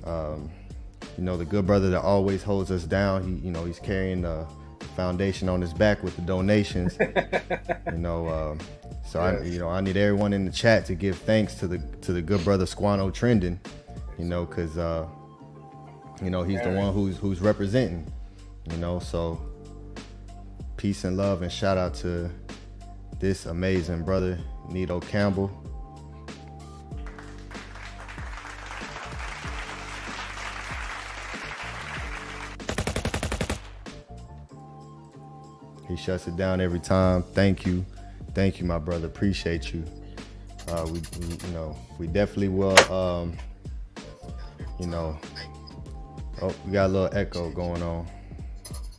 The good brother that always holds us down. He's carrying the foundation on his back with the donations. So yes. I need everyone in the chat to give thanks to the good brother Squano Trending. you know, because you know, he's the one who's representing, you know. So peace and love, and shout out to this amazing brother, Nito Campbell. He shuts it down every time. Thank you, my brother. Appreciate you. We you know, we definitely will. You know, oh, we got a little echo going on.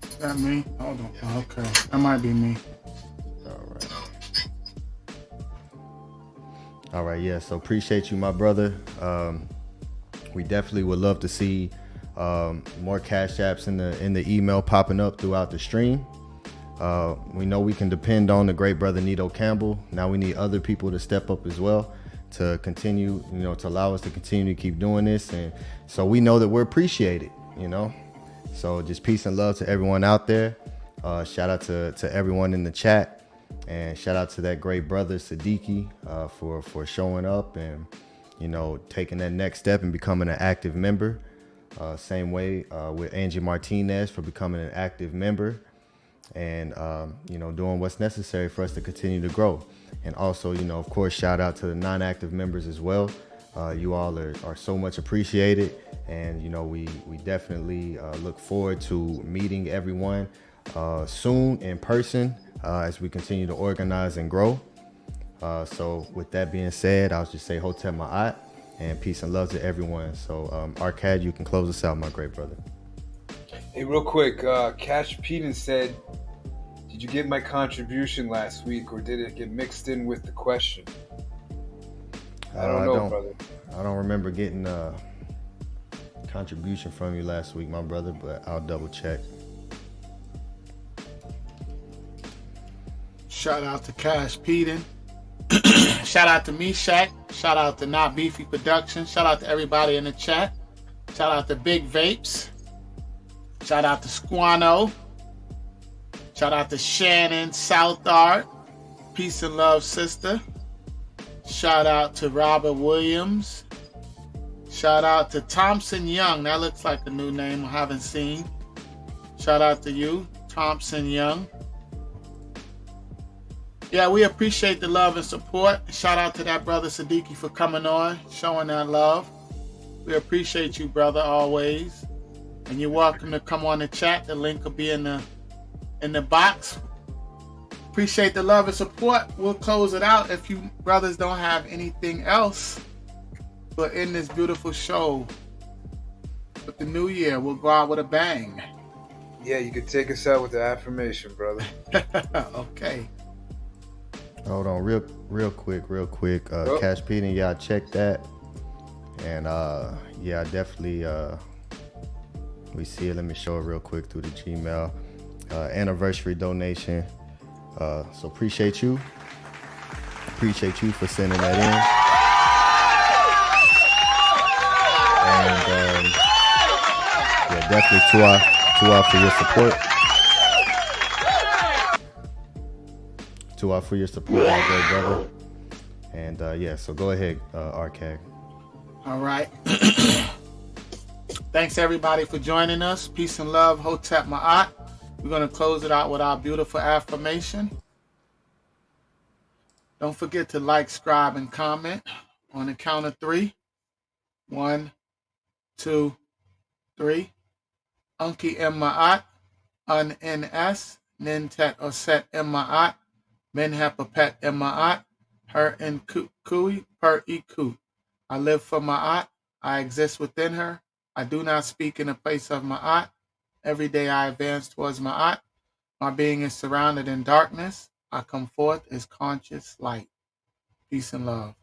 Is that me? Hold on. Oh, okay, that might be me. All right, yeah. So appreciate you, my brother. We definitely would love to see more cash apps in the email popping up throughout the stream. We know we can depend on the great brother Nito Campbell. Now we need other people to step up as well to continue, you know, to allow us to continue to keep doing this. And so we know that we're appreciated, you know. So just peace and love to everyone out there. Shout out to everyone in the chat. And shout out to that great brother Sadeeki for showing up and, you know, taking that next step and becoming an active member. Same way with Angie Martinez for becoming an active member. And, you know, doing what's necessary for us to continue to grow. And also, you know, of course, shout out to the non-active members as well. You all are so much appreciated. And, you know, we definitely look forward to meeting everyone soon in person as we continue to organize and grow. So with that being said, I'll just say Hotep Maat and peace and love to everyone. So Arcad, you can close us out, my great brother. Hey, real quick, Cash Peden said, did you get my contribution last week, or did it get mixed in with the question? I don't know, brother. I don't remember getting a contribution from you last week, my brother, but I'll double check. Shout out to Cash Peden. Shout out to Meshach. Shout out to Not Beefy Productions. Shout out to everybody in the chat. Shout out to Big Vapes. Shout out to Squano. Shout out to Shannon Southard. Peace and love, sister. Shout out to Robert Williams. Shout out to Thompson Young. That looks like a new name I haven't seen. Shout out to you, Thompson Young. Yeah, we appreciate the love and support. Shout out to that brother Sadeeki for coming on, showing that love. We appreciate you, brother, always. And you're welcome to come on the chat. The link will be in the box. Appreciate the love and support. We'll close it out if you brothers don't have anything else. But in this beautiful show with the new year, we'll go out with a bang. Yeah, you could take us out with the affirmation, brother. Okay. Hold on, real quick. Cash Peden, y'all check that. And yeah, definitely we see it. Let me show it real quick through the Gmail. Anniversary donation. So appreciate you. Appreciate you for sending that in. And yeah, definitely to for your support. For your support, my great brother. And yeah, so go ahead, Arcad. All right. Thanks everybody for joining us. Peace and love, Hotep Maat. We're going to close it out with our beautiful affirmation. Don't forget to like, subscribe, and comment on the count of 3. 1, 2, 3. AmunHtpRa, UNS, Nintet or Set Maat, AmunHtpRa, her and Kui per Iku. I live for Maat. I exist within her. I do not speak in the place of Maat. Every day I advance towards Maat. My being is surrounded in darkness. I come forth as conscious light. Peace and love.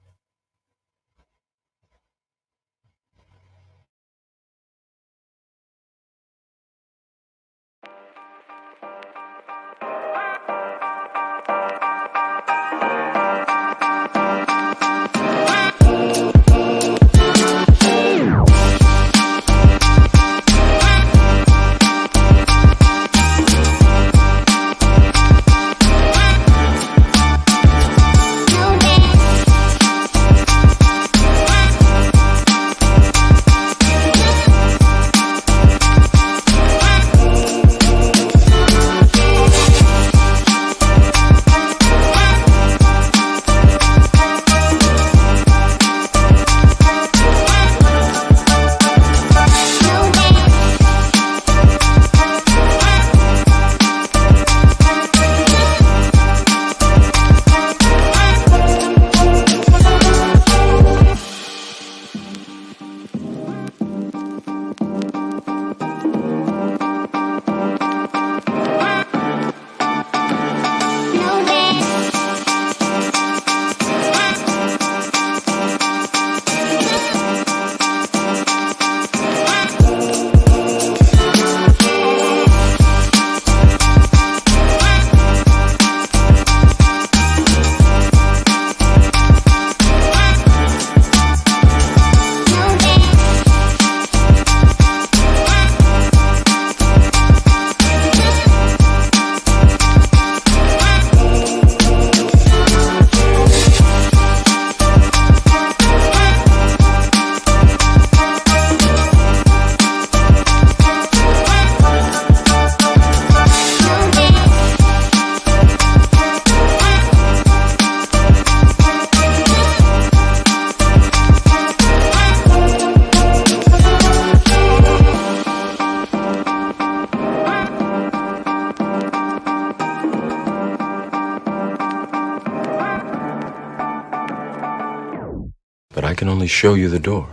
show you the door.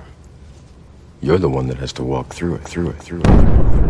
You're the one that has to walk through it.